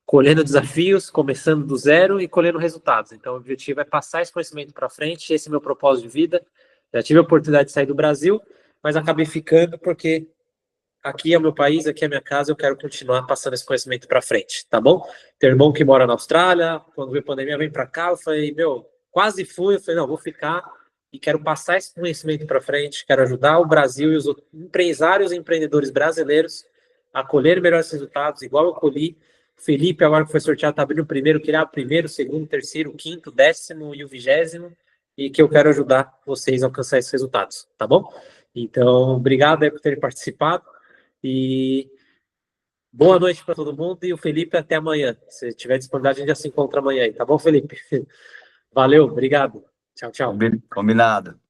colhendo desafios, começando do zero e colhendo resultados. Então, o objetivo é passar esse conhecimento para frente. Esse é meu propósito de vida. Já tive a oportunidade de sair do Brasil, mas acabei ficando porque aqui é o meu país, aqui é a minha casa, eu quero continuar passando esse conhecimento para frente, tá bom? Tem um irmão que mora na Austrália, quando veio a pandemia, vem para cá, eu falei, quase fui, eu falei, não, vou ficar e quero passar esse conhecimento para frente, quero ajudar o Brasil e os empresários e empreendedores brasileiros a colher melhores resultados, igual eu colhi. O Felipe, agora que foi sorteado, está abrindo o primeiro, queria o primeiro, segundo, terceiro, quinto, 10º e o 20º, e que eu quero ajudar vocês a alcançar esses resultados, tá bom? Então, obrigado aí por terem participado, e boa noite para todo mundo, e o Felipe até amanhã. Se tiver disponibilidade, a gente já se encontra amanhã aí, tá bom, Felipe? Valeu, obrigado. Tchau, tchau. Combinado.